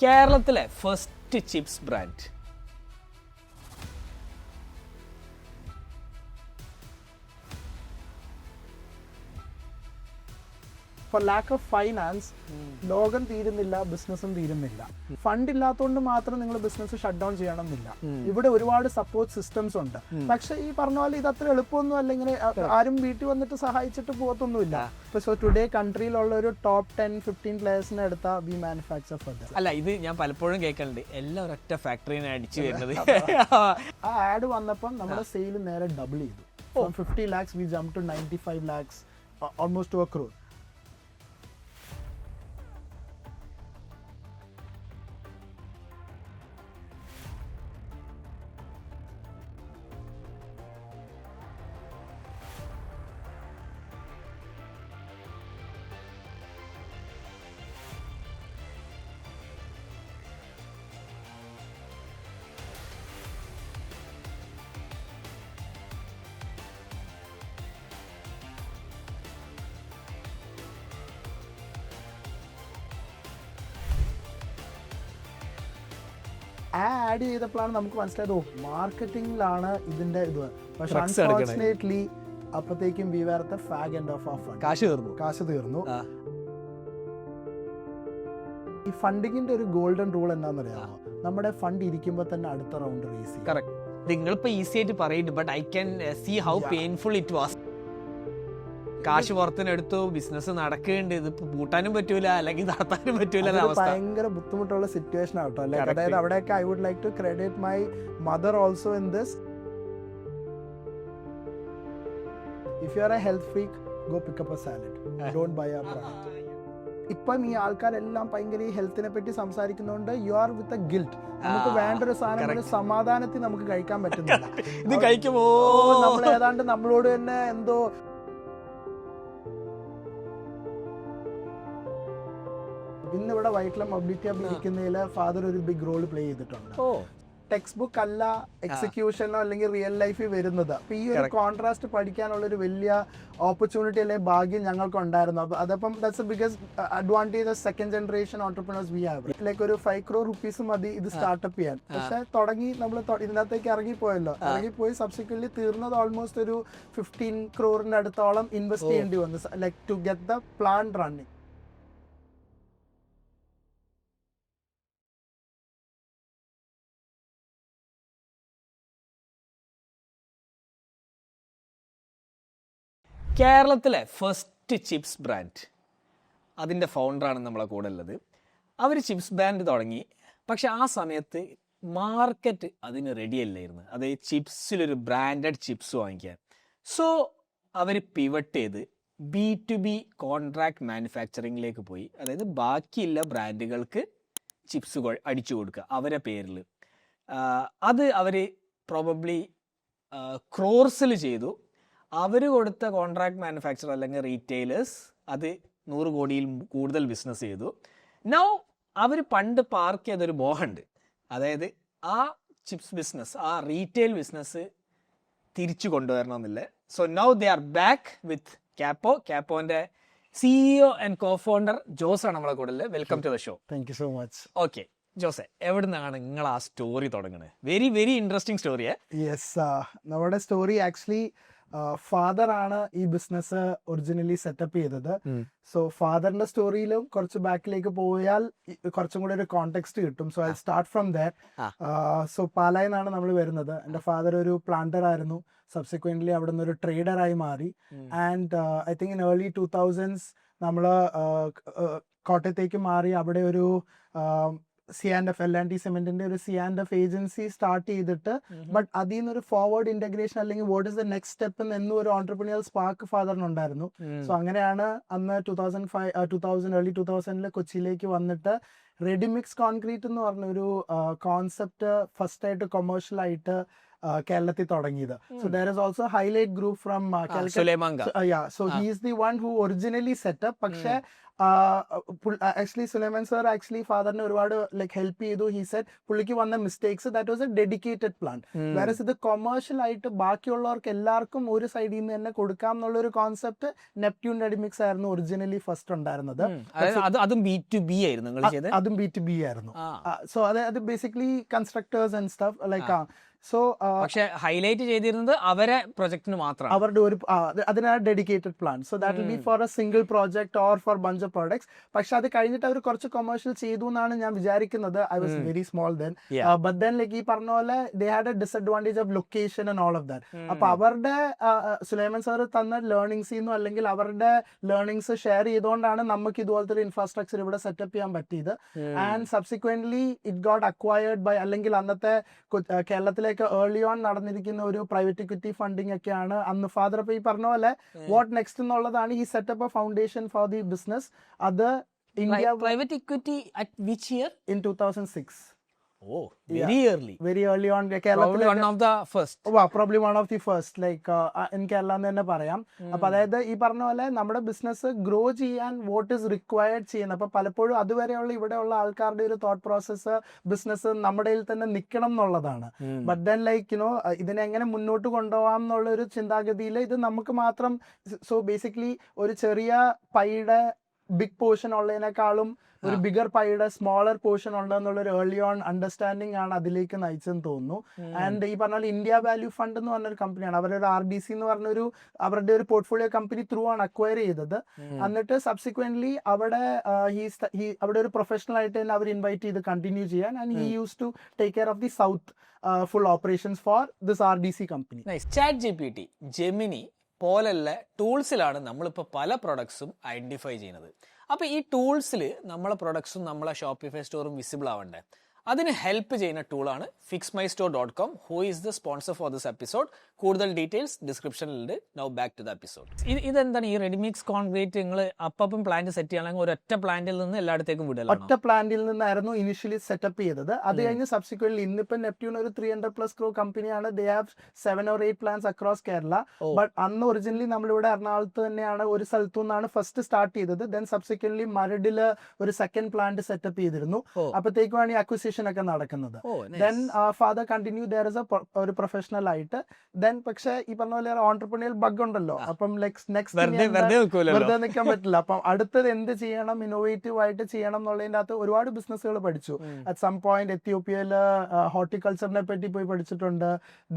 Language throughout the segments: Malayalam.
കേരളത്തിലെ first chips brand. For lack of finance ലോകം തീരുന്നില്ല, ബിസിനസ്സും തീരുന്നില്ല. ഫണ്ട് ഇല്ലാത്തതുകൊണ്ട് മാത്രം നിങ്ങൾ ബിസിനസ് ഷട്ട് ഡൗൺ ചെയ്യണമെന്നില്ല. ഇവിടെ ഒരുപാട് സപ്പോർട്ട് സിസ്റ്റംസ് ഉണ്ട്. പക്ഷെ ഈ പറഞ്ഞ പോലെ ഇത് അത്ര എളുപ്പമൊന്നും അല്ല. ഇങ്ങനെ ആരും വീട്ടിൽ വന്നിട്ട് സഹായിച്ചിട്ട് പോകത്തൊന്നുമില്ല. സോ ടുഡേ കൺട്രിയിലുള്ള ഒരു ടോപ്പ് 10-15 പ്ലേയേഴ്സിനെ എടുത്താൽ വി മാനുഫാക്ചർ ഫോർ ദം. അല്ല, ഇത് ഞാൻ പലപ്പോഴും കേൾക്കുന്നുണ്ട്, എല്ലാം ഒരൊറ്റ ഫാക്ടറിനെ അടിച്ചു വരുന്നത്. ആ ആഡ് വന്നപ്പം നമ്മുടെ സെയിൽ നേരെ ഡബിൾ ചെയ്തു. From 50 lakhs we jumped to 95 lakhs, almost to a crore. Add ചെയ്തപ്പോഴാണ് നമുക്ക് മനസ്സിലായത്, മാർക്കറ്റിംഗിലാണ് ഇതിന്റെ ഇത്. പക്ഷെ അൺഫോർച്ചുനേറ്റ്ലി അപ്പത്തേക്കും we were the fag end of fund. കാശ് തീർന്നു. ഈ ഫണ്ടിങ്ങിന്റെ ഒരു ഗോൾഡൻ റൂൾ എന്താണെന്നറിയാമോ? നമ്മുടെ ഫണ്ട് ഇരിക്കുമ്പോൾ തന്നെ അടുത്ത റൗണ്ട് റേസ് ചെയ്യും. കറക്റ്റ്. നിങ്ങളിപ്പോ ഈസി ആയിട്ട് പറയുന്നുണ്ട്, but I can see how painful it was. കാശ് പുറത്തിനെടുത്തു, ബിസിനസ് നടക്കുന്നുണ്ട്, ഇത് പൂട്ടാനും പറ്റൂല അല്ലെങ്കിൽ നടത്താനും പറ്റൂല. ഭയങ്കര ബുദ്ധിമുട്ടുള്ള സിറ്റുവേഷൻ ആട്ടോ. അതായത് അവിടെയൊക്കെ I would like to credit my mother also in this. If you are a health freak, go pick up a salad, don't buy a product. ഇപ്പം ഈ ആൾക്കാരെല്ലാം ഭയങ്കര ഈ ഹെൽത്തിനെ പറ്റി സംസാരിക്കുന്നതുകൊണ്ട് you are with a guilt. നമുക്ക് വേണ്ട ഒരു സാധനം ഒരു സമാധാനത്തിൽ നമുക്ക് കഴിക്കാൻ പറ്റുന്നില്ല. ഇത് കഴിക്കുമോ നമ്മൾ ഏതാണ്ട് നമ്മളോട് തന്നെ എന്തോ. ഇന്നിവിടെ വൈറ്റിലെ മൊബിലിറ്റി ഹബ് ഇരിക്കുന്നതിൽ ഫാദർ ഒരു ബിഗ് റോൾ പ്ലേ ചെയ്തിട്ടുണ്ട്. ടെക്സ്റ്റ് ബുക്ക് അല്ല എക്സിക്യൂഷനോ അല്ലെങ്കിൽ റിയൽ ലൈഫിൽ വരുന്നത്. അപ്പൊ ഈ ഒരു കോൺട്രാസ്റ്റ് പഠിക്കാനുള്ള ഒരു വലിയ ഓപ്പർച്യൂണിറ്റി അല്ലെങ്കിൽ ഭാഗ്യം ഞങ്ങൾക്ക് ഉണ്ടായിരുന്നു. അപ്പൊ അതപ്പം that's a biggest advantage of second generation entrepreneurs we have. Like ഒരു 5 crore rupees മതി ഇത് സ്റ്റാർട്ടപ്പ് ചെയ്യാൻ. പക്ഷെ തുടങ്ങി നമ്മൾ ഇതിനകത്തേക്ക് ഇറങ്ങിപ്പോയല്ലോ. ഇറങ്ങിപ്പോയി സബ്സിക്വന്റ്ലി തീർന്നത് ഓൾമോസ്റ്റ് ഒരു 15 crore അടുത്തോളം ഇൻവെസ്റ്റ് ചെയ്യേണ്ടി വന്നു, like to get the plan running. കേരളത്തിലെ ഫസ്റ്റ് ചിപ്സ് ബ്രാൻഡ്, അതിൻ്റെ ഫൗണ്ടറാണ് നമ്മളെ കൂടെ ഉള്ളത്. അവർ ചിപ്സ് ബ്രാൻഡ് തുടങ്ങി, പക്ഷെ ആ സമയത്ത് മാർക്കറ്റ് അതിന് റെഡി അല്ലായിരുന്നു. അത് ചിപ്സിലൊരു ബ്രാൻഡഡ് ചിപ്സ് വാങ്ങിക്കാൻ. സോ അവർ പിവട്ട് ചെയ്ത് B2B കോൺട്രാക്ട് മാനുഫാക്ചറിങ്ങിലേക്ക് പോയി. അതായത് ബാക്കിയുള്ള ബ്രാൻഡുകൾക്ക് ചിപ്സുകൾ അടിച്ചു കൊടുക്കുക അവരെ പേരിൽ. അത് അവർ പ്രോബബ്ലി ക്രോർസിൽ ചെയ്തു. അവർ കൊടുത്ത കോൺട്രാക്ട് മാനുഫാക്ചർ അല്ലെങ്കിൽ റീറ്റെയിലേഴ്സ് അത് 100 കോടിയിൽ കൂടുതൽ ബിസിനസ് ചെയ്തു. നൗ അവർ പണ്ട് പാർക്ക് ചെയ്തൊരു മോഹമുണ്ട്, അതായത് ആ ചിപ്സ് ബിസിനസ്, ആ റീറ്റെയിൽ ബിസിനസ് തിരിച്ചു കൊണ്ടുവരണമെന്നില്ല. So now they are back with Kappo. ക്യാപ്പോൻ്റെ CEO and co founder Jose ആണ് നമ്മളെ കൂടെ. Welcome to the show. Thank you so much. Okay ജോസെ, എവിടെ നിന്നാണ് നിങ്ങൾ ആ സ്റ്റോറി തുടങ്ങുന്നത്? വെരി വെരി ഇൻട്രസ്റ്റിംഗ് സ്റ്റോറിയെ. യെസ്, നമ്മുടെ സ്റ്റോറി ആക്ച്വലി ഫാദർ ആണ് ഈ ബിസിനസ് ഒറിജിനലി സെറ്റപ്പ് ചെയ്തത്. സോ ഫാദറിന്റെ സ്റ്റോറിയിലും കുറച്ച് ബാക്കിലേക്ക് പോയാൽ കുറച്ചും കൂടെ ഒരു കോണ്ടെക്സ്റ്റ് കിട്ടും. So I start from that. So പാലായിൽ നിന്നാണ് നമ്മൾ വരുന്നത്. എൻ്റെ ഫാദർ ഒരു പ്ലാന്റർ ആയിരുന്നു. സബ്സിക്വന്റ്ലി അവിടെ നിന്ന് ഒരു ട്രേഡറായി മാറി. And I think in early 2000s നമ്മൾ കോട്ടയത്തേക്ക് മാറി. അവിടെ ഒരു C&F L&T സിമെന്റിന്റെ ഒരു C&F ഏജൻസി സ്റ്റാർട്ട് ചെയ്തിട്ട്, ബട്ട് അതിൽ നിന്നൊരു ഫോർവേഡ് ഇന്റഗ്രേഷൻ അല്ലെങ്കിൽ what is the next step എന്നും ഒരു ഓൺടർപ്രനിയർ സ്പാർക്ക് ഫാദറിനുണ്ടായിരുന്നു. സോ അങ്ങനെയാണ് അന്ന് 2000 ഏർലി 2000 കൊച്ചിയിലേക്ക് വന്നിട്ട് റെഡിമിക്സ് കോൺക്രീറ്റ് എന്ന് പറഞ്ഞ ഒരു കോൺസെപ്റ്റ് ഫസ്റ്റ് ആയിട്ട് കൊമേഴ്ഷ്യൽ ആയിട്ട് കേരളത്തിൽ തുടങ്ങിയത്. So there is also Hilite group from സുലൈമാങ്ക. So he is the one who originally setup. പക്ഷെ ആക്ച്വലി സുലൈമാൻ സർ ആക്ച്വലി ഫാദറിനെ ഒരുപാട് ലൈക്ക് ഹെൽപ്പ് ചെയ്തു. ഹി സെഡ് പുള്ളിക്ക് വന്ന mistakes that was a dedicated plan. Whereas ഇത് കൊമേഴ്ഷ്യൽ ആയിട്ട് ബാക്കിയുള്ളവർക്ക് എല്ലാവർക്കും ഒരു സൈഡിൽ നിന്ന് തന്നെ കൊടുക്കാം എന്നുള്ള ഒരു കോൺസെപ്റ്റ് നെപ്റ്റ്യൂൺ റെഡിമിക്സ് ആയിരുന്നു ഒറിജിനലി ഫസ്റ്റ് ഉണ്ടായിരുന്നത്. അതും B2B ആയിരുന്നു നിങ്ങൾ ചെയ്തത്? അതും B2B ആയിരുന്നു. സോ അത് basically constructors and stuff like so പക്ഷെ ഹൈലൈറ്റ് ചെയ്തിരുന്നത് അവരെ പ്രൊജക്ടിന് മാത്രമാണ്. അവരുടെ ഒരു അതിനാണ് dedicated plan. So that will be for a single project or for bunch of products. പക്ഷെ അത് കഴിഞ്ഞിട്ട് അവർ കുറച്ച് കൊമേഴ്ഷ്യൽ ചെയ്തു എന്നാണ് ഞാൻ വിചാരിക്കുന്നത്. I was very small then. But then like ഈ പറഞ്ഞ പോലെ they had A disadvantage of location and all of that. അപ്പൊ അവരുടെ സുലൈമാൻ സാർ തന്ന ലേണിംഗ്സിൽ നിന്നും അല്ലെങ്കിൽ അവരുടെ ലേണിംഗ്സ് ഷെയർ ചെയ്തുകൊണ്ടാണ് നമുക്ക് ഇതുപോലത്തെ ഒരു ഇൻഫ്രാസ്ട്രക്ചർ ഇവിടെ സെറ്റപ്പ് ചെയ്യാൻ പറ്റിയത്. And subsequently it got acquired by, അല്ലെങ്കിൽ അന്നത്തെ കേരളത്തിലേക്ക് ഏർലി ഓൺ നടന്നിരിക്കുന്ന ഒരു പ്രൈവറ്റ് ഇക്വിറ്റി ഫണ്ടിങ് ഒക്കെയാണ് അന്ന് ഫാദർ. ഇപ്പൊ ഈ പറഞ്ഞ പോലെ വാട്ട് നെക്സ്റ്റ് എന്നുള്ളതാണ് ഈ setup foundation for the business. അത് India private equity at which year? In 2006. Oh, very early. Very early on. Probably one of the first. Probably one of the first, like in Kerala എന്ന് തന്നെ പറയാം. അപ്പൊ അതായത് ഈ പറഞ്ഞ പോലെ നമ്മുടെ ബിസിനസ് ഗ്രോ ചെയ്യാൻ വാട്ട് ഇസ് റിക്വയർഡ് ചെയ്യുന്നത്. അപ്പൊ പലപ്പോഴും അതുവരെയുള്ള ഇവിടെയുള്ള ആൾക്കാരുടെ ഒരു തോട്ട് പ്രോസസ്സ് ബിസിനസ് നമ്മുടെ തന്നെ നിൽക്കണം എന്നുള്ളതാണ്. ബട്ട് ദെൻ ലൈക്ക് യുനോ ഇതിനെ എങ്ങനെ മുന്നോട്ട് കൊണ്ടുപോകാം എന്നുള്ള ഒരു ചിന്താഗതിയിൽ ഇത് നമുക്ക് മാത്രം, സോ ബേസിക്കലി ഒരു ചെറിയ പൈയുടെ ബിഗ് പോർഷൻ ഉള്ളതിനേക്കാളും ഒരു ബിഗർ പൈയുടെ സ്മോളർ പോർഷൻ ഉണ്ടെന്നുള്ള ഒരു ഏർലി ഓൺ അണ്ടർസ്റ്റാൻഡിംഗ് ആണ് അതിലേക്ക് നയിച്ചെന്ന് തോന്നുന്നു. ആൻഡ് ഈ പറഞ്ഞ പോലെ ഇന്ത്യ വാല്യൂ ഫണ്ട് എന്ന് പറഞ്ഞൊരു കമ്പനിയാണ്, അവരൊരു RDC എന്ന് പറഞ്ഞൊരു അവരുടെ ഒരു പോർട്ട്ഫോളിയോ കമ്പനി ത്രൂ ആണ് അക്വയർ ചെയ്തത്. എന്നിട്ട് സബ്സിക്വന്റ്ലി അവിടെ അവിടെ ഒരു പ്രൊഫഷണൽ ആയിട്ട് തന്നെ അവർ ഇൻവൈറ്റ് ചെയ്ത് കണ്ടിന്യൂ ചെയ്യാൻ. And he use to take care of the south full operations for this RDC company. ChatGPT, Gemini പോലുള്ള ടൂൾസിലാണ് നമ്മളിപ്പോൾ പല പ്രൊഡക്ട്സും ഐഡന്റിഫൈ ചെയ്യുന്നത്. അപ്പോൾ ഈ ടൂൾസിൽ നമ്മളെ പ്രൊഡക്ട്സും നമ്മളെ ഷോപ്പിഫൈ സ്റ്റോറും വിസിബിൾ ആവണ്ടേ? അതിന് ഹെൽപ്പ് ചെയ്യുന്ന ടൂളാണ് fixmystore.com, who is the sponsor for this episode. കൂടുതൽ ഡീറ്റെയിൽസ് ഡിസ്ക്രിപ്ഷനിലുണ്ട്. Now back to the episode. ഇതെന്താണ് ഈ റെഡിമിക്സ് കോൺക്രീറ്റ് നിങ്ങൾ അപ്പം പ്ലാന്റ് സെറ്റ് ചെയ്യണമെങ്കിൽ ഒരൊറ്റ പ്ലാന്റിൽ നിന്ന് എല്ലായിടത്തേക്കും വിടലാണ്? ഒറ്റ പ്ലാന്റിൽ നിന്നായിരുന്നു ഇനിഷ്യലി സെറ്റപ്പ് ചെയ്തത്. അത് കഴിഞ്ഞ് സബ്സിക്വന്റ്ലി ഇന്നിപ്പം നെപ്റ്റ്യൂൺ ഒരു 300+ crore കമ്പനിയാണ്. They have 7 or 8 plants across Kerala. But അന്ന് ഒറിജിനലി നമ്മളിവിടെ എറണാകുളത്ത് തന്നെയാണ് ഒരു സ്ഥലത്തു നിന്നാണ് ഫസ്റ്റ് സ്റ്റാർട്ട് ചെയ്തത്. ദെൻ സബ്സിക്വന്റ്ലി മരടില് ഒരു സെക്കൻഡ് പ്ലാന്റ് സെറ്റപ്പ് ചെയ്തിരുന്നു. അപ്പോഴത്തേക്കുമാണ് ഈ അക്വിസിഷൻ ഒക്കെ നടക്കുന്നത്. Then father continue there is ഒരു പ്രൊഫഷണൽ ആയിട്ട്. ദെൻ പക്ഷെ ഈ പറഞ്ഞ പോലെ ഓൺട്രപ്രണിയൽ ബഗ് ഉണ്ടല്ലോ, അപ്പം നെക്സ്റ്റ് വെറുതെ നിൽക്കാൻ പറ്റില്ല. അപ്പം അടുത്തത് എന്ത് ചെയ്യണം, ഇന്നോവേറ്റീവ് ആയിട്ട് ചെയ്യണം എന്നുള്ളതിന്റെ അകത്ത് ഒരുപാട് ബിസിനസ്സുകൾ പഠിച്ചു. അറ്റ് സം പോയിന്റ് എത്യോപ്യയില് ഹോർട്ടിക്കൾച്ചറിനെ പറ്റി പോയി പഠിച്ചിട്ടുണ്ട്.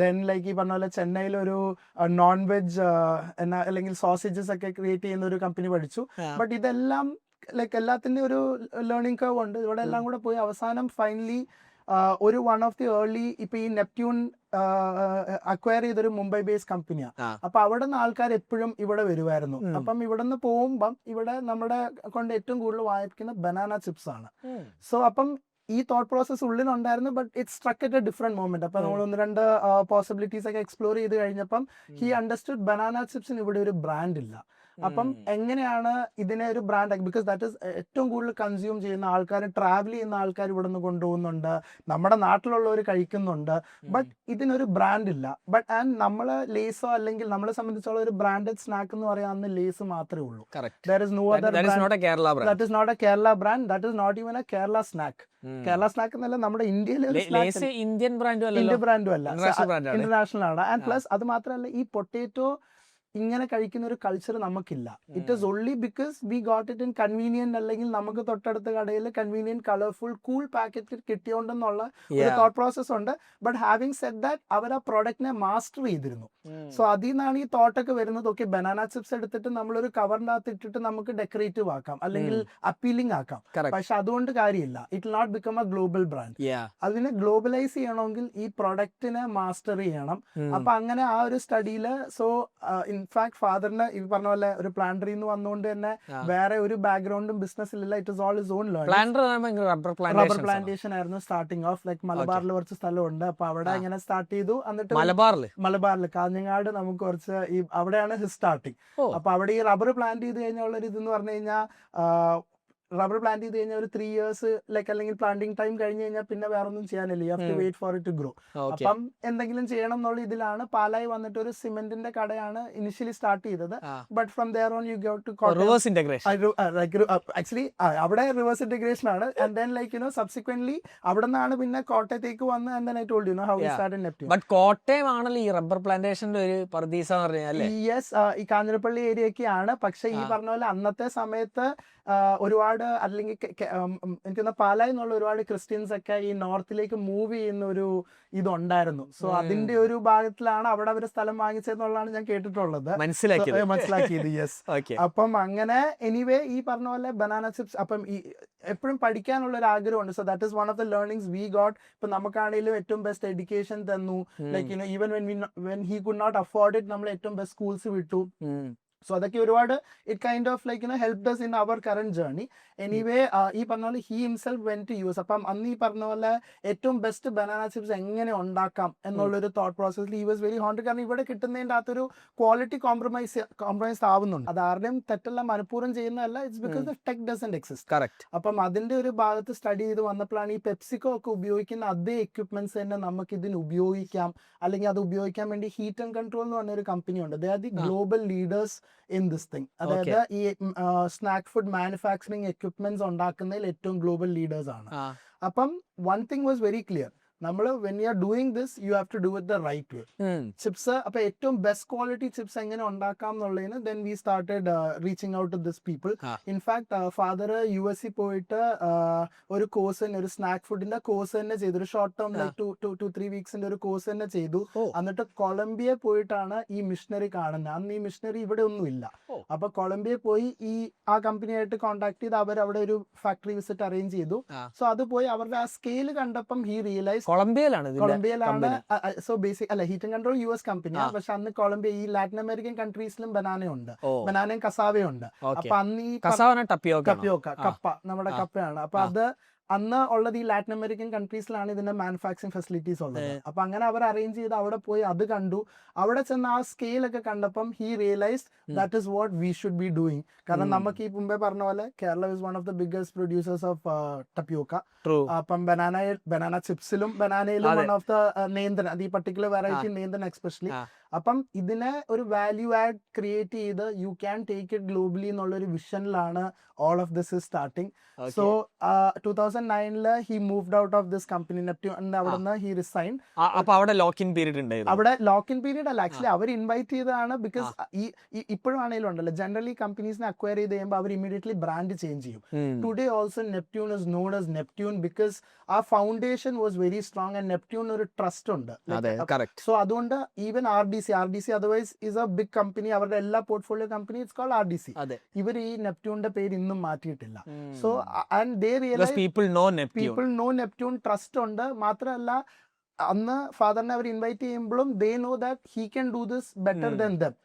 ദെൻ ലൈക്ക് ഈ പറഞ്ഞ പോലെ ചെന്നൈയിൽ ഒരു നോൺ വെജ് അല്ലെങ്കിൽ സോസേജസ് ഒക്കെ ക്രിയേറ്റ് ചെയ്യുന്ന ഒരു കമ്പനി പഠിച്ചു. ബട്ട് ഇതെല്ലാം ലൈക്ക് എല്ലാത്തിൻ്റെ ഒരു ലേണിംഗ് കർവ് ഉണ്ട്. ഇവിടെ എല്ലാം കൂടെ പോയി അവസാനം ഫൈനലി ഒരു വൺ ഓഫ് ദി ഏർലി ഇപ്പൊ ഈ നെപ്റ്റ്യൂൺ അക്വയർ ചെയ്തൊരു മുംബൈ ബേസ്ഡ് കമ്പനിയാണ്. അപ്പൊ അവിടെ നിന്ന് ആൾക്കാർ എപ്പോഴും ഇവിടെ വരുമായിരുന്നു. അപ്പം ഇവിടെ നിന്ന് പോകുമ്പം ഇവിടെ നമ്മുടെ കൊണ്ട് ഏറ്റവും കൂടുതൽ വാങ്ങിക്കുന്ന ബനാന ചിപ്സ് ആണ്. സോ അപ്പം ഈ തോട്ട് പ്രോസസ് ഉള്ളിലുണ്ടായിരുന്നു. But it struck at a different moment. അപ്പൊ നമ്മൾ 1-2 പോസിബിലിറ്റീസ് ഒക്കെ എക്സ്പ്ലോർ ചെയ്ത് കഴിഞ്ഞപ്പം ഹി അണ്ടർസ്റ്റുഡ് ബനാന ചിപ്സിന് ഇവിടെ ഒരു ബ്രാൻഡ് ഇല്ല. അപ്പം എങ്ങനെയാണ് ഇതിനെ ഒരു ബ്രാൻഡ്, ബിക്കോസ് ദാറ്റ് ഇസ് ഏറ്റവും കൂടുതൽ കൺസ്യൂം ചെയ്യുന്ന ആൾക്കാർ, ട്രാവൽ ചെയ്യുന്ന ആൾക്കാർ ഇവിടെ നിന്ന് കൊണ്ടുപോകുന്നുണ്ട്, നമ്മുടെ നാട്ടിലുള്ളവർ കഴിക്കുന്നുണ്ട്. ബട്ട് ഇതിനൊരു ബ്രാൻഡ് ഇല്ല. ബട്ട് ആൻഡ് നമ്മള് ലേസോ അല്ലെങ്കിൽ നമ്മളെ സംബന്ധിച്ചുള്ള ഒരു ബ്രാൻഡഡ് സ്നാക്ക് എന്ന് പറയാൻ അന്ന് ലേസ് മാത്രമേ ഉള്ളൂ. There is no other brand. That is not a Kerala brand. That is not a Kerala brand. That is not even a Kerala snack. Kerala snack എന്നല്ല, നമ്മുടെ ഇന്ത്യയിലെ ഇന്ത്യൻ ബ്രാൻഡും അല്ല, ഇന്റർനാഷണൽ ആണ്. ആൻഡ് പ്ലസ് അത് മാത്രമല്ല, ഈ പൊട്ടേറ്റോ ഇങ്ങനെ കഴിക്കുന്ന ഒരു കൾച്ചർ നമുക്കില്ല. It is only because we got it in convenient, അല്ലെങ്കിൽ നമുക്ക് തൊട്ടടുത്ത കടയിൽ കൺവീനിയന്റ് കളർഫുൾ കൂൾ പാക്കറ്റ് കിട്ടിയോണ്ടെന്നുള്ള ഒരു തോട്ട് പ്രോസസ് ഉണ്ട്. ബട്ട് ഹാവിംഗ് സെഡ് ദാറ്റ് അവർ ആ പ്രോഡക്റ്റിനെ മാസ്റ്റർ ചെയ്തിരുന്നു. സോ അതിൽ നിന്നാണ് ഈ തോട്ടൊക്കെ വരുന്നത്. ഓക്കെ, ബനാന ചിപ്സ് എടുത്തിട്ട് നമ്മളൊരു കവറിന്റെ അകത്ത് ഇട്ടിട്ട് നമുക്ക് ഡെക്കറേറ്റീവ് ആക്കാം അല്ലെങ്കിൽ അപ്പീലിംഗ് ആക്കാം. പക്ഷെ അതുകൊണ്ട് കാര്യമില്ല. It will not become a global brand. അതിനെ ഗ്ലോബലൈസ് ചെയ്യണമെങ്കിൽ ഈ പ്രൊഡക്റ്റിനെ മാസ്റ്റർ ചെയ്യണം. അപ്പൊ അങ്ങനെ ആ ഒരു സ്റ്റഡിയില്, സോ ഇൻഫാക്ട് ഫാദറിന് ഈ പറഞ്ഞ പോലെ ഒരു പ്ലാന്ററിൽ നിന്ന് വന്നുകൊണ്ട് തന്നെ വേറെ ഒരു ബാക്ക്ഗ്രൗണ്ടും ബിസിനസ്സിലില്ല. It is all his own learning. Rubber plantation ആയിരുന്നു സ്റ്റാർട്ടിംഗ് ഓഫ്. ലൈക്ക് മലബാറിൽ കുറച്ച് സ്ഥലമുണ്ട്, അപ്പൊ അവിടെ ഇങ്ങനെ സ്റ്റാർട്ട് ചെയ്തു. എന്നിട്ട് മലബാറിൽ കാഞ്ഞങ്ങാട് നമുക്ക് കുറച്ച് ഈ അവിടെയാണ് ഹിസ് സ്റ്റാർട്ടിങ്. അപ്പൊ അവിടെ ഈ റബ്ബർ പ്ലാന്റ് ചെയ്ത് കഴിഞ്ഞുള്ള ഒരു ഇതെന്ന് പറഞ്ഞു കഴിഞ്ഞാൽ റബ്ബർ പ്ലാന്റ് ചെയ്ത് കഴിഞ്ഞാൽ ഒരു 3 years ലൈക്ക് അല്ലെങ്കിൽ പ്ലാന്റിംഗ് ടൈം കഴിഞ്ഞ് കഴിഞ്ഞാൽ പിന്നെ വേറെ ഒന്നും ചെയ്യാനില്ല, you have to wait for it to grow. Okay. അപ്പം എന്തെങ്കിലും ചെയ്യണം എന്നുള്ള ഇതിലാണ് പാലായി വന്നിട്ട് ഒരു സിമെന്റിന്റെ കടയാണ് ഇനിഷ്യലി സ്റ്റാർട്ട് ചെയ്തത്. But from there on you go to reverse integration. Actually അവിടെ റിവേഴ്സ് ഇന്റഗ്രേഷൻ ആണ്. And then like you know subsequently അവിടെ നിന്നാണ് പിന്നെ കോട്ടയത്തേക്ക് വന്ന് and then I told you know how we started Neptune. But Kottayam ആണല്ലോ ഈ റബ്ബർ പ്ലാന്റേഷന്റെ ഒരു പർദീസ എന്ന് പറഞ്ഞാൽ. യെസ്, ഈ കാഞ്ഞിരപ്പള്ളി ഏരിയയൊക്കെയാണ്. പക്ഷെ ഈ പറഞ്ഞ പോലെ അന്നത്തെ സമയത്ത് ഒരുപാട് അല്ലെങ്കിൽ എനിക്കൊന്ന് പാലായി എന്നുള്ള ഒരുപാട് ക്രിസ്ത്യൻസ് ഒക്കെ ഈ നോർത്തിലേക്ക് മൂവ് ചെയ്യുന്ന ഒരു ഇതുണ്ടായിരുന്നു. സോ അതിന്റെ ഒരു ഭാഗത്തിലാണ് അവിടെ അവർ സ്ഥലം വാങ്ങിച്ചതെന്നുള്ളതാണ് ഞാൻ കേട്ടിട്ടുള്ളത്, മനസ്സിലാക്കിയത്. യെസ്. അപ്പം അങ്ങനെ എനിവേ ഈ പറഞ്ഞ പോലെ ബനാന ചിപ്സ് അപ്പം ഈ എപ്പോഴും പഠിക്കാനുള്ള ഒരു ആഗ്രഹമുണ്ട്. So that is one of the learnings we got. ഇപ്പൊ നമുക്കാണെങ്കിലും ഏറ്റവും ബെസ്റ്റ് എഡ്യൂക്കേഷൻ തന്നു. Like you know even when he could not afford it നമ്മൾ ഏറ്റവും ബെസ്റ്റ് സ്കൂൾസ് വിട്ടു. സോ അതൊക്കെ ഒരുപാട് it kind of like you know help us in our current journey. Anyway ഈ പറഞ്ഞ പോലെ he himself went to US. അപ്പം അന്ന് ഈ പറഞ്ഞ പോലെ ഏറ്റവും ബെസ്റ്റ് ബനാന ചിപ്സ് എങ്ങനെ ഉണ്ടാക്കാം എന്നുള്ളൊരു തോട്ട് പ്രോസസ്സിൽ ഹി വാസ് വെരി ഹോണ്ടഡ്. കാരണം ഇവിടെ കിട്ടുന്നതിൻ്റെ അകത്തൊരു ക്വാളിറ്റി കോംപ്രമൈസ് ആവുന്നുണ്ട്. അത് ആരുടെയും തെറ്റല്ല, മനഃപൂർവ്വം ചെയ്യുന്നതല്ല. It's because the tech doesn't exist. Correct. അപ്പം അതിന്റെ ഒരു ഭാഗത്ത് സ്റ്റഡി ചെയ്ത് വന്നപ്പോഴാണ് ഈ പെപ്സിക്കോ ഒക്കെ ഉപയോഗിക്കുന്ന അതേ എക്യുപ്മെന്റ്സ് തന്നെ നമുക്ക് ഇതിന് ഉപയോഗിക്കാം. അല്ലെങ്കിൽ അത് ഉപയോഗിക്കാൻ വേണ്ടി ഹീറ്റ് ആൻഡ് കൺട്രോൾ എന്ന് പറഞ്ഞ ഒരു കമ്പനി ഉണ്ട്. They are the global leaders in this thing. അതായത് ഈ സ്നാക്ക് ഫുഡ് മാനുഫാക്ചറിങ് എക്യുപ്മെന്റ്സ് ഉണ്ടാക്കുന്നതിൽ ഏറ്റവും ഗ്ലോബൽ ലീഡേഴ്സ് ആണ്. അപ്പം one thing was very clear, നമ്മൾ when you are doing this you have to do it the right way. Chips അപ്പൊ ഏറ്റവും ബെസ്റ്റ് ക്വാളിറ്റി ചിപ്സ് എങ്ങനെ ഉണ്ടാക്കാം എന്നുള്ളതിന് then we started reaching out to this people. In fact father US പോയിട്ട് ഒരു കോഴ്സ് തന്നെ, ഒരു സ്നാക്ക് ഫുഡിന്റെ കോഴ്സ് തന്നെ ചെയ്തു. ഒരു ഷോർട്ട് ടേം ലൈക്ക് 2-3 വീക്സിന്റെ ഒരു കോഴ്സ് തന്നെ ചെയ്തു. എന്നിട്ട് കൊളംബിയ പോയിട്ടാണ് ഈ മിഷനറി കാണുന്നത്. അന്ന് ഈ മിഷനറി ഇവിടെ ഒന്നും ഇല്ല. അപ്പൊ കൊളംബിയ പോയി ആ കമ്പനിയായിട്ട് കോൺടാക്ട് ചെയ്ത് അവർ അവിടെ ഒരു ഫാക്ടറി വിസിറ്റ് അറേഞ്ച് ചെയ്തു. സോ അത് പോയി അവരുടെ ആ സ്കെയിൽ കണ്ടപ്പം ഹി റിയലൈസ് കൊളംബിയയിലാണ്. സോ ബേസിക് അല്ല, ഹീറ്റ് ആൻഡ് കൺട്രോൾ US കമ്പനിയാണ്. പക്ഷെ അന്ന് കൊളംബിയ ഈ ലാറ്റിൻ അമേരിക്കൻ കൺട്രീസിലും ബനാനയുണ്ട്, ബനാനയും കസാവയുണ്ട്. അപ്പൊ അന്ന് ഈ ടപ്പിയോക്ക കപ്പ നമ്മുടെ കപ്പയാണ്. അപ്പൊ അത് അന്ന് ഉള്ളത് ഈ ലാറ്റിൻ അമേരിക്കൻ കൺട്രീസിലാണ് ഇതിന്റെ മാനുഫാക്ചറിങ് ഫെസിലിറ്റീസ് ഉള്ളത്. അപ്പൊ അങ്ങനെ അവർ അറേഞ്ച് ചെയ്ത് അവിടെ പോയി അത് കണ്ടു. അവിടെ ചെന്ന് ആ സ്കെയിൽ ഒക്കെ കണ്ടപ്പം he realized that is what we should be doing. കാരണം നമുക്ക് ഈ മുമ്പേ പറഞ്ഞ പോലെ Kerala is one of the biggest producers of tapioca. അപ്പം ബനാന ചിപ്സിലും ബനാനയിലും വൺ ഓഫ് ദ നേന്ത്രൻ, അത് ഈ പർട്ടിക്കുലർ വെറൈറ്റി നേന്ത്രൻ എക്സ്പെഷ്യലി. അപ്പം ഇതിനെ ഒരു വാല്യൂ ആഡ് ക്രിയേറ്റ് ചെയ്ത് you can take it globally എന്നുള്ളൊരു വിഷനിലാണ് all of this is starting. So 2009 he moved out of this company Neptune. അവിടുന്ന് he resigned. അപ്പൊ അവിടെ ലോക്ക് ഇൻ പീരീഡ് ഉണ്ടായിരുന്നു. അവിടെ ലോക്ക് ഇൻ പീരീഡ് അല്ല, ആക്ച്വലി അവർ ഇൻവൈറ്റ് ചെയ്തതാണ്. ബിക്കോസ് ഇപ്പോഴും ആണെങ്കിലും ഉണ്ടല്ലോ, ജനറലി കമ്പനീസിനെ അക്വയർ ചെയ്ത് കഴിയുമ്പോൾ അവർ ഇമീഡിയറ്റ്ലി ബ്രാൻഡ് ചേഞ്ച് ചെയ്യും. Today also Neptune is known as Neptune because ആ foundation was very strong and Neptune ഒരു ട്രസ്റ്റ് ഉണ്ട്. സോ അതുകൊണ്ട് even RDC otherwise is a big company, അവരുടെ എല്ലാ portfolio company it's called RDC. ഇവർ ഈ നെപ്റ്റ്യൂണിന്റെ പേര് ഇന്നും മാറ്റിയിട്ടില്ല. So and they realise people know Neptune trust ഉണ്ട്. മാത്രമല്ല അന്ന് ഫാദറിനെ അവർ ഇൻവൈറ്റ് ചെയ്യുമ്പോഴും they know that he can do this better than them.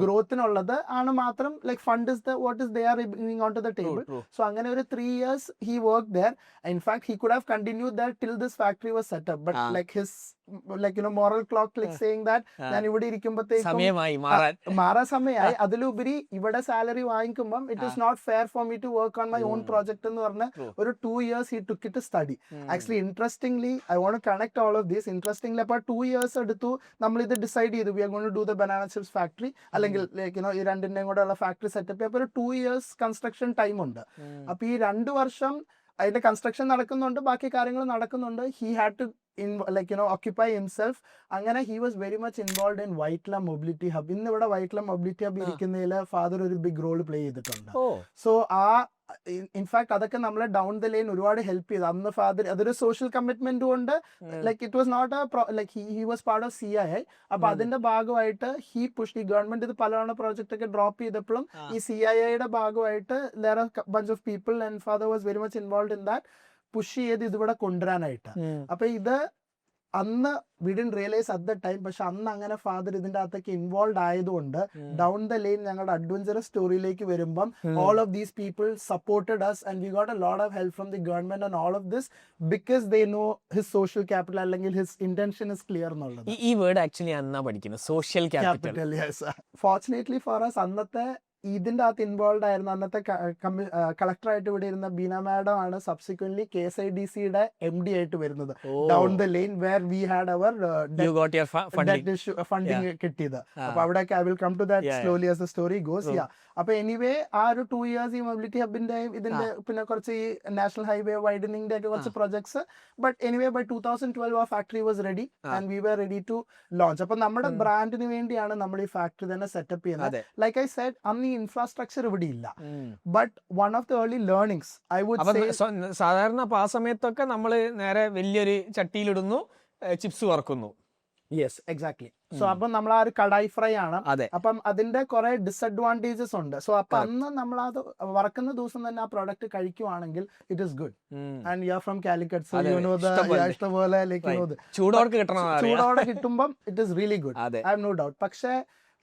ഗ്രോത്തിനുള്ളത് ആണ് മാത്രം like fund is the what is they are bringing on to the table. So അങ്ങനെ ഒരു 3 years he worked there. In fact he could have continued there till this factory was set up, but like his like you know moral clock like saying that ഞാൻ ഇവിടെ ഇരിക്കുമ്പോഴത്തേക്കും മാറാൻ സമയമായി. അതിലുപരി ഇവിടെ സാലറി വാങ്ങിക്കുമ്പോൾ it is not fair for me to work on my own project എന്ന് പറഞ്ഞ ഒരു 2 years he took it to study. Actually interestingly I want to connect all of this. Interestingly അപ്പോൾ 2 years എടുത്തു നമ്മൾ ഇത് ഡിസൈഡ് ചെയ്തു we are going to do the banana chips factory. അല്ലെങ്കിൽ ലൈക്ക് യു നോ ഈ രണ്ടിന്റെയും കൂടെ ഉള്ള ഫാക്ടറി സെറ്റപ്പ്. അപ്പോൾ ഒരു 2 years കൺസ്ട്രക്ഷൻ ടൈം ഉണ്ട്. അപ്പൊ ഈ 2 വർഷം അതിന്റെ കൺസ്ട്രക്ഷൻ നടക്കുന്നുണ്ട്, ബാക്കി കാര്യങ്ങൾ നടക്കുന്നുണ്ട്. He had to like you know occupy himself. അങ്ങനെ he was very much involved in Vyttila mobility hub. ഇന്ന് ഇവിടെ വൈറ്റ്ല മൊബിലിറ്റി ഹബ് ഇരിക്കുന്നതിൽ ഫാദർ ഒരു ബിഗ് റോൾ പ്ലേ ചെയ്തിട്ടുണ്ട്. സോ ഇൻഫാക്ട് അതൊക്കെ നമ്മളെ ഡൗൺ ദ ലൈൻ ഒരുപാട് ഹെൽപ്പ് ചെയ്തു. അന്ന് ഫാദർ അതൊരു സോഷ്യൽ കമ്മിറ്റ്മെന്റ് കൊണ്ട് like it was not like he was part of CII. അപ്പൊ അതിന്റെ ഭാഗമായിട്ട് ഹി പുഷ് ഈ ഗവൺമെന്റ് ഇത് പലതവണ പ്രോജക്റ്റ് ഒക്കെ ഡ്രോപ്പ് ചെയ്തപ്പോഴും ഈ CIIയുടെ ഭാഗമായിട്ട് there are bunch of people and father was very much involved in that, push ചെയ്ത് ഇതിവിടെ കൊണ്ടുവരാനായിട്ട്. അപ്പൊ ഇത് അന്ന് we didn't realise at the time, പക്ഷെ അന്ന് അങ്ങനെ ഫാദർ ഇതിന്റെ അകത്തേക്ക് ഇൻവോൾവ് ആയതുകൊണ്ട് ഡൗൺ ദ ലൈൻ ഞങ്ങളുടെ അഡ്വഞ്ചറസ് സ്റ്റോറിയിലേക്ക് വരുമ്പം all of these people supported us and we got a lot of help from the government and all of this because they know his social capital അല്ലെങ്കിൽ his intention is clear എന്നുള്ളത്. ഈ വേർഡ് ആക്ച്വലി അന്നാ പഠിക്കുന്നത്, social capital. Yes, fortunately for us അന്നത്തെ ഇതിന്റെ അകത്ത് ഇൻവോൾവ് ആയിരുന്ന അന്നത്തെ കളക്ടറായിട്ട് ഇവിടെ ഇരുന്ന ബീന മാഡം ആണ് സബ്സിക്വന്റ്ലി KSIDCയുടെ MD ആയിട്ട് വരുന്നത് down the line where we had our You got your funding കിട്ടിയത്. അപ്പൊ അവിടെയൊക്കെ I will come to that slowly as the story goes. അപ്പൊ എനിവേ ആ ഒരു 2 years ഈ മൊബിലിറ്റി ഹബിന്റെ ഇതിന്റെ പിന്നെ കുറച്ച് ഈ നാഷണൽ ഹൈവേ വൈഡനിങ്ങിന്റെ ഒക്കെ കുറച്ച് പ്രൊജക്ട്സ്. ബട്ട് എനിവേ ബൈ 2012 ആ factory was ready and we were ready to launch. അപ്പൊ നമ്മുടെ ബ്രാൻഡിന് വേണ്ടിയാണ് നമ്മൾ ഈ ഫാക്ടറി തന്നെ സെറ്റപ്പ് ചെയ്യുന്നത്. ലൈക്ക് ഐ സെഡ്, അന്ന് ഈ ഇൻഫ്രാസ്ട്രക്ചർ ഇവിടെ ഇല്ല. But one of the early learnings I would say, സാധാരണ അപ്പൊ ആ സമയത്തൊക്കെ നമ്മൾ നേരെ വലിയൊരു ചട്ടിയിലിടുന്നു, ചിപ്സ് വറക്കുന്നു. Yes exactly. സോ അപ്പം നമ്മൾ ആ ഒരു കടായി ഫ്രൈ ആണ്. അപ്പം അതിന്റെ കുറെ ഡിസഡ്വാൻറ്റേജസ് ഉണ്ട്. സോ അപ്പൊ അന്ന് നമ്മൾ അത് വറക്കുന്ന ദിവസം തന്നെ ആ പ്രോഡക്റ്റ് കഴിക്കുവാണെങ്കിൽ it is good. And you are from Calicut, so you know the ഇഷ്ടപോലെ ചൂടോടെ കിട്ടുമ്പോൾ it is really good. I have no doubt. പക്ഷേ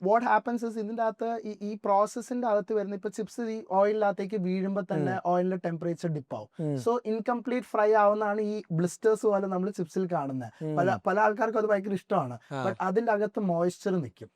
വാട്ട് ഹാപ്പൻസ് ഇസ് ഇതിന്റെ അകത്ത് ഈ പ്രോസസ്സിന്റെ അകത്ത് വരുന്ന ഇപ്പൊ ചിപ്സ് ഈ ഓയിലിനകത്തേക്ക് വീഴുമ്പോൾ തന്നെ ഓയിലിന്റെ ടെമ്പറേച്ചർ ഡിപ്പ് ആവും. സോ ഇൻകംപ്ലീറ്റ് ഫ്രൈ ആവുന്നതാണ് ഈ ബ്ലിസ്റ്റേഴ്സ് പോലെ നമ്മൾ ചിപ്സിൽ കാണുന്നത്. പല ആൾക്കാർക്കും അത് ഭയങ്കര ഇഷ്ടമാണ്. ബട്ട് അതിന്റെ അകത്ത് മോയ്സ്ചർ നിൽക്കും.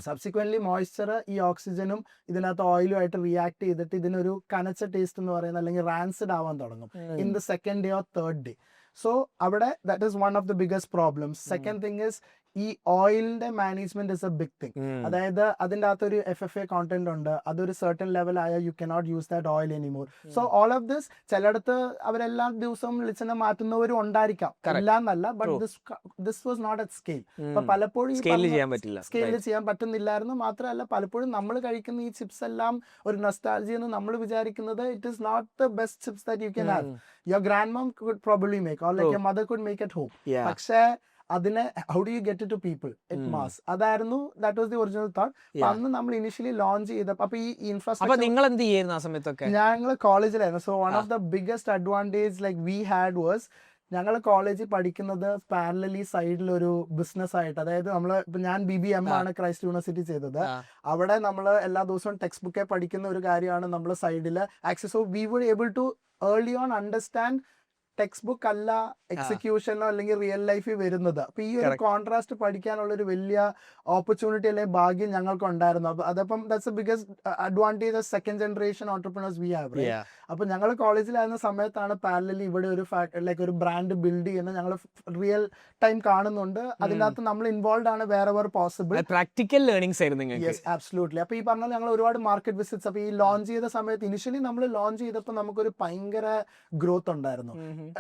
സബ്സിക്വന്റ്ലി മോയ്സ്ചർ ഈ ഓക്സിജനും ഇതിനകത്ത് ഓയിലും ആയിട്ട് റിയാക്ട് ചെയ്തിട്ട് ഇതിനൊരു കനച്ച ടേസ്റ്റ് എന്ന് പറയുന്നത് അല്ലെങ്കിൽ റാൻസിഡ് ആവാൻ തുടങ്ങും in the second day or third day. So അവിടെ that is one of the biggest problems. Second thing is ഈ ഓയിലിന്റെ management is a big thing. അതായത് അതിന്റെ അകത്തൊരു FFA കോണ്ടന്റ് ഉണ്ട്. അതൊരു സർട്ടൻ ലെവൽ ആയ you cannot use that oil anymore. So all of this ചിലയിടത്ത് അവരെല്ലാ ദിവസവും വെളിച്ചെണ്ണ മാറ്റുന്നവരും ഉണ്ടായിരിക്കാം, ഇല്ല എന്നല്ല. But this was not at scale. അപ്പൊ പലപ്പോഴും സ്കെയിൽ ചെയ്യാൻ പറ്റുന്നില്ലായിരുന്നു. മാത്രമല്ല പലപ്പോഴും നമ്മൾ കഴിക്കുന്ന ഈ ചിപ്സ് എല്ലാം ഒരു നൊസ്റ്റാൾജിയ എന്ന് നമ്മൾ വിചാരിക്കുന്നത് it is not the best chips that you can have. Your grand mom could probably make or like your mother could make at home. പക്ഷേ അതിനെ how do you get it to people it mass. അതായിരുന്നു that was the original thought. അന്ന് നമ്മൾ ഇനിഷ്യലി ലോഞ്ച് ചെയ്തപ്പോൾ അപ്പൊ ഈ ഇൻഫ്രാസ്ട്രക്ചർ നിങ്ങൾ എന്ത് ചെയ്യുന്നു ആ സമയത്തൊക്കെ? ഞങ്ങൾ കോളേജിലായിരുന്നു. So one of the biggest advantage like we had was ഞങ്ങൾ കോളേജിൽ പഠിക്കുന്നത് പാരലലി സൈഡിൽ ഒരു ബിസിനസ് ആയിട്ട്, അതായത് നമ്മൾ ഇപ്പൊ ഞാൻ BBM ആണ് ക്രൈസ്റ്റ് യൂണിവേഴ്സിറ്റി ചെയ്തത്. അവിടെ നമ്മൾ എല്ലാ ദിവസവും ടെക്സ്റ്റ് ബുക്കെ പഠിക്കുന്ന ഒരു കാര്യമാണ് നമ്മൾ സൈഡിൽ access. So we would able to early on understand text book അല്ല എക്സിക്യൂഷനോ അല്ലെങ്കിൽ റിയൽ ലൈഫിൽ വരുന്നത്. അപ്പൊ ഈ ഒരു കോൺട്രാസ്റ്റ് പഠിക്കാനുള്ള ഒരു വലിയ ഓപ്പർച്യൂണിറ്റി അല്ലെങ്കിൽ ഭാഗ്യം ഞങ്ങൾക്ക് ഉണ്ടായിരുന്നു. അതപ്പം that's the biggest advantage of second generation entrepreneurs we have. അപ്പൊ ഞങ്ങൾ കോളേജിലായിരുന്ന സമയത്താണ് പാരലലി ഇവിടെ ഒരു ലൈക്ക് ഒരു ബ്രാൻഡ് ബിൽഡ് ചെയ്യുന്ന ഞങ്ങൾ റിയൽ ടൈം കാണുന്നുണ്ട്. അതിനകത്ത് നമ്മൾ ഇൻവോൾവ് ആണ് വേറെവർ പോസിബിൾ. പ്രാക്ടിക്കൽ ലേണിംഗ്സ് ആയിരുന്നു. Yes absolutely. അപ്പൊ ഈ പറഞ്ഞാൽ ഞങ്ങൾ ഒരുപാട് മാർക്കറ്റ് വിസിറ്റ്സ്. അപ്പൊ ഈ ലോഞ്ച് ചെയ്ത സമയത്ത് ഇനിഷ്യലി നമ്മൾ ലോഞ്ച് ചെയ്തപ്പോൾ നമുക്കൊരു ഭയങ്കര ഗ്രോത്ത് ഉണ്ടായിരുന്നു.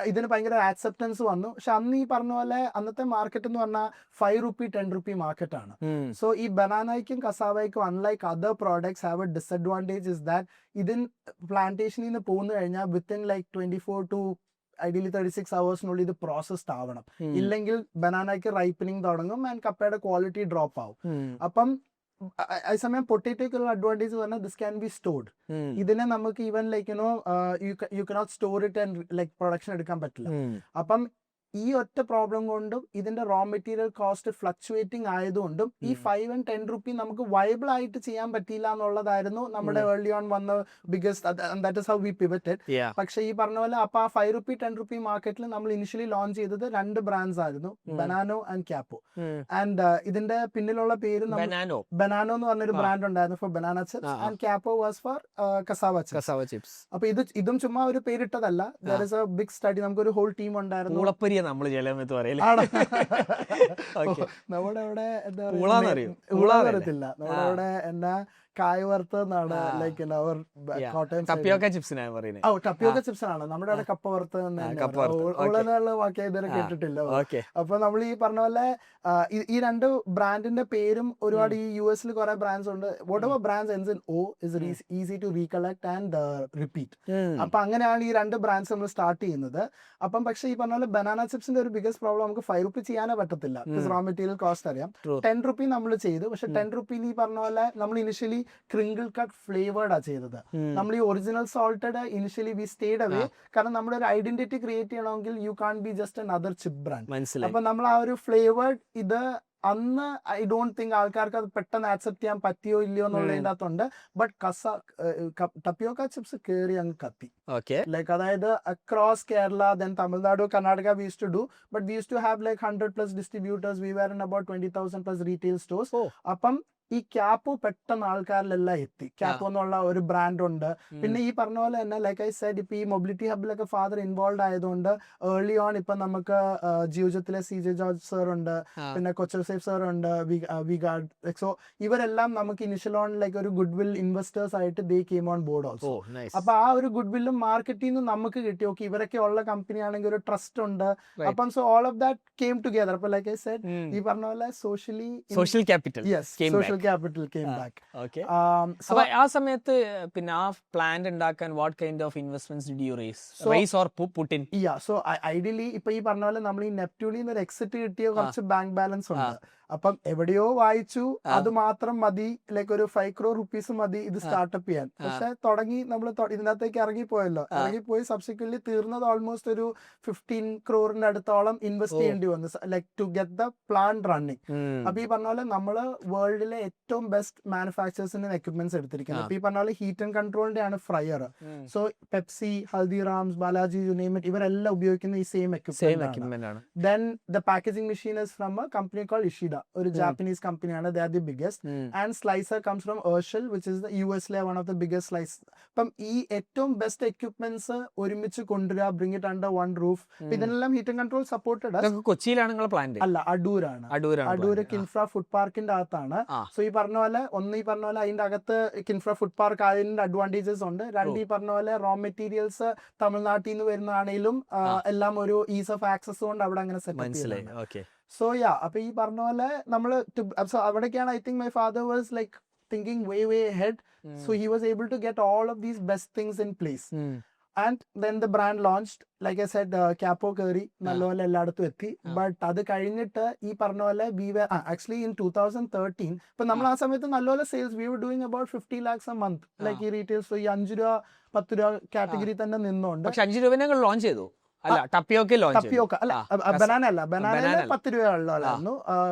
ഇതിന് ഭയങ്കര ആക്സെപ്റ്റൻസ് വന്നു. പക്ഷെ അന്ന് ഈ പറഞ്ഞ പോലെ അന്നത്തെ മാർക്കറ്റ് എന്ന് പറഞ്ഞാൽ 5 rupee 10 rupee മാർക്കറ്റ് ആണ്. സോ ഈ ബനാനയ്ക്കും കസാവയ്ക്കും unlike other products have a disadvantage is that ഇതിൻ പ്ലാന്റേഷനിൽ നിന്ന് പോന്നു കഴിഞ്ഞാൽ within like 24 to ideally 36 hours ഇത് പ്രോസസ്ഡ് ആവണം. ഇല്ലെങ്കിൽ ബനാനയ്ക്ക് റൈപ്പനിങ് തുടങ്ങും ആൻഡ് കപ്പയുടെ ക്വാളിറ്റി ഡ്രോപ്പ് ആവും. അപ്പം അതേസമയം പൊട്ടേറ്റോയ്ക്കുള്ള അഡ്വാൻറ്റേജ് പറഞ്ഞാൽ ദിസ് ക്യാൻ ബി സ്റ്റോർഡ്. ഇതിനെ നമുക്ക് even like you cannot store it and like production എടുക്കാൻ പറ്റില്ല. അപ്പം ഈ ഒറ്റ പ്രോബ്ലം കൊണ്ടും ഇതിന്റെ റോ മെറ്റീരിയൽ കോസ്റ്റ് ഫ്ലക്ച്വേറ്റിംഗ് ആയതുകൊണ്ടും ഈ 5 and 10 rupee നമുക്ക് വയബിൾ ആയിട്ട് ചെയ്യാൻ പറ്റിയില്ല എന്നുള്ളതായിരുന്നു നമ്മുടെ ഏർലി ഓൺ വന്ന biggest. That is how we pivoted. പക്ഷെ ഈ പറഞ്ഞ പോലെ അപ്പൊ ആ 5 rupee 10 rupee മാർക്കറ്റിൽ നമ്മൾ ഇനിഷ്യലി ലോഞ്ച് ചെയ്തത് 2 ബ്രാൻഡ്സ് ആയിരുന്നു, ബനാനോ ആൻഡ് ക്യാപ്പോ. ആൻഡ് ഇതിന്റെ പിന്നിലുള്ള പേര് ബനാനോ എന്ന് പറഞ്ഞൊരു ബ്രാൻഡ് ഉണ്ടായിരുന്നു for banana chips and Kappo was for cassava chips. അപ്പൊ ഇതും ചുമ്മാ ഒരു പേരിട്ടതല്ല. There is a big study. നമുക്കൊരു ഹോൾ ടീം ഉണ്ടായിരുന്നു. നമ്മുടെ അവിടെ എന്താ അറിയത്തില്ല, നമ്മുടെ അവിടെ എന്നാ കായ് വറുത്തതാണ് ലൈക്ക് കോട്ടയം ടപ്പിയോക്ക ചിപ്സ് ആണ്. നമ്മുടെ അവിടെ കപ്പ വറുത്ത് ബാക്കി ഇതുവരെ കേട്ടിട്ടില്ല. അപ്പൊ നമ്മൾ ഈ പറഞ്ഞ പോലെ ഈ 2 ബ്രാൻഡിന്റെ പേരും ഒരുപാട് ഈ US കുറെ ബ്രാൻഡ്സ് ഉണ്ട്. Whatever brands ends in O is easy to recollect and repeat. അപ്പൊ അങ്ങനെയാണ് ഈ 2 ബ്രാൻഡ്സ് നമ്മൾ സ്റ്റാർട്ട് ചെയ്യുന്നത്. അപ്പം പക്ഷെ ഈ പറഞ്ഞ പോലെ ബനാന ചിപ്സിന്റെ ഒരു ബിഗസ്റ്റ് പ്രോബ്ലം നമുക്ക് 5 rupee ചെയ്യാനേ പറ്റത്തില്ല. റോ മെറ്റീരിയൽ കോസ്റ്റ് അറിയാം. 10 rupee നമ്മൾ ചെയ്തു. പക്ഷെ 10 rupee ഈ പറഞ്ഞ പോലെ നമ്മൾ ഇനിഷ്യലി ക്രിങ്കിൾ കട്ട് ഫ്ലേവേർഡ് ആ ചെയ്തത്. നമ്മൾ ഈ original salted initially we stayed away. കാരണം നമ്മുടെ ഒരു ഐഡന്റിറ്റി ക്രിയേറ്റ് ചെയ്യണമെങ്കിൽ you can't be just another chip brand. അപ്പൊ നമ്മൾ ആ ഒരു ഫ്ലേവേർഡ് ഇത് അന്ന് ഐ ഡോണ്ട് തിങ്ക് ആൾക്കാർക്ക് അത് പെട്ടെന്ന് ആക്സെപ്റ്റ് ചെയ്യാൻ പറ്റിയോ ഇല്ലയോ എന്നുള്ളതിൻ്റെ അകത്തുണ്ട്. ബട്ട് ടപ്പിയോക്ക ചിപ്സ് കയറി അങ്ങ് കത്തി. ലൈക്ക് അതായത് across Kerala, then Tamil Nadu, Karnataka we used to do. But we used to have like 100+ distributors. We were in about 20,000+ retail stores. അപ്പം ഈ ക്യാപ്പോ പെട്ടെന്ന് ആൾക്കാരിലെല്ലാം എത്തി. ക്യാപ്പോ എന്നുള്ള ഒരു ബ്രാൻഡ് ഉണ്ട്. പിന്നെ ഈ പറഞ്ഞ പോലെ തന്നെ ലൈക്ക് ഐ സെഡ് ഇപ്പൊ ഈ മൊബിലിറ്റി ഹബിലൊക്കെ ഫാദർ ഇൻവോൾവ് ആയതുകൊണ്ട് ഏർലി ഓൺ ഇപ്പൊ നമുക്ക് ജിയോജത്തിലെ CJ ജോർജ് സർ ഉണ്ട്, പിന്നെ കൊച്ചൽ സേഫ് സർ ഉണ്ട്, വിഗാർഡ്. സോ ഇവരെല്ലാം നമുക്ക് ഇനിഷ്യൽ ഓൺ ലൈക്ക് ഒരു ഗുഡ് വിൽ ഇൻവെസ്റ്റേഴ്സ് ആയിട്ട് they came on board also. അപ്പൊ ആ ഒരു ഗുഡ് വില്ലും മാർക്കറ്റിൽ നിന്ന് നമുക്ക് കിട്ടി. ഓക്കെ, ഇവരൊക്കെ ഉള്ള കമ്പനി ആണെങ്കിൽ ഒരു ട്രസ്റ്റ് ഉണ്ട്. അപ്പം so all of that came together. അപ്പൊ ലൈക്ക് ഐ സെഡ് ഈ പറഞ്ഞ പോലെ social capital social capital came back. Okay. So അപ്പൊ ആ സമയത്ത് പിന്നെ ആ പ്ലാന്റ് ഉണ്ടാക്കാൻ what kind of investments did you raise or put in? So ideally ഇപ്പൊ ഈ പറഞ്ഞ പോലെ നമ്മൾ ഈ നെപ്റ്റ്യൂണിൽ നിന്ന് ഒരു എക്സിറ്റ് കിട്ടിയ കുറച്ച് ബാങ്ക് ബാലൻസ് ഉണ്ട്. അപ്പം എവിടെയോ വായിച്ചു അത് മാത്രം മതി, ലൈക്ക് ഒരു 5 crore rupees മതി ഇത് സ്റ്റാർട്ടപ്പ് ചെയ്യാൻ. പക്ഷെ തുടങ്ങി നമ്മൾ ഇതിനകത്തേക്ക് ഇറങ്ങിപ്പോയി സബ്സിക്വന്റ്ലി തീർന്നത് ഓൾമോസ്റ്റ് ഒരു 15 crore അടുത്തോളം ഇൻവെസ്റ്റ് ചെയ്യേണ്ടി വന്നു, like to get the plan running. അപ്പൊ ഈ പറഞ്ഞ പോലെ നമ്മള് വേൾഡിലെ ഏറ്റവും ബെസ്റ്റ് മാനുഫാക്ചേഴ്സിന്റെ എക്യുപ്മെന്റ്സ് എടുത്തിരിക്കുന്നത്. അപ്പൊ ഈ പറഞ്ഞ പോലെ ഹീറ്റ് ആൻഡ് കൺട്രോളിന്റെ ആണ് fryer. So Pepsi, Haldirams, Balaji, you name it, ഇവരെല്ലാം ഉപയോഗിക്കുന്ന ഈ സെയിം എക്യുപ്മെന്റ് ആണ്. Then the packaging machine is from a company called Ishida, ഒരു ജാപ്പനീസ് കമ്പനിയാണ്. They are the biggest. And slicer comes from Herschel, which is the US-ലെ one of the biggest slice. അപ്പം ഈ ഏറ്റവും ബെസ്റ്റ് എക്യുപ്മെന്റ്സ് ഒരുമിച്ച് കൊണ്ടുവരിക, bring it under one roof. ഇതിനെല്ലാം ഹീറ്റ് ആൻഡ് കൺട്രോൾ സപ്പോർട്ടഡ്. കൊച്ചിയിലാണ് നിങ്ങളുടെ പ്ലാന്റ്? അല്ല, അടൂര് കിൻഫ്ര ഫുഡ് പാർക്കിന്റെ അകത്താണ്. സോ ഈ പറഞ്ഞ പോലെ അതിന്റെ അകത്ത് കിൻഫ്ര ഫുഡ് പാർക്ക് ആയതിന്റെ അഡ്വാൻറ്റേജസ് ഉണ്ട്. രണ്ട്, ഈ പറഞ്ഞ പോലെ റോ മെറ്റീരിയൽസ് തമിഴ്നാട്ടിൽ നിന്ന് വരുന്നതാണെങ്കിലും എല്ലാം ഒരു ഈസ് ഓഫ് ആക്സസ് കൊണ്ട് അവിടെ അങ്ങനെ സെറ്റ്. സോ അപ്പൊ ഈ പറഞ്ഞ പോലെ നമ്മള് അവിടേക്കാണ് I think my father was like thinking way ahead. So he was able to get all of these best things in place. And then the brand launched. Like I said, Capo Curry നല്ലപോലെ എല്ലായിടത്തും എത്തി. ബട്ട് അത് കഴിഞ്ഞിട്ട് ഈ പറഞ്ഞ പോലെ we were actually in 2013 ഇപ്പൊ നമ്മൾ ആ സമയത്ത് നല്ലപോലെ sales we were doing about 50 lakhs a month, like ഈ റീറ്റെയിൽസ്. ഈ 5 രൂപ 10 രൂപ കാറ്റഗറി തന്നെ നിന്നുകൊണ്ട്. പക്ഷെ 5 രൂപ ഞങ്ങൾ ലോഞ്ച് ചെയ്തു. ടപ്പിയോക്ക അല്ല, ബനാന 10 രൂപയുള്ളായിരുന്നു.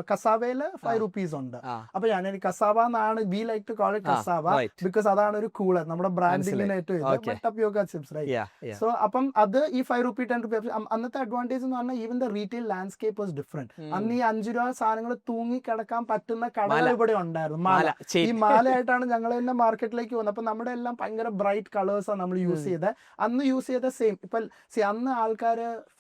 കസാവയില് 5 rupees ഉണ്ട്. അപ്പൊ ഞാൻ കസാവ എന്നാണ് we like to call it cassava, because അതാണ് ഒരു കൂള് നമ്മുടെ ബ്രാൻഡിങ്ങിന് ഏറ്റവും ടപ്പിയോക്ക ചിപ്സ്, റൈറ്റ്? സോ അപ്പം അത് ഈ 5 rupee 10 rupee. അന്നത്തെ അഡ്വാൻറ്റേജ് എന്ന് പറഞ്ഞാൽ even the retail landscape was different. അന്ന് ഈ 5 രൂപ സാധനങ്ങൾ തൂങ്ങി കിടക്കാൻ പറ്റുന്ന കടകൾ ഇവിടെ ഉണ്ടായിരുന്നു. മാല, ഈ മാലയായിട്ടാണ് ഞങ്ങൾ തന്നെ മാർക്കറ്റിലേക്ക് വന്നത്. അപ്പൊ നമ്മുടെ എല്ലാം ഭയങ്കര ബ്രൈറ്റ് കളേഴ്സാണ് നമ്മൾ യൂസ് ചെയ്തത്. അന്ന് യൂസ് ചെയ്ത സെയിം. ഇപ്പൊ അന്ന് ആൾക്കാര്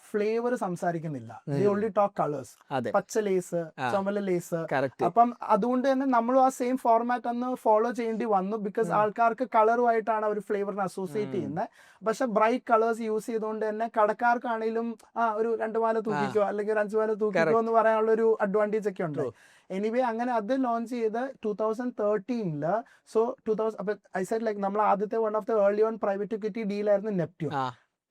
ഫ്ലേവർ സംസാരിക്കുന്നില്ല, ഓൺലി ടോക്ക് കളേഴ്സ്. പച്ച ലേസ്, ചുമല ലേസ്. അപ്പം അതുകൊണ്ട് തന്നെ നമ്മളും ആ സെയിം ഫോർമാറ്റ് അന്ന് ഫോളോ ചെയ്യേണ്ടി വന്നു, ബിക്കോസ് ആൾക്കാർക്ക് കളറുമായിട്ടാണ് അവർ ഫ്ലേവറിനെ അസോസിയേറ്റ് ചെയ്യുന്നത്. പക്ഷെ ബ്രൈറ്റ് കളേഴ്സ് യൂസ് ചെയ്തുകൊണ്ട് തന്നെ കടക്കാർക്കാണെങ്കിലും ഒരു 2 മാല തൂക്കിക്കോ അല്ലെങ്കിൽ ഒരു 5 മാല തൂക്കിക്കോ എന്ന് പറയാനുള്ള ഒരു അഡ്വാൻറ്റേജ് ഒക്കെ ഉണ്ട്. എനിവേ അങ്ങനെ അത് ലോഞ്ച് ചെയ്ത് 2013. സോ 2000 അപ്പൊ ഐ സെഡ് ലൈക്ക് നമ്മൾ ആദ്യത്തെ one of the early on private equity ഡീലായിരുന്നു നെപ്റ്റ്യൂൺ.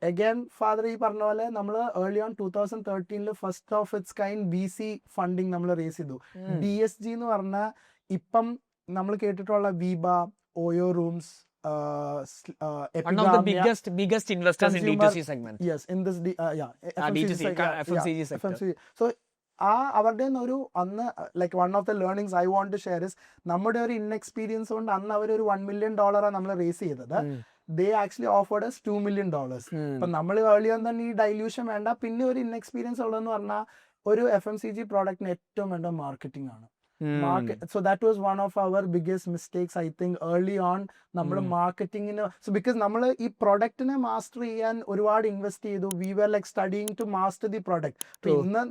അഗൈൻ ഫാദർ ഈ പറഞ്ഞ പോലെ നമ്മൾ early on 2013 first of its kind VC funding നമ്മൾ റേസ് ചെയ്തു. DSG എന്ന് പറഞ്ഞാൽ ഇപ്പം നമ്മൾ കേട്ടിട്ടുള്ള Veeba, Oyo rooms, biggest investors in D2C segment. Yes, in this FMCG sector. So അവരുടെ ഒരു അന്ന് like one of the learnings I want to share is നമ്മുടെ ഒരു ഇൻഎക്സ്പീരിയൻസ് കൊണ്ട് അന്ന് അവർ ഒരു $1 million നമ്മൾ റേസ് ചെയ്തത്. they actually offered us $2 million. അപ്പൊ നമ്മൾ ഏർലിയർ തന്നെ ഈ ഡൈല്യൂഷൻ വേണ്ട. പിന്നെ ഒരു ഇൻഎക്സ്പീരിയൻസ് ഉള്ളതെന്ന് പറഞ്ഞാൽ ഒരു FMCG പ്രോഡക്റ്റിന് ഏറ്റവും വേണ്ട മാർക്കറ്റിംഗ് ആണ്. So that was one of our biggest mistakes, I think, early on. നമ്മൾ മാർക്കറ്റിംഗിന് ബിക്കോസ് നമ്മൾ ഈ പ്രൊഡക്റ്റിനെ മാസ്റ്റർ ചെയ്യാൻ ഒരുപാട് ഇൻവെസ്റ്റ് ചെയ്തു. We were like studying to master the product. ഇന്ന്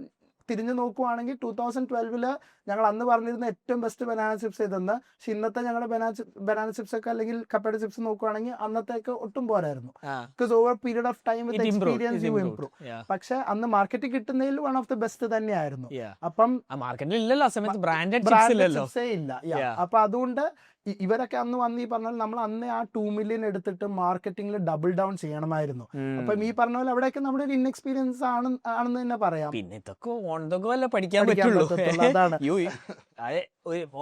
തിരിഞ്ഞു നോക്കുവാണെങ്കിൽ 2012 ഞങ്ങൾ അന്ന് പറഞ്ഞിരുന്ന ഏറ്റവും ബെസ്റ്റ് ബനാന ചിപ്സ് ഇതെന്ന്. പക്ഷെ ഇന്നത്തെ ഞങ്ങളുടെ ബനാന ചിപ്സ് ഒക്കെ അല്ലെങ്കിൽ കപ്പയുടെ ചിപ്സ് നോക്കുവാണെങ്കിൽ അന്നത്തേക്ക് ഒട്ടും പോരായിരുന്നു. Because over period of time with experience you improve. പക്ഷെ അന്ന് മാർക്കറ്റിൽ കിട്ടുന്നതിൽ വൺ ഓഫ് ദി ബെസ്റ്റ് തന്നെയായിരുന്നു. അപ്പം ചിപ്സേ ഇല്ല. അപ്പൊ അതുകൊണ്ട് ഇവരൊക്കെ അന്ന് വന്ന് ഈ പറഞ്ഞാൽ നമ്മൾ അന്ന് ആ 2 million എടുത്തിട്ട് മാർക്കറ്റിംഗിൽ ഡബിൾ ഡൗൺ ചെയ്യണമായിരുന്നു. അപ്പം ഈ പറഞ്ഞ പോലെ അവിടെയൊക്കെ നമ്മുടെ ഒരു ഇൻഎക്സ്പീരിയൻസ് ആണെന്ന് തന്നെ പറയാം. പിന്നെ ഇതൊക്കെ പഠിക്കാൻ പറ്റുള്ളൂ. അതാണ്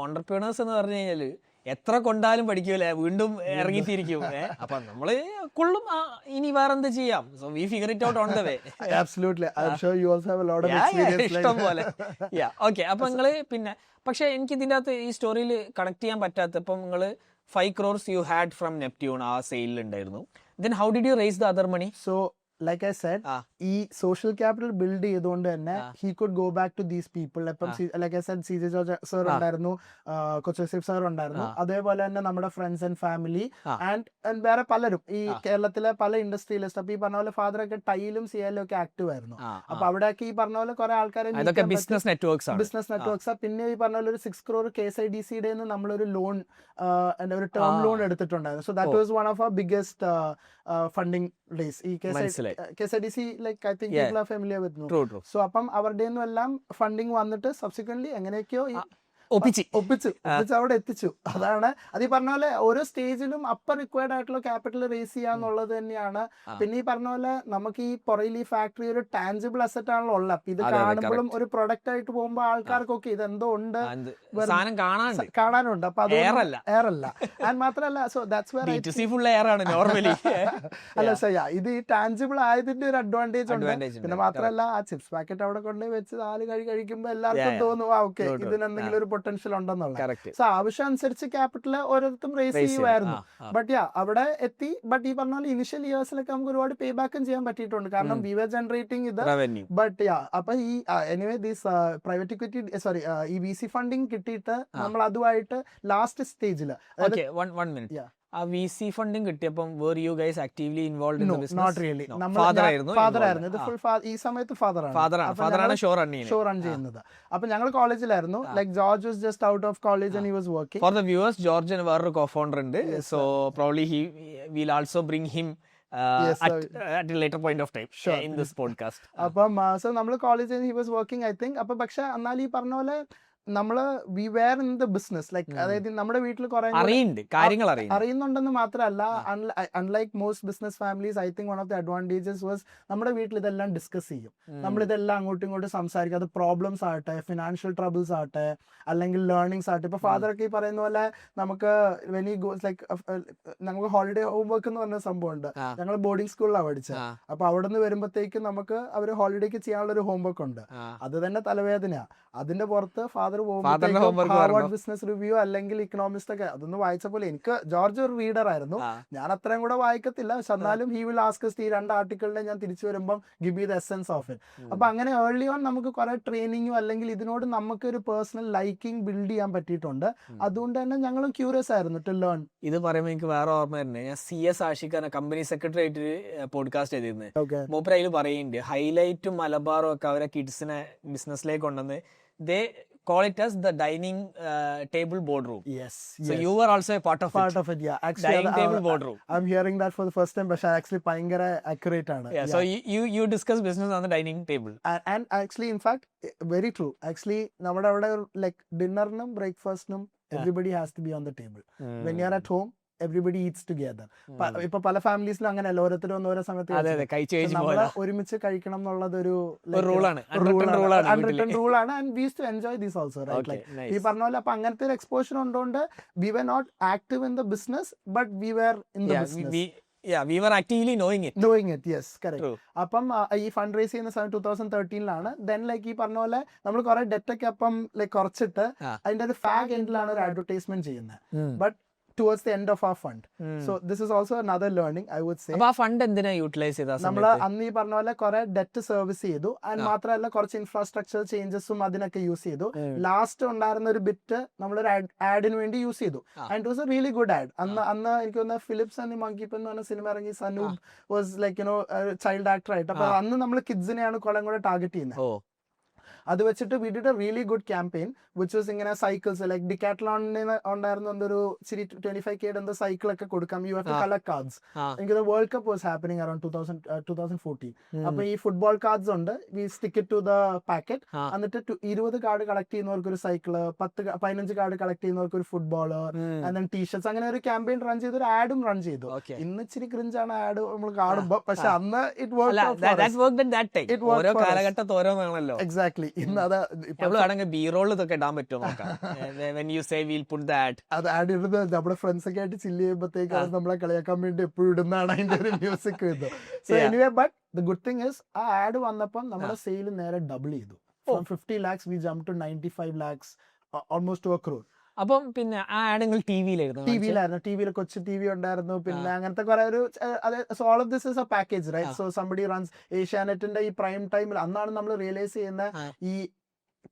ഓണ്ടർപ്രണേഴ്സ് എന്ന് പറഞ്ഞു കഴിഞ്ഞാല് എത്ര കൊണ്ടാലും പഠിക്കൂല, വീണ്ടും ഇറങ്ങിത്തിരിക്കും. അപ്പൊ നമ്മള് കൊള്ളും, ഇനി വേറെന്ത് ചെയ്യാം. So we figure it out on the way. Absolutely. I'm sure you also have a lot of experience. ഇഷ്ടം പോലെ. ഓക്കെ. അപ്പൊ നിങ്ങള് പിന്നെ പക്ഷെ എനിക്ക് ഇതിൻ്റെ അകത്ത് ഈ സ്റ്റോറിയിൽ കണക്ട് ചെയ്യാൻ പറ്റാത്ത, ഇപ്പം നിങ്ങൾ 5 crores you had from Neptune ആ സെയിലിൽ ഉണ്ടായിരുന്നു. Then how did you raise the other money? So like I said, ഈ സോഷ്യൽ ക്യാപിറ്റൽ ബിൽഡ് ചെയ്തുകൊണ്ട് തന്നെ he could go back to these people. ഇപ്പം like I said CJ George sir ഉണ്ടായിരുന്നു, കൊച്ചേസീഫ് സർ ഉണ്ടായിരുന്നു, അതേപോലെ തന്നെ നമ്മുടെ ഫ്രണ്ട്സ് ആൻഡ് ഫാമിലി ആൻഡ് വേറെ പലരും ഈ കേരളത്തിലെ പല ഇൻഡസ്ട്രിയിലിസ്റ്റ്. അപ്പൊ ഈ പറഞ്ഞ പോലെ ഫാദർ ഒക്കെ ടൈലും സിയാലും ഒക്കെ ആക്റ്റീവ് ആയിരുന്നു. അപ്പൊ അവിടെയൊക്കെ ഈ പറഞ്ഞ പോലെ കുറെ ആൾക്കാരെ ബിസിനസ് നെറ്റ്വർക്ക്സ്. പിന്നെ ഈ പറഞ്ഞ പോലെ ഒരു 6 crore KSIDCയുടെ നമ്മളൊരു ലോൺ, ഒരു ടേം ലോൺ എടുത്തിട്ടുണ്ടായിരുന്നു. So that was one of our biggest funding days. ഈ KSIDC like I think people are familiar with. So അപ്പം അവരുടെ ഒന്നും എല്ലാം ഫണ്ടിങ് വന്നിട്ട് സബ്സിക്വന്റ്ലി എങ്ങനെയൊക്കെയോ ഒപ്പിച്ചു അവിടെ എത്തിച്ചു. അതാണ് അത് ഈ പറഞ്ഞ പോലെ ഓരോ സ്റ്റേജിലും അപ്പർ റിക്വയർഡ് ആയിട്ടുള്ള ക്യാപിറ്റൽ റേസ് ചെയ്യാന്നുള്ളത് തന്നെയാണ്. പിന്നെ ഈ പറഞ്ഞ പോലെ നമുക്ക് ഈ പുറയിൽ ഈ ഫാക്ടറി ഒരു ടാൻജിബിൾ അസറ്റ് ആണല്ലോ ഉള്ളത്. അപ്പൊ ഇത് കാണുമ്പോഴും ഒരു പ്രൊഡക്റ്റ് ആയിട്ട് പോകുമ്പോൾ ആൾക്കാർക്കൊക്കെ ഇതെന്തോ ഉണ്ട് കാണാനുണ്ട്. അപ്പൊ അത് എയറല്ല. ആൻഡ് മാത്രല്ല സോ ദാറ്റ്സ് വെയർ അല്ല ശരിയാ, ഇത് ഈ ടാൻജിബിൾ ആയതിന്റെ ഒരു അഡ്വാൻറ്റേജ് ഉണ്ട്. പിന്നെ മാത്രല്ല ആ ചിപ്സ് പാക്കറ്റ് അവിടെ കൊണ്ടുപോയി വെച്ച് 4 കഴിക്കുമ്പോ എല്ലാവർക്കും തോന്നും ഓക്കെ ഇതിനെന്തെങ്കിലും ഒരു പൊട്ടൻഷ്യൽ ഉണ്ടെന്നുള്ള. സോ ആവശ്യം അനുസരിച്ച് ക്യാപിറ്റൽ ഓരോരുത്തരും റേസ് ചെയ്യുമായിരുന്നു. ബട്ട് അവിടെ എത്തി. ബട്ട് ഈ പറഞ്ഞ പോലെ ഇനിഷ്യൽ ഇയേഴ്സിലൊക്കെ നമുക്ക് ഒരുപാട് പേ ബാക്കും ചെയ്യാൻ പറ്റിയിട്ടുണ്ട്. കാരണം വി വർ ജനറേറ്റിംഗ് ഇത്. ബട്ട് അപ്പൊ ഈ എനിവേ ദീസ് പ്രൈവറ്റ് ഇക്വിറ്റി ഈ VC ഫണ്ടിങ് കിട്ടിയിട്ട് നമ്മൾ അതുമായിട്ട് ലാസ്റ്റ് സ്റ്റേജിൽ ആ VC ഫണ്ടിങ് കിട്ടിയപ്പം were you guys actively involved in the business? Not really. Father ആയിരുന്നു ഇത് ഫുൾ ഈ സമയത്ത് ഫാദറാണ് ഷോ റൺ ചെയ്യുന്നത്. അപ്പൊ ഞങ്ങൾ കോളേജിലായിരുന്നു. Like George was just out of college and he was working. For the viewers, George വേറൊരു co-founder ഉണ്ട്. സോ probably he will also bring him at a later point of time in this podcast. അപ്പം സോ നമ്മൾ കോളേജിൽ he was working I think. അപ്പൊ പക്ഷെ എന്നാൽ ഈ പറഞ്ഞ പോലെ നമ്മള് we were in the business. Like അതായത് നമ്മുടെ വീട്ടിൽ കുറെ അറിയുന്നുണ്ടെന്ന് മാത്രമല്ല, unlike most business families I think one of the advantages was നമ്മുടെ വീട്ടിൽ ഇതെല്ലാം ഡിസ്കസ് ചെയ്യും. നമ്മളിതെല്ലാം അങ്ങോട്ടും ഇങ്ങോട്ടും സംസാരിക്കും. അത് പ്രോബ്ലംസ് ആകട്ടെ, ഫിനാൻഷ്യൽ ട്രബിൾസ് ആകട്ടെ, അല്ലെങ്കിൽ ലേണിംഗ്സ് ആകട്ടെ. ഇപ്പൊ ഫാദർ ഒക്കെ ഈ പറയുന്ന പോലെ നമുക്ക് വെനി ഗോസ് ലൈക്ക് നമുക്ക് ഹോളിഡേ ഹോംവർക്ക് എന്ന് പറഞ്ഞ സംഭവം ഉണ്ട്. ഞങ്ങൾ ബോർഡിംഗ് സ്കൂളിലാണ് പഠിച്ചത്. അപ്പൊ അവിടെ നിന്ന് വരുമ്പോഴത്തേക്കും നമുക്ക് അവർ ഹോളിഡേക്ക് ചെയ്യാനുള്ള ഒരു ഹോംവർക്ക് ഉണ്ട്. അത് തന്നെ തലവേദനയാ. അതിന്റെ പുറത്ത് ഫാദർ ഹാർവാർഡ് ബിസിനസ് റിവ്യൂ അല്ലെങ്കിൽ ഇക്കണോമിസ്റ്റ് ഒക്കെ അതൊന്നും വായിച്ച പോലെ. എനിക്ക് ജോർജ് ഒരു റീഡർ ആയിരുന്നു, ഞാൻ അത്രയും കൂടെ വായിക്കത്തില്ല. പക്ഷെ എന്നാലും ഹി വിൽ ആസ്ക് ഈ 2 ആർട്ടിക്കിളിനെ ഞാൻ തിരിച്ചു വരുമ്പോൾ give me the essence of it. അപ്പൊ അങ്ങനെ ഏർലി ഓൺ നമുക്ക് കുറെ ട്രെയിനിങ്ങും അല്ലെങ്കിൽ ഇതിനോട് നമുക്ക് ഒരു പേഴ്സണൽ ലൈക്കിംഗ് ബിൽഡ് ചെയ്യാൻ പറ്റിയിട്ടുണ്ട്. അതുകൊണ്ട് തന്നെ ഞങ്ങളും ക്യൂരിയസ് ആയിരുന്നു ടു ലേൺ. ഇത് പറയുമ്പോൾ എനിക്ക് വേറെ ഓർമ്മ വരുന്നത്, ഞാൻ CS ആഷിഖാൻ കമ്പനി സെക്രട്ടറി ആയിട്ട് പോഡ്കാസ്റ്റ് ചെയ്തിരുന്നത്. മൂപ്പര് അതിൽ പറയുന്നുണ്ട് ഹൈലൈറ്റും മലബാറും ഒക്കെ അവരെ കിഡ്സിനെ ബിസിനസ്സിലേക്ക് കൊണ്ടുവന്ന് they call it as the dining table boardroom. Yes. So you were also a part of it. Yeah. Actually, dining table boardroom. I'm hearing that for the first time, but actually ഭയങ്കര accurate ആണ്. Yeah. So you discuss business on the dining table. And actually, in fact, very true. Actually, നമ്മുടെ അവിടെ like ഡിന്നറിനും ബ്രേക്ക്ഫാസ്റ്റിനും everybody has to be on the table. When you are at home, everybody eats together. ഇപ്പൊ പല ഫാമിലീസിലും അങ്ങനെയല്ല, ഓരോരുത്തരും ഓരോ സമയത്ത് ഒരുമിച്ച് കഴിക്കണം എന്നുള്ളത് ഒരു അൺറിട്ടൺ റൂളാണ്. And we use to enjoy these also, right? ഈ പറഞ്ഞ പോലെ അപ്പൊ അങ്ങനത്തെ ഒരു എക്സ്പോഷർ ഉണ്ടോണ്ട് we were not active in the business, but we were in the business. Yeah, we were actively knowing it. Yes, correct. അപ്പം ഈ ഫണ്ട് റേസ് ചെയ്യുന്ന 2013 ദെൻ ലൈക്ക് ഈ പറഞ്ഞ പോലെ നമ്മൾ കുറെ ഡെറ്റ് ഒക്കെ അപ്പം ലൈക്ക് കുറച്ചിട്ട് അതിന്റെ ഒരു ഫാഗ് എൻഡിലാണ് ഒരു അഡ്വർടൈസ്മെന്റ് ചെയ്യുന്നത്. But towards the end of our fund. So this is also another learning, I would say. അപ്പോൾ ആ ഫണ്ട് എന്തിനാ യൂട്ടിലൈസ് ചെയ്താ? നമ്മൾ അന്ന് ഈ പറഞ്ഞ പോലെ കുറെ ഡെറ്റ് സർവീസ് ചെയ്തു. ആൻഡ് മാത്രമല്ല കുറച്ച് ഇൻഫ്രാസ്ട്രക്ചർ ചേഞ്ചസും അതിനൊക്കെ യൂസ് ചെയ്തു. ലാസ്റ്റ് ഉണ്ടായിരുന്ന ഒരു ബിറ്റ് നമ്മളൊരു ആഡിന് വേണ്ടി യൂസ് ചെയ്തു. And it was A really good add. അന്ന് എനിക്ക് തോന്നുന്ന ഫിലിപ്സ് ആൻഡ് മങ്കി എന്ന് പറഞ്ഞ സിനിമ ഇറങ്ങി. Sanoop was like child actor ആയിട്ട്. അപ്പൊ അന്ന് നമ്മൾ കിഡ്സിനെയാണ് കുറെ കൂടെ ടാർഗറ്റ് ചെയ്യുന്നത്. അത് വെച്ചിട്ട് we did a really good campaign which was ഇങ്ങനെ സൈക്കിൾസ് ലൈക്ക് ഡിക്കാത്ലോണിന് ഉണ്ടായിരുന്ന എന്തൊരു 25K എന്തോ സൈക്കിൾ ഒക്കെ കൊടുക്കാം. You have to collect cards. എനിക്ക് world cup was happening around 2014. അപ്പൊ ഈ ഫുട്ബോൾ കാർഡ്സ് ഉണ്ട്, we stick it to the packet. എന്നിട്ട് 20 കാർഡ് കളക്ട് ചെയ്യുന്നവർക്ക് ഒരു സൈക്കിള്, 15 കാർഡ് കളക്ട് ചെയ്യുന്നവർക്ക് ഒരു ഫുട്ബോള്, ആൻഡ് ടീഷർട്സ്. അങ്ങനെ ഒരു ക്യാമ്പയിൻ റൺ ചെയ്തു, ഒരു ആഡും റൺ ചെയ്തു. ഇന്ന് ഇച്ചിരി ക്രിഞ്ചാണ് ആഡ് നമ്മൾ കാണുമ്പോ, പക്ഷെ അന്ന് ഇറ്റ് വർക്ക്ഡ്. എക്സാക്ട്ലി. അത് ആഡ് ഇടുന്നത് നമ്മുടെ ഫ്രണ്ട്സ് ഒക്കെ ആയിട്ട് ചില്ല് ചെയ്യുമ്പോഴത്തേക്ക് നമ്മളെ കളിയാക്കാൻ വേണ്ടി എപ്പോഴും ഇടുന്നതാണ് അതിന്റെ ഒരു മ്യൂസിക് ഇത്. So anyway, but the good thing is ആ ആഡ് വന്നപ്പം നമ്മുടെ സെയിൽ നേരെ ഡബിൾ ചെയ്തു. From 50 lakhs we jumped to 95 lakhs, almost to a crore. അപ്പം പിന്നെ ആ ആഡ് നിങ്ങൾ ടി വിയിലായിരുന്നു ടിവിയിൽ കൊച്ചു ടി വി ഉണ്ടായിരുന്നു, പിന്നെ അങ്ങനത്തെ കുറെ ഒരു so all of this is a package right. So somebody runs ഏഷ്യാനെറ്റിന്റെ ഈ പ്രൈം ടൈമിൽ അന്നാണ് നമ്മൾ റിയലൈസ് ചെയ്യുന്ന ഈ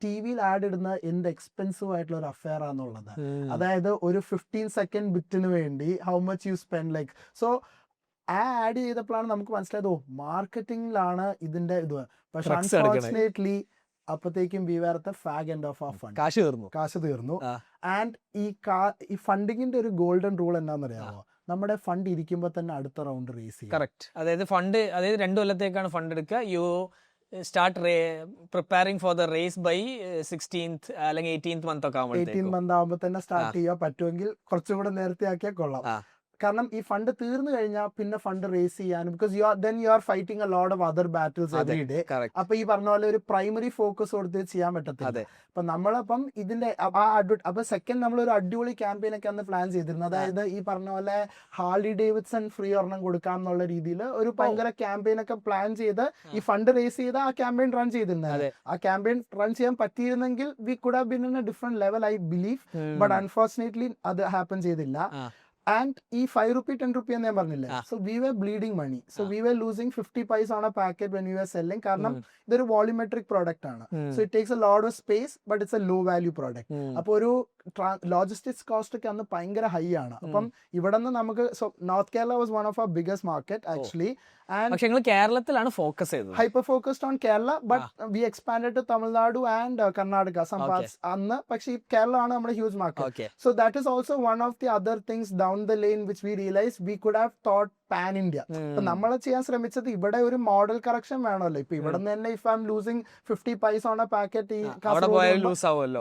ടി വിയിൽ ആഡ് ഇടുന്ന എന്ത് എക്സ്പെൻസീവ് ആയിട്ടുള്ള ഒരു അഫെയർ ആണെന്നുള്ളത്. അതായത് ഒരു 15 സെക്കൻഡ് ബിറ്റിന് വേണ്ടി how much you spend like. So ആ ആഡ് ചെയ്തപ്പോഴാണ് നമുക്ക് മനസ്സിലായത് മാർക്കറ്റിംഗിലാണ് ഇതിന്റെ ഇത്. പക്ഷെ അൺഫോർച്ചുനേറ്റ്ലി അപ്പത്തേക്കും we were the fag end of ആ ഫണ്ട്. കാശ് തീർന്നു. ആൻഡ് ഈ ഫണ്ടിങ്ങിന്റെ ഒരു ഗോൾഡൻ റൂൾ എന്താണെന്നറിയാമോ? നമ്മുടെ ഫണ്ട് ഇരിക്കുമ്പോൾ തന്നെ അടുത്ത റൗണ്ട് റേസ് ചെയ്യും. കറക്റ്റ്. അതായത് 2 കൊല്ലത്തേക്കാണ് ഫണ്ട് എടുക്കുക. You start preparing for the race by 16th അല്ലെങ്കിൽ 18th month ഒക്കെ 18th month ആകുമ്പോൾ തന്നെ സ്റ്റാർട്ട് ചെയ്യുക. പറ്റുമെങ്കിൽ കുറച്ചും കൂടെ നേരത്തെ ആക്കിയാൽ കൊള്ളാം. കാരണം ഈ ഫണ്ട് തീർന്നു കഴിഞ്ഞാൽ പിന്നെ ഫണ്ട് റേസ് ചെയ്യാനും because you are fighting A lot of other battles every day. അപ്പൊ ഈ പറഞ്ഞ പോലെ ഒരു പ്രൈമറി ഫോക്കസ് കൊടുത്ത് ചെയ്യാൻ പറ്റത്തില്ല. അപ്പൊ നമ്മളപ്പം ഇതിന്റെ അപ്പൊ സെക്കൻഡ് നമ്മൾ ഒരു അടിപൊളി ക്യാമ്പയിൻ ഒക്കെ അന്ന് പ്ലാൻ ചെയ്തിരുന്നു. അതായത് ഈ പറഞ്ഞ പോലെ ഹാർലി ഡേവിഡ്സൺ ഫ്രീ ഒരെണ്ണം കൊടുക്കാം എന്നുള്ള രീതിയിൽ ഒരു ഭയങ്കര ക്യാമ്പയിൻ ഒക്കെ പ്ലാൻ ചെയ്ത് ഈ ഫണ്ട് റേസ് ചെയ്ത് ആ ക്യാമ്പയിൻ റൺ ചെയ്തിരുന്നത്. ആ ക്യാമ്പയിൻ റൺ ചെയ്യാൻ പറ്റിയിരുന്നെങ്കിൽ we could have been in a different level I believe. But unfortunately അത് ഹാപ്പൻ ചെയ്തില്ല. And ഈ 5 rupee 10 rupee എന്ന് ഞാൻ പറഞ്ഞില്ലേ, so we were bleeding money. So we were losing 50 paisa on a packet when we were selling. കാരണം ഇതൊരു വോളിമെട്രിക് പ്രോഡക്റ്റ് ആണ്. So it takes a lot of space but it's a low value product. അപ്പോൾ ഒരു ലോജിസ്റ്റിക്സ് കോസ്റ്റ് ഒക്കെ അന്ന് ഭയങ്കര ഹൈ ആണ്. അപ്പം ഇവിടെ നിന്ന് നമുക്ക് north Kerala was one of our biggest market actually. And കേരളത്തിലാണ് ഫോക്കസ് ചെയ്തത്, hyper focused on Kerala. But we expanded to Tamil Nadu and Karnataka some parts അന്ന്. പക്ഷേ കേരള ആണ് നമ്മുടെ huge market. So that is also one of the other things down the lane which we realise we could have thought pan India. അപ്പൊ നമ്മൾ ചെയ്യാൻ ശ്രമിച്ചത് ഇവിടെ ഒരു മോഡൽ കറക്ഷൻ വേണമല്ലോ. ഇപ്പൊ ഇവിടെ നിന്ന് തന്നെ if I M losing 50 paisa on a packet,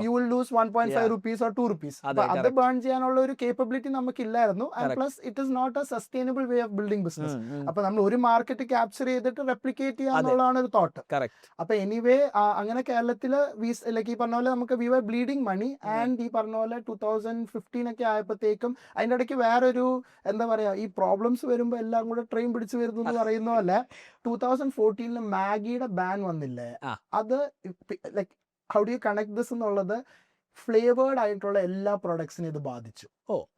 you will lose 1.5 rupees or 2 rupees. അത് ബേൺ ചെയ്യാനുള്ള ഒരു കേപ്പബിലിറ്റി നമുക്കില്ലായിരുന്നു. And plus it is not a sustainable way of building business. അപ്പൊ നമ്മൾ ഒരു മാർക്കറ്റ് ക്യാപ്ചർ ചെയ്തിട്ട് റെപ്ലിക്കേറ്റ് ചെയ്യാന്നുള്ളതാണ് ഒരു തോട്ട്. അപ്പൊ എനിവേ അങ്ങനെ കേരളത്തില് ലൈക്ക് ഈ പറഞ്ഞ പോലെ നമുക്ക് we were bleeding money. And ഈ പറഞ്ഞ പോലെ 2015 ഒക്കെ ആയപ്പോഴത്തേക്കും അതിന്റെ ഇടയ്ക്ക് വേറൊരു എന്താ പറയാ, ഈ പ്രോബ്ലംസ് വരുമ്പോൾ എല്ലാം കൂടെ ട്രെയിൻ പിടിച്ചു വരുന്നു എന്ന് പറയുന്ന പോലെ 2014 മാഗിയുടെ ബാൻ വന്നില്ലേ, അത് like how do U connect this എന്നുള്ളത് ഫ്ലേവേർഡ് ആയിട്ടുള്ള എല്ലാ പ്രൊഡക്ട്സിനും ഇത് ബാധിച്ചു.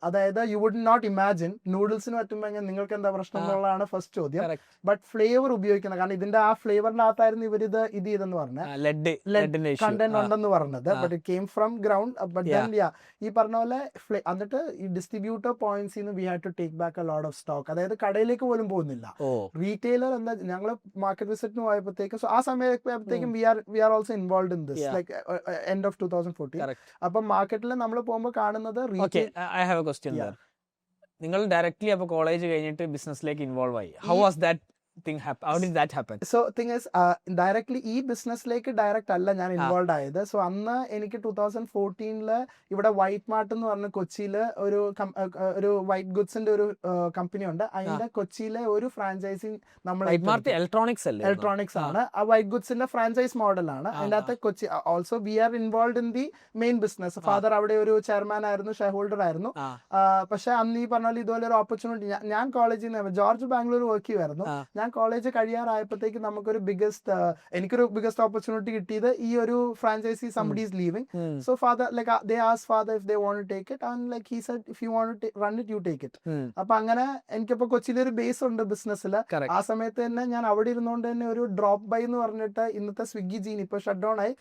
അതായത് യു വുഡ് നോട്ട് ഇമാജിൻ നൂഡിൽസിന് പറ്റുമ്പോൾ നിങ്ങൾക്ക് എന്താ പ്രശ്നം എന്നുള്ളതാണ് ഫസ്റ്റ് ചോദ്യം. ബട്ട് ഫ്ലേവർ ഉപയോഗിക്കുന്ന, കാരണം ഇതിന്റെ ആ ഫ്ലേവറിന്റെ അകത്തായിരുന്നു ഇവർ ഇത് ചെയ്തെന്ന് പറഞ്ഞത് കണ്ടന്റ് ഉണ്ടെന്ന് പറഞ്ഞത്. But it came from ground. But then ഈ പറഞ്ഞ പോലെ എന്നിട്ട് ഈ ഡിസ്ട്രിബ്യൂട്ടർ പോയിന്റ്സിന് we had to take back a lot of stock. അതായത് കടയിലേക്ക് പോലും പോകുന്നില്ല. റീറ്റെയിലർ എന്താ, ഞങ്ങൾ മാർക്കറ്റ് വിസിറ്റിന് പോയപ്പോഴത്തേക്കും ആ സമയത്തേക്കും we are also involve in this like end of 2014. അപ്പം മാർക്കറ്റിൽ നമ്മൾ പോകുമ്പോൾ കാണുന്നത് I have a question there. നിങ്ങൾ ഡയറക്ട്ലി അപ്പോൾ കോളേജ് കഴിഞ്ഞിട്ട് ബിസിനസ്സിലേക്ക് ഇൻവോൾവ് ആയി. How was that thing happen? How did that happen? So thing is directly ഈ ബിസിനസ്സിലേക്ക് ഡയറക്റ്റ് അല്ല ഞാൻ ഇൻവോൾവ് ആയത്. സോ അന്ന് എനിക്ക് 2014 ഇവിടെ വൈറ്റ് മാർട്ട് എന്ന് പറഞ്ഞ കൊച്ചിയില് ഒരു വൈറ്റ് ഗുഡ്സിന്റെ ഒരു കമ്പനി ഉണ്ട്. അതിന്റെ കൊച്ചിയിലെ ഒരു ഫ്രാഞ്ചൈസി നമ്മൾ ഇലക്ട്രോണിക്സ് ആണ്. ആ വൈറ്റ് ഗുഡ്സിന്റെ ഫ്രാഞ്ചൈസ് മോഡലാണ്. അതിന്റെ അകത്ത് Kochi also we are involve in the main business. Father അവിടെ ഒരു ചെയർമാൻ ആയിരുന്നു, ഷെയർ ഹോൾഡർ ആയിരുന്നു. പക്ഷെ അന്ന് ഈ പറഞ്ഞ പോലെ ഇതുപോലെ ഒരു ഓപ്പർച്യൂണിറ്റി, ഞാൻ കോളേജിൽ നിന്ന് ജോർജ് ബാംഗ്ലൂർ വർക്ക് ചെയ്യുമായിരുന്നു. ഞാൻ കോളേജ് കഴിയാറായപ്പോഴത്തേക്ക് നമുക്കൊരു എനിക്കൊരു ബിഗസ്റ്റ് ഓപ്പർച്യൂണിറ്റി കിട്ടിയത് ഈ ഒരു franchise somebody is leaving. So father like they asked father if they want to take it and like he said if you want to run it you take it. അപ്പൊ അങ്ങനെ എനിക്കിപ്പോ കൊച്ചിയിലൊരു ബേസ് ഉണ്ട് ബിസിനസ്സിൽ. ആ സമയത്ത് തന്നെ ഞാൻ അവിടെ ഇരുന്നുകൊണ്ട് തന്നെ ഒരു ഡ്രോപ്പ് ബൈ എന്ന് പറഞ്ഞിട്ട് ഇന്നത്തെ സ്വിഗ്ഗി ജീൻ ഇപ്പൊ ഷട്ട് ഡൗൺ ആയി.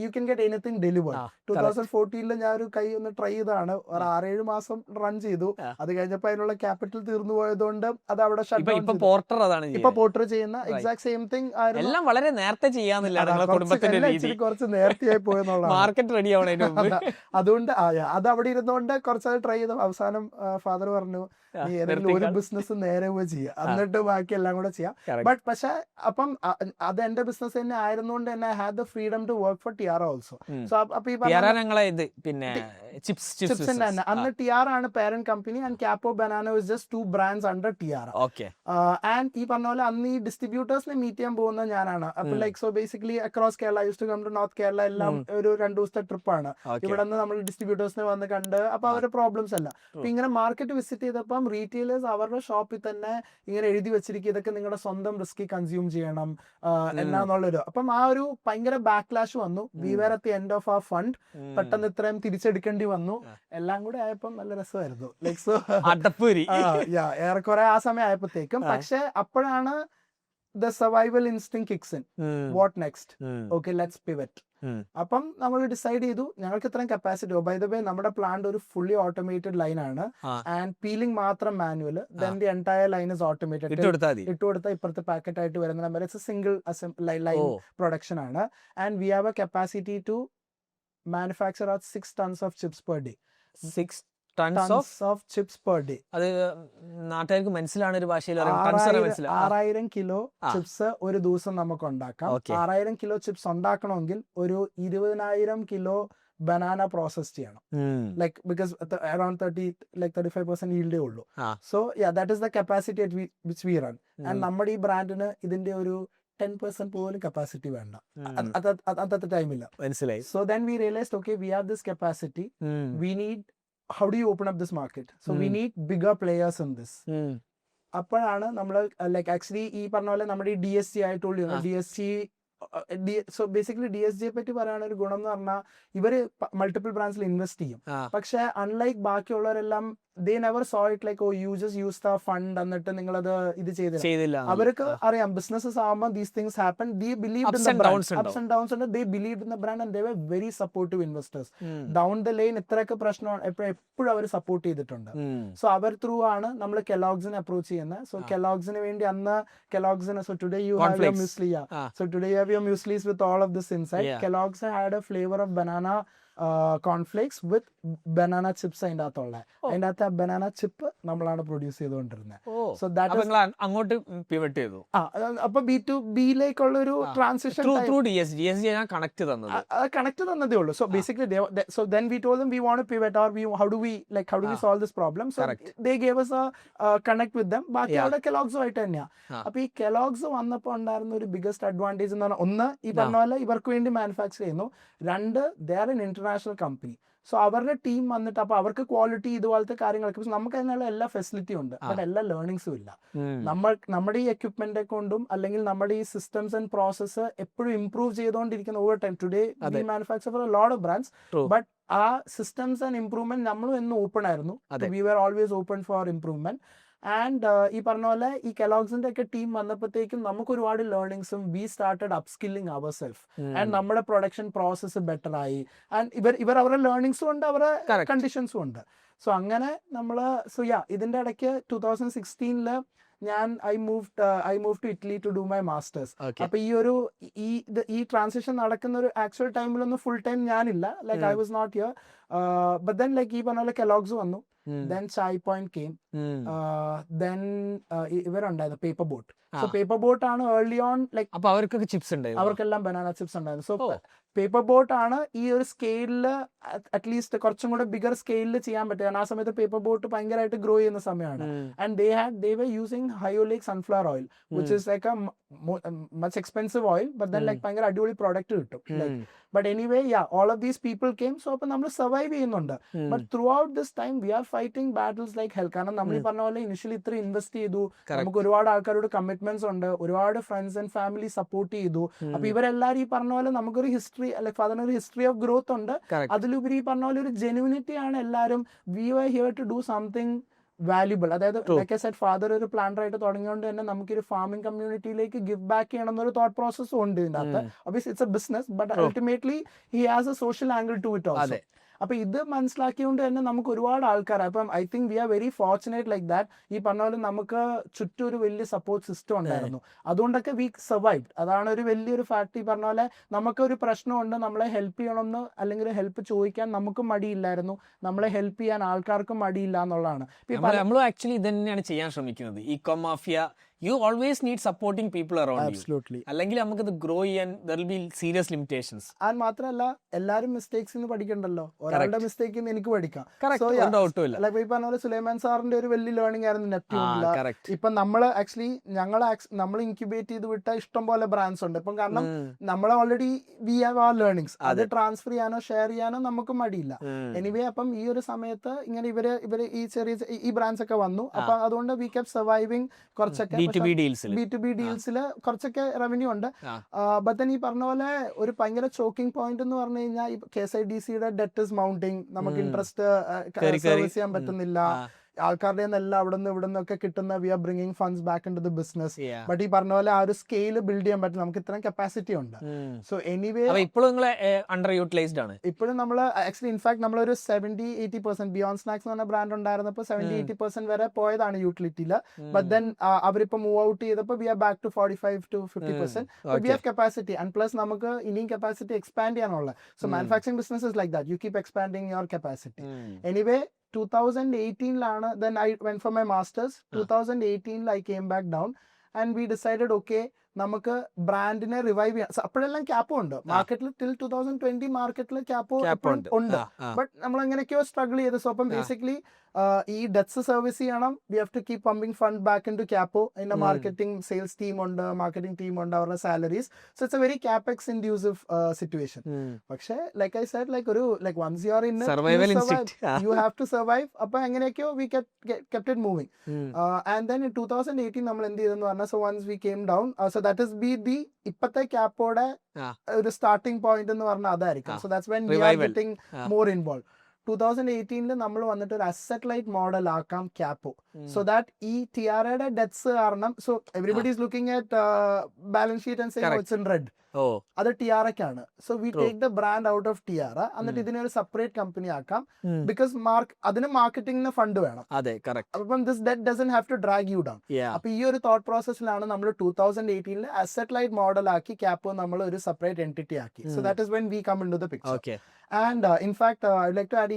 You can get anything delivered. 2014 ഞാൻ ഒരു കൈ ഒന്ന് ട്രൈ ചെയ്താണ്. ഒരു 6-7 മാസം റൺ ചെയ്തു. അത് കഴിഞ്ഞപ്പോ അതിനുള്ള ക്യാപിറ്റൽ തീർന്നു പോയതുകൊണ്ട് അത് അവിടെ ഷട്ട് ഡൗൺ. ഇപ്പൊ പോർട്ടർ ചെയ്യുന്ന എക്സാക്ട് സെയിം തിങ് എല്ലാം വളരെ നേരത്തെ ചെയ്യാന്നില്ല, കുറച്ച് നേരത്തെയായി പോയെന്നുള്ള മാർക്കറ്റ് റെഡി ആവണ. അതുകൊണ്ട് അത് അവിടെ ഇരുന്നുകൊണ്ട് കുറച്ചത് ട്രൈ ചെയ്തു. അവസാനം ഫാദർ പറഞ്ഞു നീ ഏതെങ്കിലും ഒരു ബിസിനസ് നേരെ പോയി ചെയ്യാം, എന്നിട്ട് ബാക്കി എല്ലാം കൂടെ ചെയ്യാം. ബട്ട് പക്ഷെ അപ്പം അത് എന്റെ ബിസിനസ് തന്നെ ആയിരുന്നുകൊണ്ട് തന്നെ I had the freedom to work for TR also. So അപ്പൊ ഈ ചിപ്സിന്റെ തന്നെ അന്ന് ടിആർ ആണ് parent company and Kappo banana is just 2 brands under TR. And ഈ പറഞ്ഞ പോലെ പോലെ അന്ന് ഈ ഡിസ്ട്രിബ്യൂട്ടേഴ്സിനെ മീറ്റ് ചെയ്യാൻ പോകുന്നത് ഞാനാണ്. അപ്പൊ like so basically across Kerala use to come to north Kerala എല്ലാം ഒരു 2 ദിവസത്തെ ട്രിപ്പാണ്. ഇവിടെ നിന്ന് നമ്മൾ ഡിസ്ട്രിബ്യൂട്ടേഴ്സിനെ വന്ന് കണ്ട് അപ്പൊ അവരുടെ പ്രോബ്ലംസ് അല്ല. അപ്പൊ ഇങ്ങനെ മാർക്കറ്റ് വിസിറ്റ് ചെയ്തപ്പം റീറ്റെയിലേഴ്സ് അവരുടെ ഷോപ്പിൽ തന്നെ ഇങ്ങനെ എഴുതി വെച്ചിരിക്കും ഇതൊക്കെ നിങ്ങളുടെ സ്വന്തം റിസ്കി കൺസ്യൂം ചെയ്യണം എന്നാന്നുള്ളൊരു. അപ്പം ആ ഒരു ഭയങ്കര ബാക്ക്ലാഷ് വന്നു. We were at the end of ആ ഫണ്ട്. പെട്ടെന്ന് ഇത്രയും തിരിച്ചെടുക്കേണ്ടി വന്നു. എല്ലാം കൂടെ ആയപ്പം നല്ല രസമായിരുന്നു. ലൈക്ക് സോ ഏറെക്കുറെ ആ സമയം ആയപ്പോഴത്തേക്കും. പക്ഷെ അപ്പോഴാണ് the survival instinct kicks in. What next? Okay, let's pivot. അപ്പം നമ്മൾ ഡിസൈഡ് ചെയ്തു ഞങ്ങൾക്ക് ഇത്രയും കപ്പാസിറ്റി. ബൈ ദ വേ നമ്മുടെ പ്ലാന്റ് ഒരു ഫുള്ളി ഓട്ടോമേറ്റഡ് ലൈൻ ആണ്. ആൻഡ് പീലിംഗ് മാത്രം manual. Then the entire line is automated. ഇട്ട് കൊടുത്താൽ ഇപ്പുറത്തെ പാക്കറ്റ് ആയിട്ട് വരുന്ന number it's a single line production ആണ്. And we have a capacity to manufacture 6 tons of chips per day. 6 tons of chips per day. അത് നാട്ടുകാർക്ക് മനസ്സിലാണ് ഒരു ഭാഷയിൽ 6000 കിലോ ചിപ്സ് ഒരു ദിവസം നമുക്ക് ഉണ്ടാക്കാം. 6000 കിലോ ചിപ്സ് ഉണ്ടാക്കണമെങ്കിൽ ഒരു 20,000 കിലോ ബനാന പ്രോസസ് ചെയ്യണം. ലൈക്ക് ബിക്കോസ് അറൌണ്ട് 35% ഈൽഡേ ഉള്ളൂ. So that is the capacity at which we run. And നമ്മുടെ ഈ ബ്രാൻഡിന് ഇതിന്റെ ഒരു 10% പോലും കപ്പാസിറ്റി വേണ്ട അന്നത്തെ ടൈമില്ല. മനസ്സിലായി. So then we realised okay we have this capacity. We need how do you open up this market? So we need bigger players in this. അപ്പോഴാണ് നമ്മൾ ലൈക്ക് ആക്ച്വലി ഈ പറഞ്ഞ പോലെ നമ്മുടെ ഈ DSG ആയിട്ടുള്ള DSG. സോ ബേസിക്കലി DSGയെ പറ്റി പറയുന്ന ഒരു ഗുണം എന്ന് പറഞ്ഞാൽ ഇവര് മൾട്ടിപ്പിൾ ബ്രാൻഡ്സിൽ ഇൻവെസ്റ്റ് ചെയ്യും. പക്ഷെ unlike ബാക്കിയുള്ളവരെല്ലാം they never saw it like oh you just use the fund എന്നിട്ട് നിങ്ങൾ അത് ഇത് ചെയ്തില്ല. അവർക്ക് അറിയാം ബിസിനസ്സസ് ആവുമ്പോൾ these things happen. They believed in the brand. Ups and downs and they believed in the brand and they were very supportive investors. Down the lane ഇത്രയൊക്കെ പ്രശ്നമാണ് എപ്പോഴും അവർ സപ്പോർട്ട് ചെയ്തിട്ടുണ്ട്. സോ അവർ ത്രൂ ആണ് നമ്മൾ കെലോഗ്സിനെ അപ്രോച്ച് ചെയ്യുന്നത്. സോ കെലോഗ്സിന് വേണ്ടി അന്ന് കെലോഗ്സിന് so today you have your muesli. So today you have your mueslis with all of this inside. Kellogg's had a flavor of banana cornflakes with banana chips അതിൻ്റെ അകത്ത് ആ ബനാന ചിപ്പ് നമ്മളാണ് പ്രൊഡ്യൂസ് ചെയ്തുകൊണ്ടിരുന്നത്. സോ ദാറ്റ് അങ്ങോട്ട് പിവറ്റ് ചെയ്തു. അപ്പൊ B2B ഒരു ട്രാൻസിഷൻ കണക്ട് തന്നതേ ഉള്ളൂ. So basically so then we told them we want to pivot or how do we solve this problem? So they gave us a connect with them. ബാക്കി അവിടെ കെലോഗ്സ് ആയിട്ട് തന്നെയാ. അപ്പൊ ഈ കെലോഗ്സ് വന്നപ്പോൾ ഉണ്ടായിരുന്ന ഒരു ബിഗസ്റ്റ് അഡ്വാൻറ്റേജ് എന്ന് പറഞ്ഞാൽ ഒന്ന് ഈ പറഞ്ഞ പോലെ ഇവർക്ക് വേണ്ടി മാനുഫാക്ചർ ചെയ്യുന്നു. രണ്ട് they are N international company. So അവരുടെ ടീം വന്നിട്ട് അപ്പൊ അവർക്ക് ക്വാളിറ്റി ഇതുപോലത്തെ കാര്യങ്ങളൊക്കെ നമുക്ക് അതിനുള്ള എല്ലാ ഫെസിലിറ്റിയും ഉണ്ട്. ബട്ട് എല്ലാ ലേണിംഗ്സും ഇല്ല. നമ്മുടെ ഈ എക്യുപ്മെന്റ് കൊണ്ടും അല്ലെങ്കിൽ നമ്മുടെ ഈ സിസ്റ്റംസ് ആൻഡ് പ്രോസസ്സ് എപ്പോഴും ഇംപ്രൂവ് ചെയ്തുകൊണ്ടിരിക്കുന്ന over time. Today we manufacture for a lot of brands. But ആ സിസ്റ്റംസ് ആൻഡ് ഇംപ്രൂവ്മെന്റ് നമ്മളും എന്നും ഓപ്പൺ ആയിരുന്നു. We were always open for improvement. And ഈ പറഞ്ഞ പോലെ ഈ കെലോഗ്സിന്റെ ഒക്കെ ടീം വന്നപ്പോഴത്തേക്കും നമുക്ക് ഒരുപാട് ലേണിംഗ്സും we started upskilling our self. And നമ്മുടെ പ്രൊഡക്ഷൻ പ്രോസസ്സ് ബെറ്റർ ആയി. ആൻഡ് ഇവർ അവരുടെ ലേണിംഗ്സും ഉണ്ട്, അവരുടെ കണ്ടീഷൻസും ഉണ്ട്. സോ അങ്ങനെ നമ്മൾ ഇതിന്റെ ഇടയ്ക്ക് 2016 ഞാൻ I move to Italy to do my masters. അപ്പൊ ഈ ട്രാൻസിഷൻ നടക്കുന്ന ഒരു ആക്ച്വൽ ടൈമിലൊന്നും ഫുൾ ടൈം ഞാനില്ല. Like I was not here. But then like ഈ പറഞ്ഞ പോലെ കെലോഗ്സ് വന്നു. Then Chai Point came. Then ഇവരുണ്ടായിരുന്നു paper boat. So paper boat ആണ് ഏർലി ഓൺ ലൈക്ക് അപ്പൊ അവർക്കൊക്കെ ചിപ്സ് ഉണ്ടായിരുന്നു. അവർക്കെല്ലാം ബനാന ചിപ്സ് ഉണ്ടായിരുന്നു. സോ പേപ്പർ ബോട്ട് ആണ് ഈ ഒരു സ്കെയിലില് അറ്റ്ലീസ്റ്റ് കുറച്ചും കൂടെ ബിഗർ സ്കെയിലിൽ ചെയ്യാൻ പറ്റുക. ആ സമയത്ത് പേപ്പർ ബോട്ട് ഭയങ്കരമായിട്ട് ഗ്രോ ചെയ്യുന്ന സമയമാണ്. And they were using Hyolake sunflower oil which is like a much expensive oil but then like ഭയങ്കര അടിപൊളി പ്രോഡക്റ്റ് കിട്ടും. But anyway all of these people came. So അപ്പോൾ നമ്മൾ സർവൈവ് ചെയ്യുന്നുണ്ട്. But throughout this time we are fighting battles like hell. കാരണം നമ്മൾ ഈ പറഞ്ഞ പോലെ ഇനിഷ്യലി ഇത്ര ഇൻവെസ്റ്റ് ചെയ്തു. നമുക്ക് ഒരുപാട് ആൾക്കാരോട് കമ്മിറ്റ്മെന്റ്സ് ഉണ്ട്. ഒരുപാട് ഫ്രണ്ട്സ് ആൻഡ് ഫാമിലി സപ്പോർട്ട് ചെയ്തു. അപ്പൊ ഇവരെല്ലാരും ഈ പറഞ്ഞ പോലെ നമുക്കൊരു ഹിസ്റ്ററി അതിനൊരു ഹിസ്റ്ററി ഓഫ് ഗ്രോത്ത് ഉണ്ട്. അതിലുപരി ഈ പറഞ്ഞ പോലെ ഒരു ജെന്യൂനിറ്റി ആണ് എല്ലാവരും. We were here to do something valuable. അതായത് ലൈക്ക് ഐ സെഡ് ഫാദർ ഒരു പ്ലാന്റർ ആയിട്ട് തുടങ്ങിയോണ്ട് തന്നെ നമുക്കൊരു ഫാമിംഗ് കമ്മ്യൂണിറ്റിയിലേക്ക് ഗിവ് ബാക്ക് ചെയ്യണം എന്നൊരു തോട്ട് പ്രോസസ്സും ഉണ്ട് ഇതിന്റെ അകത്ത്. Obviously it's a business but ultimately he has a social angle to it also. അപ്പൊ ഇത് മനസ്സിലാക്കിയോണ്ട് തന്നെ നമുക്ക് ഒരുപാട് ആൾക്കാർ അപ്പം I think we are very fortunate like that. ഈ പറഞ്ഞ പോലെ നമുക്ക് ചുറ്റും ഒരു വലിയ സപ്പോർട്ട് സിസ്റ്റം ഉണ്ടായിരുന്നു. അതുകൊണ്ടൊക്കെ വി സർവൈവ്ഡ്. അതാണ് ഒരു വലിയൊരു ഫാക്ട്. ഈ പറഞ്ഞ പോലെ നമുക്കൊരു പ്രശ്നമുണ്ട്, നമ്മളെ ഹെൽപ്പ് ചെയ്യണമെന്ന് അല്ലെങ്കിൽ ഹെൽപ്പ് ചോദിക്കാൻ നമുക്കും മടിയില്ലായിരുന്നു. നമ്മളെ ഹെൽപ്പ് ചെയ്യാൻ ആൾക്കാർക്കും മടിയില്ല എന്നുള്ളതാണ്. നമ്മൾ ആക്ച്വലി ഇത് തന്നെയാണ് ചെയ്യാൻ ശ്രമിക്കുന്നത്. Eco mafia you always need supporting people around you. Absolutely. അല്ലെങ്കിൽ നമുക്കത് ഗ്രോ ചെയ്യാൻ there will be serious limitations. And മാത്രമല്ല എല്ലാരും മിസ്റ്റേക്സ് പഠിക്കണ്ടല്ലോ, ഒരാളുടെ മിസ്റ്റേക്ക് എനിക്ക് പഠിക്കാം. So, yeah, like ഈ പറഞ്ഞ പോലെ സുലൈമാൻ സാറിന്റെ ഒരു വലിയ ലേണിംഗ് ആയിരുന്നു നെപ്റ്റ്യൂണില്. ഇപ്പൊ നമ്മള് ആക്ച്വലി നമ്മൾ ഇൻക്യുബേറ്റ് ചെയ്ത് വിട്ട ഇഷ്ടം പോലെ ബ്രാൻഡ്സ് ഉണ്ട് ഇപ്പം. കാരണം നമ്മൾ already we have our learnings, അത് ട്രാൻസ്ഫർ ചെയ്യാനോ ഷെയർ ചെയ്യാനോ നമുക്ക് മടിയില്ല. എനിവേ അപ്പം ഈ ഒരു സമയത്ത് ഇങ്ങനെ ഇവര് ഈ ബ്രാൻഡ്സ് ഒക്കെ വന്നു. അപ്പൊ അതുകൊണ്ട് വി കെപ് സർവൈവിങ്. കുറച്ചൊക്കെ B2B ഡീൽസിൽ കുറച്ചൊക്കെ റവന്യൂ ഉണ്ട്. ബട്ട് ഈ പറഞ്ഞ പോലെ ഒരു ഭയങ്കര ചോക്കിംഗ് പോയിന്റ് എന്ന് പറഞ്ഞു കഴിഞ്ഞാൽ KSIDCയുടെ ഡെറ്റ് ഇസ് മൗണ്ടിങ്. നമുക്ക് ഇൻട്രസ്റ്റ് സർവീസ് ചെയ്യാൻ പറ്റുന്നില്ല. ആൾക്കാരുടെ എല്ലാം അവിടെ നിന്ന് ഇവിടെ നിന്നൊക്കെ കിട്ടുന്ന we are bringing funds back in to the business. ബട്ട് ഈ പറഞ്ഞ പോലെ ആ ഒരു സ്കെയിൽ ബിൽഡ് ചെയ്യാൻ പറ്റും, നമുക്ക് ഇത്രയും കപ്പാസിറ്റി ഉണ്ട്. സോ എനിവേ ഇപ്പോഴും നിങ്ങൾ അണ്ടർ യൂട്ടിലൈസ്ഡ് ആണ്. ഇപ്പോഴും നമ്മൾ ആക്ച്വലി ഇൻഫാക്ട് നമ്മളൊരു 70-80% ബിയോണ്ട് സ്നാക്സ് എന്ന് പറഞ്ഞ ബ്രാൻഡ് ഉണ്ടായിരുന്നപ്പോൾ 70-80% വരെ പോയതാണ് യൂട്ടിലിറ്റിയിൽ. ബട്ട് ദെൻ അവരിപ്പോൾ മൂവ് ഔട്ട് ചെയ്തപ്പോൾ we are back to 45-50%. We have capacity and plus നമുക്ക് ഇനിയും കപ്പാസിറ്റി എക്സ്പാൻഡ് ചെയ്യാനുള്ള. So manufacturing business is like that, you keep expanding your capacity. Anyway 2018 then I went for my masters. 2018 I came back down and we decided okay, നമുക്ക് ബ്രാൻഡിനെ റിവൈവ് ചെയ്യാം. അപ്പോഴെല്ലാം ക്യാപ്പോ ഉണ്ട് മാർക്കറ്റിൽ. ടിൽ 2020 മാർക്കറ്റിൽ ക്യാപ്പോ ഉണ്ട്. ബട്ട് നമ്മൾ എങ്ങനെയൊക്കെയോ സ്ട്രഗിൾ ചെയ്ത്. സോ അപ്പം ബേസിക്കലി ഈ ഡെറ്റ്സ് സർവീസ് ചെയ്യണം. We have to keep pumping fund back in to Kappo. അതിന്റെ മാർക്കറ്റിംഗ് സെയിൽസ് ടീം ഉണ്ട്, മാർക്കറ്റിംഗ് ടീം ഉണ്ട്, അവരുടെ salaries. So it's a very capex inducive situation. പക്ഷേ ലൈക്ക് ഐ സെഡ്, ലൈക്ക് ഒരു like once you are in you have to survive. അപ്പൊ എങ്ങനെയൊക്കെയോ we kept it moving. And then in 2018 നമ്മൾ എന്ത് ചെയ്തെന്ന് പറഞ്ഞാൽ, so once we came down, so that is be the ഇപ്പത്തെ ക്യാപ്പോടെ ഒരു സ്റ്റാർട്ടിംഗ് പോയിന്റ് എന്ന് പറഞ്ഞാൽ അതായിരിക്കും. So that's when we are getting more involve. 2018 നമ്മൾ വന്നിട്ട് ഒരു അസറ്റ് ലൈറ്റ് മോഡൽ ആക്കാം ക്യാപ്പോ. സോ ദാറ്റ് ഈ ടിആറയുടെ ഡെറ്റ്സ് കാരണം, so everybody is looking at balance sheet and saying it's in red. അത് ടിആറയ്ക്കാണ്. So we take the brand out of ടിആറ, എന്നിട്ട് ഇതിനെ ഒരു സെപ്പറേറ്റ് കമ്പനി ആക്കാം. ബിക്കോസ് അതിന് മാർക്കറ്റിംഗിന് ഫണ്ട് വേണം. അപ്പം this debt doesn't have to drag you down. അപ്പൊ ഈ ഒരു തോട്ട് പ്രോസസ്സിലാണ് നമ്മൾ 2018 അസറ്റ് ലൈറ്റ് മോഡൽ ആക്കി ക്യാപ്പോ നമ്മൾ ഒരു സെപ്പറേറ്റ് എൻറ്റിറ്റി ആക്കി. So that is when we come in to the picture. And in fact, I'd like to add,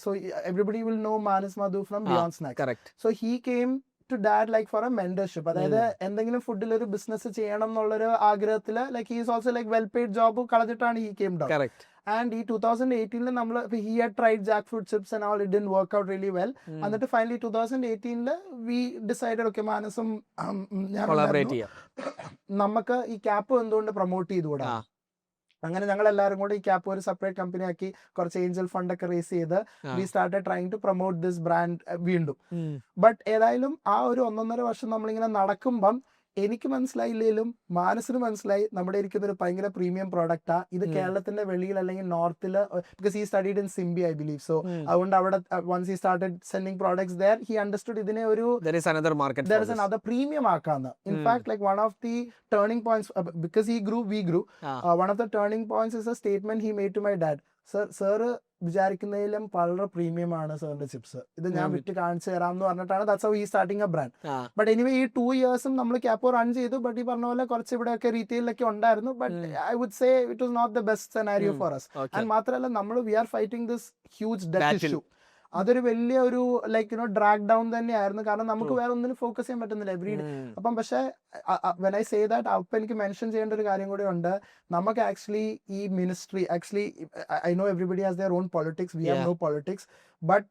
so everybody will know Manas Madhu from Beyond Snacks. Correct. So he came to dad like for a mentorship. അതായത് എന്തെങ്കിലും ഫുഡിൽ ഒരു ബിസിനസ് ചെയ്യണം എന്നുള്ളൊരു ആഗ്രഹത്തിൽ, like he is also like well paid job കളഞ്ഞിട്ടാണ് he came down. Correct. And ഈ 2018 നമ്മൾ he had tried jackfruit chips and all, it didn't work out really well. എന്നിട്ട് finally 2018 we decided okay, മാനസും നമുക്ക് ഈ ക്യാപ്പ് എന്തുകൊണ്ട് പ്രൊമോട്ട് ചെയ്തുകൂടാ. അങ്ങനെ ഞങ്ങൾ എല്ലാവരും കൂടെ ഈ ക്യാപ്പ് ഒരു സെപ്പറേറ്റ് കമ്പനി ആക്കി കുറച്ച് ഏഞ്ചൽ ഫണ്ട് ഒക്കെ റേസ് ചെയ്ത് we started trying to promote this brand വീണ്ടും. ബട്ട് ഏതായാലും ആ ഒരു 1.5 വർഷം നമ്മളിങ്ങനെ നടക്കുമ്പം എനിക്ക് മനസ്സിലായില്ലേലും മാനസിന് മനസ്സിലായി നമ്മുടെ ഇരിക്കുന്ന ഒരു ഭയങ്കര പ്രീമിയം പ്രോഡക്റ്റാ ഇത്. കേരളത്തിന്റെ വെളിയിൽ അല്ലെങ്കിൽ നോർത്തില്, because he studied in Symbi I believe. So അതുകൊണ്ട് അവിടെ once he started sending products there, he understood ഇതിനെ ഒരു there is another premium ആക്കാന്ന്. In fact like one of the turning points, because he grew, we grew, one of the turning points is a statement he made to my dad. Sir വിചാരിക്കുന്നതിലും വളരെ പ്രീമിയം ആണ് സാറിന്റെ ചിപ്സ്, ഇത് ഞാൻ വിറ്റ് കാണിച്ചു തരാം എന്ന് പറഞ്ഞിട്ടാണ് that's how he starting A brand. But anyway ഈ 2 ഇയേഴ്സും നമ്മൾ ക്യാപ്പോ റൺ ചെയ്തു. ബട്ട് ഈ പറഞ്ഞ പോലെ കുറച്ച് ഇവിടെയൊക്കെ റീറ്റെയിലൊക്കെ ഉണ്ടായിരുന്നു. But I would say it was not the best scenario for us. And മാത്രമല്ല നമ്മൾ we are fighting this huge debt issue. അതൊരു വലിയ ഒരു ലൈക്ക് ഡ്രാഗ് ഡൗൺ തന്നെയായിരുന്നു. കാരണം നമുക്ക് വേറെ ഒന്നിനും ഫോക്കസ് ചെയ്യാൻ പറ്റുന്നില്ല എവറി ഡേ. അപ്പം പക്ഷേ വെൻ ഐ സേ ദാറ്റ്, അപ്പം എനിക്ക് മെൻഷൻ ചെയ്യേണ്ട ഒരു കാര്യം കൂടി ഉണ്ട്. നമുക്ക് ആക്ച്വലി ഈ ministry I know everybody has their own politics, we have no politics. But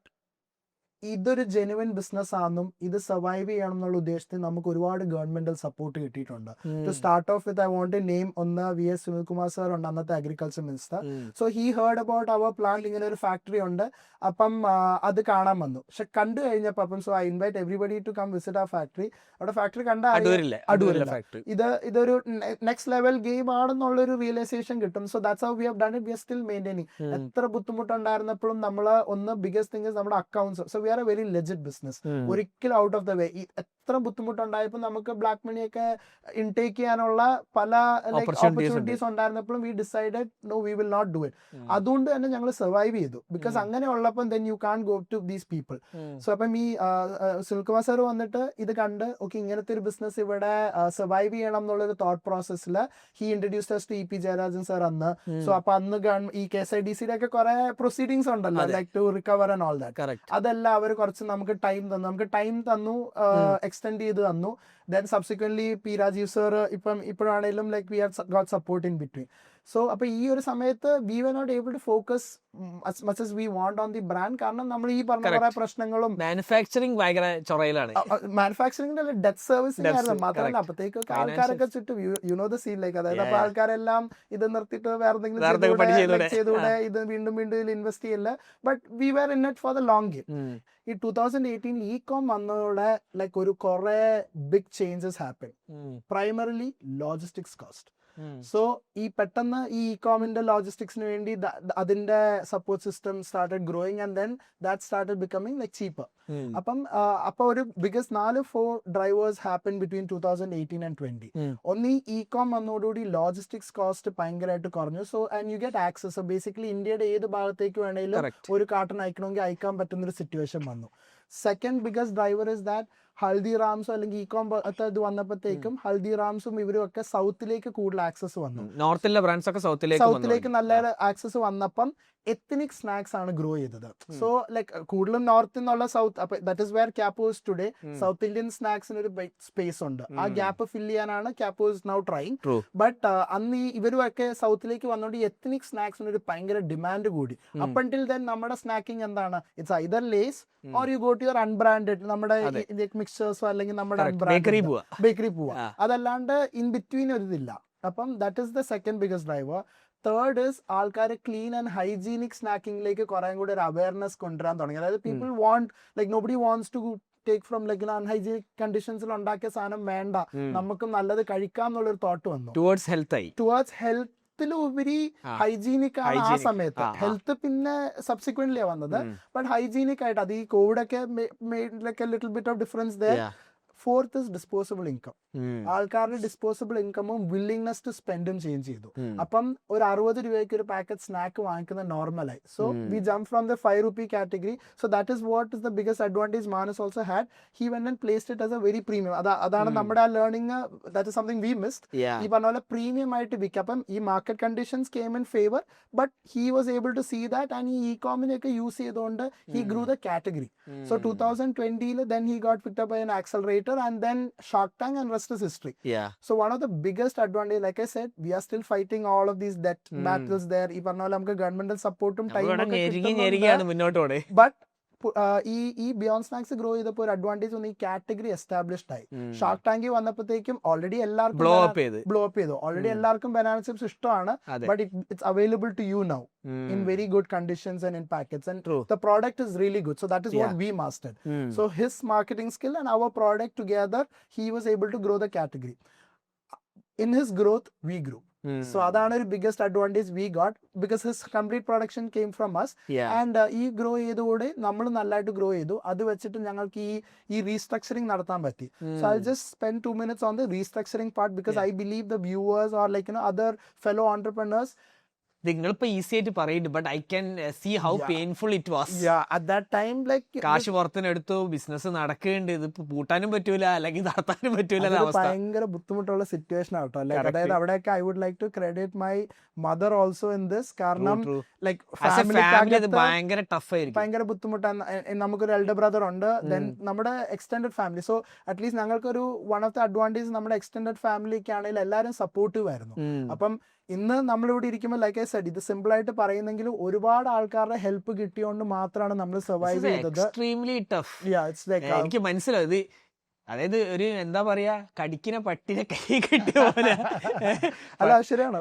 ഇതൊരു ജെനുവിൻ ബിസിനസ് ആണെന്നും ഇത് സർവൈവ് ചെയ്യണം എന്നുള്ള ഉദ്ദേശത്തിൽ നമുക്ക് ഒരുപാട് ഗവൺമെന്റൽ സപ്പോർട്ട് കിട്ടിയിട്ടുണ്ട്. To start off with I want to name ഒന്ന് VS സുനിൽകുമാർ സാർ ഉണ്ട്, അന്നത്തെ agriculture minister. So he heard about our plant, ഇങ്ങനെ ഒരു ഫാക്ടറി ഉണ്ട്. അപ്പം അത് കാണാൻ വന്നു. പക്ഷെ കണ്ടു കഴിഞ്ഞപ്പോൾ അപ്പം so I invite everybody to come visit ആ ഫാക്ടറി. അവിടെ ഫാക്ടറി കണ്ട ഇതൊരു നെക്സ്റ്റ് ലെവൽ ഗെയിം ആണെന്നുള്ളൊരു റിയലൈസേഷൻ കിട്ടും. So that's how we have done it. We are still maintaining. എത്ര ബുദ്ധിമുട്ടുണ്ടായിരുന്നപ്പോഴും നമ്മൾ ഒന്ന് ബിഗസ്റ്റ് തിങ് നമ്മുടെ accounts. So we are a very legit business. ഒരിക്കലും ഔട്ട് ഓഫ് ദ വേ. എത്ര ബുദ്ധിമുട്ടുണ്ടായപ്പോൾ നമുക്ക് ബ്ലാക്ക് മണിയൊക്കെ ഇൻടേക്ക് ചെയ്യാനുള്ള പല ഓപ്പർച്യൂണിറ്റീസ് ഉണ്ടായിരുന്നപ്പോഴും we decided no, we will not do it. അതുകൊണ്ട് തന്നെ ഞങ്ങൾ സർവൈവ് ചെയ്തു. ബിക്കോസ് അങ്ങനെ ഉള്ളപ്പം then you can go to these people. So അപ്പം ഈ സുനിൽകുമാർ സാർ വന്നിട്ട് ഇത് കണ്ട് ഓക്കെ ഇങ്ങനത്തെ ഒരു ബിസിനസ് ഇവിടെ സർവൈവ് ചെയ്യണം എന്നുള്ളൊരു തോട്ട് പ്രോസസ്സിൽ he introduced us to EP Jayarajan sir അന്ന്. സോ അപ്പൊ അന്ന് ഈ KSIDCയുടെ ഒക്കെ കുറെ പ്രൊസീഡിങ്സ് ഉണ്ടല്ലോ, like to recover and all that. അതെല്ലാം അവർ കുറച്ച് നമുക്ക് ടൈം തന്നു, എക്സ്റ്റെൻഡ് ചെയ്ത് തന്നു. then subsequently P Rajeev sir ഇപ്പോഴാണെങ്കിലും like we have got support in between. So അപ്പോൾ ഈ ഒരു സമയത്ത് we were not able to focus as much as we want on the brand കാരണം നമ്മൾ ഈ പറഞ്ഞ കുറെ പ്രശ്നങ്ങളും മാനുഫാക്ചറിങ് ഭയങ്കര ചൊറയിലാണ്. മാനുഫാക്ചറിംഗിന്റെ ഡെറ്റ് സർവീസിംഗ് ആയിരുന്നു. മാത്രമല്ല അപ്പോഴത്തേക്കൊക്കെ ആൾക്കാരൊക്കെ ചുറ്റും you know the scene like അതായത് അപ്പൊ ആൾക്കാരെല്ലാം ഇത് നിർത്തിയിട്ട് വേറെ എന്തെങ്കിലും ചെയ്തുകൂടെ ഇത് വീണ്ടും ഇതിൽ ഇൻവെസ്റ്റ് ചെയ്യില്ല. But we were in it for the long game. ഈ 2018 ഇ-കോം വന്നതോടെ ലൈക്ക് ഒരു കുറെ big changes happen. Primarily logistics cost. So ഈ പെട്ടെന്ന് ഈ ഇ-കോമിന്റെ ലോജിസ്റ്റിക്സിന് വേണ്ടി അതിന്റെ support system started growing and then that started becoming like cheaper. അപ്പൊ ഒരു biggest 4 drivers happen between 2018 and 20. ഒന്ന് ഈ ഇ-കോം വന്നതോടുകൂടി ലോജിസ്റ്റിക്സ് കോസ്റ്റ് ഭയങ്കരമായിട്ട് കുറഞ്ഞു. So and you get access. Basically ഇന്ത്യയുടെ ഏത് ഭാഗത്തേക്ക് വേണമെങ്കിലും ഒരു കാർട്ടൺ അയക്കണമെങ്കിൽ അയക്കാൻ പറ്റുന്ന ഒരു സിറ്റുവേഷൻ വന്നു. Second biggest driver is that ഹൽദിറാംസും അല്ലെങ്കിൽ ഇ-കോം ഇത് വന്നപ്പോഴത്തേക്കും ഹൽദിറാംസും ഇവരും ഒക്കെ സൗത്തിലേക്ക് കൂടുതൽ ആക്സസ് വന്നു. നോർത്തിലെ ബ്രാൻഡ്സ് ഒക്കെ സൗത്തിലേക്ക് നല്ല ആക്സസ് വന്നപ്പം എത്നിക് സ്നാക്സ് ആണ് ഗ്രോ ചെയ്തത്. സോ ലൈക്ക് കൂടുതലും നോർത്ത് എന്നുള്ള സൗത്ത്. അപ്പൊ that is where Kappo is today. South Indian സ്നാക്സിന് ഒരു സ്പേസ് ഉണ്ട്. ആ ഗ്യാപ്പ് ഫിൽ ചെയ്യാനാണ് Kappo is now trying. But അന്ന് ഈ ഇവരുമൊക്കെ സൗത്തിലേക്ക് വന്നോണ്ട് ഈ എത്നിക് സ്നാക്സിന് ഒരു ഭയങ്കര ഡിമാൻഡ് കൂടി. അപ്പ് അണ്ടിൽ ദെൻ നമ്മുടെ സ്നാക്കിംഗ് എന്താണ്? It's either Lay's or you go to your unbranded നമ്മുടെ മിക്സ്ചേഴ്സോ അല്ലെങ്കിൽ നമ്മുടെ ബേക്കറി പോവാ. അതല്ലാണ്ട് ഇൻ ബിറ്റ്വീൻ ഒരു ഇതില്ല. അപ്പം that is the second biggest driver. Third is ആൾക്കാർ ക്ലീൻ ആൻഡ് ഹൈജീനിക് സ്നാക്കിംഗിലേക്ക് കുറെ കൂടി ഒരു അവയർനെസ് കൊണ്ടുവരാൻ തുടങ്ങി. അതായത് people want like nobody wants to take from like unhygienic കണ്ടീഷൻസിൽ ഉണ്ടാക്കിയ സാധനം വേണ്ട, നമുക്ക് നല്ലത് കഴിക്കാം എന്നുള്ളൊരു തോട്ട് വന്നു. ടുവേർഡ്സ് ഹെൽത്തിലുപരി ഹൈജീനിക് ആണ് ആ സമയത്ത്. ഹെൽത്ത് പിന്നെ സബ്സിക്വന്റ്ലി വന്നത്. ബട്ട് ഹൈജീനിക് ആയിട്ട് അത് ഈ കോവിഡ് ഒക്കെ little bit of difference they. Fourth is disposable income. ആൾക്കാരുടെ ഡിസ്പോസിബിൾ ഇൻകമും വില്ലിംഗ്നെസ് ടു സ്പെൻഡും ചേഞ്ച് ചെയ്തു. അപ്പം ഒരു 60 രൂപയ്ക്ക് ഒരു പാക്കറ്റ് സ്നാക്ക് വാങ്ങിക്കുന്നത് നോർമലായി. So we jump from the 5 rupee കാറ്റഗറി. So that is what is the biggest advantage Manas also had. He went and placed it as a very premium. അതാണ് നമ്മുടെ ആ learning. That is something we missed. ഈ പറഞ്ഞ പോലെ പ്രീമിയം ആയിട്ട് വിൽക്കാം. അപ്പം ഈ market conditions came in favour. But he was able to see that and ഈ ഇ-കോമിനെയൊക്കെ യൂസ് ചെയ്തുകൊണ്ട് he grew the category. So 2020 then he got picked up by an accelerator and then Shark Tank and rest is history. So one of the biggest advantage, like I said, we are still fighting all of these debt battles there. ഈ പറഞ്ഞ പോലെ നമുക്ക് ഗവൺമെന്റൽ സപ്പോർട്ടും ടൈം. ബട്ട് ഈ ബിയോണ്ട് സ്നാക്സ് ഗ്രോ ചെയ്തപ്പോൾ ഒരു അഡ്വാൻറ്റേജ് ഒന്ന് ഈ കാറ്റഗറി എസ്റ്റാബ്ലിഷ്ഡ് ആയി. ഷാർക്ക് ടാങ്കിൽ വന്നപ്പോഴത്തേക്കും ഓൾറെഡി എല്ലാവർക്കും ബ്ലോ അപ്പ് ചെയ്തു. ഓൾറെഡി എല്ലാവർക്കും ബനാന ചിപ്സ് ഇഷ്ടമാണ്. But it's available to you now in very good conditions and in packets, and the product is really good. So that is what we mastered. So his marketing skill and our product together, he was able to grow the category. In his growth we grew. So അതാണ് ഒരു biggest advantage we got because his complete production came from us. And ഈ ഗ്രോ ചെയ്തതോടെ നമ്മൾ നല്ലതായിട്ട് ഗ്രോ ചെയ്തു. അത് വെച്ചിട്ട് ഞങ്ങൾക്ക് ഈ റീസ്ട്രക്ചറിങ് നടത്താൻ പറ്റി. So I just spend 2 minutes on the restructuring part because I believe the viewers or like other fellow entrepreneurs. നിങ്ങളിപ്പോ ഈസി ആയിട്ട് പറയുന്നുണ്ട്, but I can see how painful it was. At that time like കാശ് പുറത്തിനെടുത്തു, ബിസിനസ് നടക്കുന്നുണ്ട്, ഇത് പൂട്ടാനും പറ്റൂല അല്ലെങ്കിൽ നടത്താനും പറ്റൂല. ഭയങ്കര ബുദ്ധിമുട്ടുള്ള സിറ്റുവേഷൻ ആട്ടോ. ലൈക്ക് അതായത് അവിടെയൊക്കെ I would like to credit my mother also in this. കാരണം ലൈക്ക് ഭയങ്കര ടഫ് ആയിരിക്കും, ഭയങ്കര ബുദ്ധിമുട്ടാണ്. നമുക്കൊരു എൽഡർ ബ്രദർ ഉണ്ട്, ദെൻ നമ്മുടെ എക്സ്റ്റെൻഡഡ് ഫാമിലി. സോ അറ്റ്ലീസ്റ്റ് ഞങ്ങൾക്കൊരു വൺ ഓഫ് ദ അഡ്വാൻറ്റേജ് നമ്മുടെ എക്സ്റ്റെൻഡഡ് ഫാമിലിക്ക് ആണെങ്കിൽ എല്ലാവരും സപ്പോർട്ടീവ് ആയിരുന്നു. അപ്പം ഇന്ന് നമ്മളിവിടെ ഇരിക്കുമ്പോൾ ലൈക്ക് ഐ സെഡ് ഇത് സിമ്പിൾ ആയിട്ട് പറയുന്നെങ്കിലും ഒരുപാട് ആൾക്കാരുടെ ഹെൽപ്പ് കിട്ടിയോണ്ട് മാത്രമാണ് നമ്മൾ സർവൈവ് ചെയ്തത്. Extremely tough. എനിക്ക് മനസ്സിലായി. അതായത് ഒരു എന്താ പറയാ, കടിക്കുന്ന പട്ടിനെ കൈ കിട്ടിയ പോലെ. അല്ല ശരിയാണ്,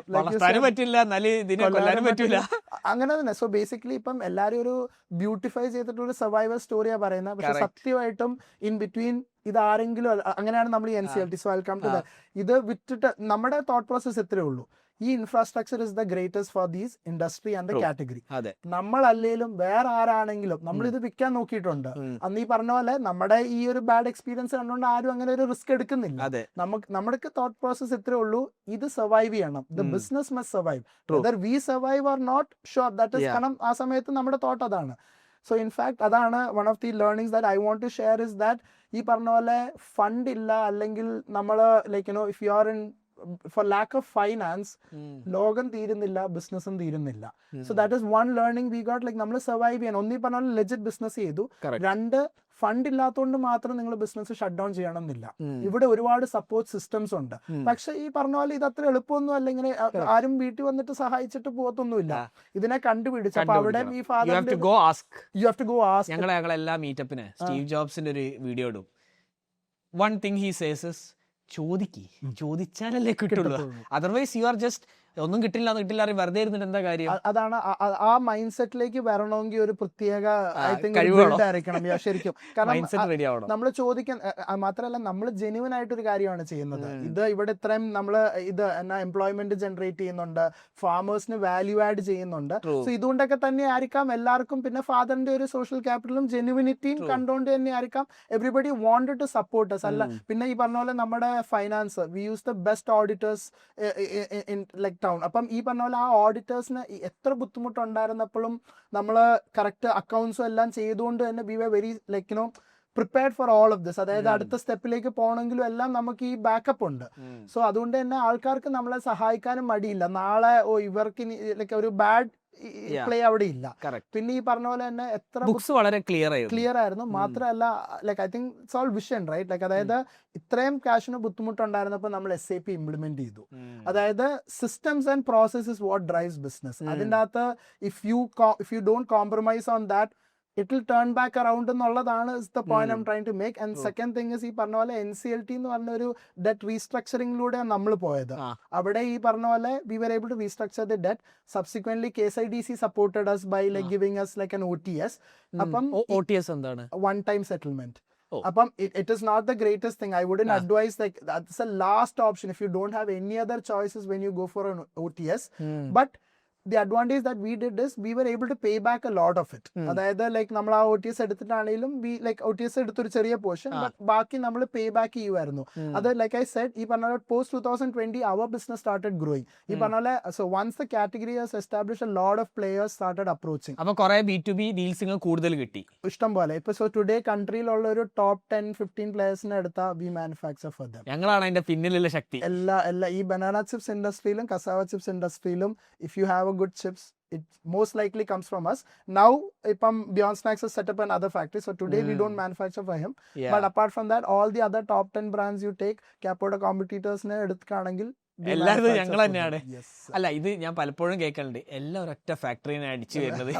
പറ്റില്ല എന്നാലും ഇതിനെ കൊല്ലാനും പറ്റൂല, അങ്ങനെ തന്നെ. സോ ബേസിക്കലി ഇപ്പം എല്ലാരും ഒരു ബ്യൂട്ടിഫൈ ചെയ്തിട്ട് ഒരു സർവൈവൽ സ്റ്റോറിയാ പറയുന്നത്. പക്ഷെ സത്യമായിട്ടും ഇൻ ബിറ്റ്വീൻ ഇതാരെങ്കിലും അങ്ങനെയാണ് നമ്മൾ ഈ NCLT. So welcome to that. ഇത് വിട്ടിട്ട് നമ്മുടെ തോട്ട് പ്രോസസ് ഇത്രേ ഉള്ളൂ. ഈ infrastructure is the greatest for these industry and the category. നമ്മളല്ലേലും വേറെ ആരാണെങ്കിലും നമ്മൾ ഇത് വിൽക്കാൻ നോക്കിയിട്ടുണ്ട്. അന്ന് ഈ പറഞ്ഞ പോലെ നമ്മുടെ ഈ ഒരു ബാഡ് എക്സ്പീരിയൻസ് കണ്ടുകൊണ്ട് ആരും അങ്ങനെ ഒരു റിസ്ക് എടുക്കുന്നില്ല. നമുക്ക് തോട്ട് പ്രോസസ് ഇത്രേ ഉള്ളൂ, ഇത് സർവൈവ് ചെയ്യണം. The business must survive. Whether we survive or not sure, that is കാരണം ആ സമയത്ത് നമ്മുടെ തോട്ട് അതാണ്. സോ ഇൻഫാക്ട് അതാണ് one of the learnings that I want to share is that ഈ പറഞ്ഞ പോലെ ഫണ്ട് ഇല്ല അല്ലെങ്കിൽ നമ്മൾ like if you are in for lack of finance ലോകം തീരുന്നില്ല, ബിസിനസ്സും തീരുന്നില്ല. So that is one learning we got. Like നമ്മൾ സർവൈവ് ചെയ്യാൻ ഒന്നീ പറഞ്ഞാൽ ലെജിറ്റ് ബിസിനസ് ചെയ്തു, രണ്ട് ഫണ്ട് ഇല്ലാത്തതുകൊണ്ട് മാത്രം നിങ്ങൾ ബിസിനസ് ഷട്ട് ഡൗൺ ചെയ്യണമെന്നില്ല. ഇവിടെ ഒരുപാട് സപ്പോർട്ട് സിസ്റ്റംസ് ഉണ്ട്. പക്ഷെ ഈ പറഞ്ഞ പോലെ ഇത് അത്ര എളുപ്പമൊന്നും അല്ല. ഇങ്ങനെ ആരും വീട്ടിൽ വന്നിട്ട് സഹായിച്ചിട്ട് പോകത്തൊന്നുമില്ല. ഇതിനെ കണ്ടുപിടിച്ചു. അപ്പൊ അവിടെ ഈ father you have to go ask. ഞങ്ങളെല്ലാ മീറ്റപ്പിന് സ്റ്റീവ് ജോബ്സിന്റെ ഒരു വീഡിയോ ഇടും. വൺ തിങ് ഹി സേസ്, ചോദിച്ചാലല്ലേ കിട്ടുള്ളൂ. അതർവൈസ് യു ആർ ജസ്റ്റ് ഒന്നും കിട്ടില്ല വെറുതെ ഇരുന്നിട്ട് എന്താ കാര്യം. അതാണ് ആ മൈൻഡ് സെറ്റിലേക്ക് വരണമെങ്കിൽ ഒരു പ്രത്യേക ഐ തിങ്ക് ആയിരിക്കണം ശരിക്കും. കാരണം നമ്മൾ ചോദിക്കാൻ മാത്രമല്ല, നമ്മൾ ജെന്യുവൻ ആയിട്ടൊരു കാര്യമാണ് ചെയ്യുന്നത്. ഇത് ഇവിടെ ഇത്രയും നമ്മൾ ഇത് എന്നാ എംപ്ലോയ്മെന്റ് ജനറേറ്റ് ചെയ്യുന്നുണ്ട്, ഫാമേഴ്സിന് വാല്യൂ ആഡ് ചെയ്യുന്നുണ്ട്. സോ ഇതുകൊണ്ടൊക്കെ തന്നെ ആയിരിക്കാം എല്ലാവർക്കും. പിന്നെ ഫാദറിന്റെ ഒരു സോഷ്യൽ ക്യാപിറ്റലും ജെന്യുവിനിറ്റിയും കണ്ടുകൊണ്ട് തന്നെ ആയിരിക്കാം everybody wanted to support us. അല്ല പിന്നെ ഈ പറഞ്ഞ പോലെ നമ്മുടെ finance we use the best auditors in like town. അപ്പം ഈ പറഞ്ഞ പോലെ ആ ഓഡിറ്റേഴ്സിന് എത്ര ബുദ്ധിമുട്ടുണ്ടായിരുന്നപ്പോഴും നമ്മൾ കറക്റ്റ് അക്കൗണ്ട്സും എല്ലാം ചെയ്തുകൊണ്ട് തന്നെ we were very like you know prepared for all of this. അതായത് അടുത്ത സ്റ്റെപ്പിലേക്ക് പോകണമെങ്കിലും എല്ലാം നമുക്ക് ഈ ബാക്കപ്പ് ഉണ്ട്. സോ അതുകൊണ്ട് തന്നെ ആൾക്കാർക്ക് നമ്മളെ സഹായിക്കാനും മടിയില്ല. നാളെ ഇവർക്ക് ലൈക്ക് ഒരു ബാഡ് പ്ലേ അവിടെ ഇല്ല. പിന്നെ ഈ പറഞ്ഞ പോലെ തന്നെ എത്ര ബുക്സ് വളരെ ക്ലിയർ ആയിരുന്നു. മാത്രമല്ല like I think it's all vision right. Like അതായത് ഇത്രയും ക്യാഷിന് ബുദ്ധിമുട്ടുണ്ടായിരുന്നപ്പോൾ നമ്മൾ SAP ഇംപ്ലിമെന്റ് ചെയ്തു. അതായത് systems and process is what drives business. അതിൻ്റെ അകത്ത് if you don't compromise on that it will turn back around എന്നുള്ളതാണ് the point I'm trying to make. And second thing is ഈ പറഞ്ഞ പോലെ NCLT എന്ന് പറഞ്ഞ ഒരു ഡെറ്റ് റീസ്ട്രക്ചറിംഗിലൂടെ നമ്മൾ പോയത്. അവിടെ ഈ പറഞ്ഞ പോലെ we were able to restructure the debt. Subsequently KSIDC supported us by like giving us like an OTS. അപ്പം OTS എന്താണ്? one time settlement. അപ്പം it is not the greatest thing. I wouldn't advise, like that's the last option if you don't have any other choices when you go for an OTS. But the advantage that we did is we were able to pay back a lot of it. അതായത് ലൈക്ക് നമ്മൾ ആ OTS എടുത്തിട്ടാണെങ്കിലും OTS എടുത്തൊരു ചെറിയ പോർഷൻ, ബട്ട് ബാക്കി നമ്മൾ പേ ബാക്ക് ചെയ്യുമായിരുന്നു. അത് ലൈക്ക് ഐ സെഡ് ഈ പറഞ്ഞ പോലെ പോസ്റ്റ് 2020 അവർ ബിസിനസ് സ്റ്റാർട്ടഡ് ഗ്രോയിങ്. ഈ പറഞ്ഞ പോലെ so once the category has established a lot of players started approaching. അപ്പോൾ കുറേ B2B ഡീൽസ് കൂടുതൽ കിട്ടി ഇഷ്ടം പോലെ. ഇപ്പൊ സോ ടുഡേ കൺട്രിയിലുള്ള ഒരു ടോപ്പ് 10-15 പ്ലേയേഴ്സിനെ എടുത്താൽ വി മാനുഫാക്ചർ ഫോർ ദം. ഞങ്ങളാണ് അതിന്റെ പിന്നിലുള്ള ശക്തി. എല്ലാ ഈ ബനാന ചിപ്സ് ഇൻഡസ്ട്രിയിലും കസാവ ചിപ്സ് ഇൻഡസ്ട്രിയിലും if you have good chips, it most likely comes from us. Now Beyond Snacks has set up another factory, so today we don't manufacture for him. But apart from that, all the other top 10 brands you take, Capoda competitors ne എടുക്കുകയാണെങ്കിൽ എല്ലാവരും ഞങ്ങൾ തന്നെയാണ്. അല്ല ഇത് ഞാൻ പലപ്പോഴും കേൾക്കലുണ്ട്, എല്ലാം ഒരൊറ്റ ഫാക്ടറിനെ അടിച്ചു വരുന്നത്.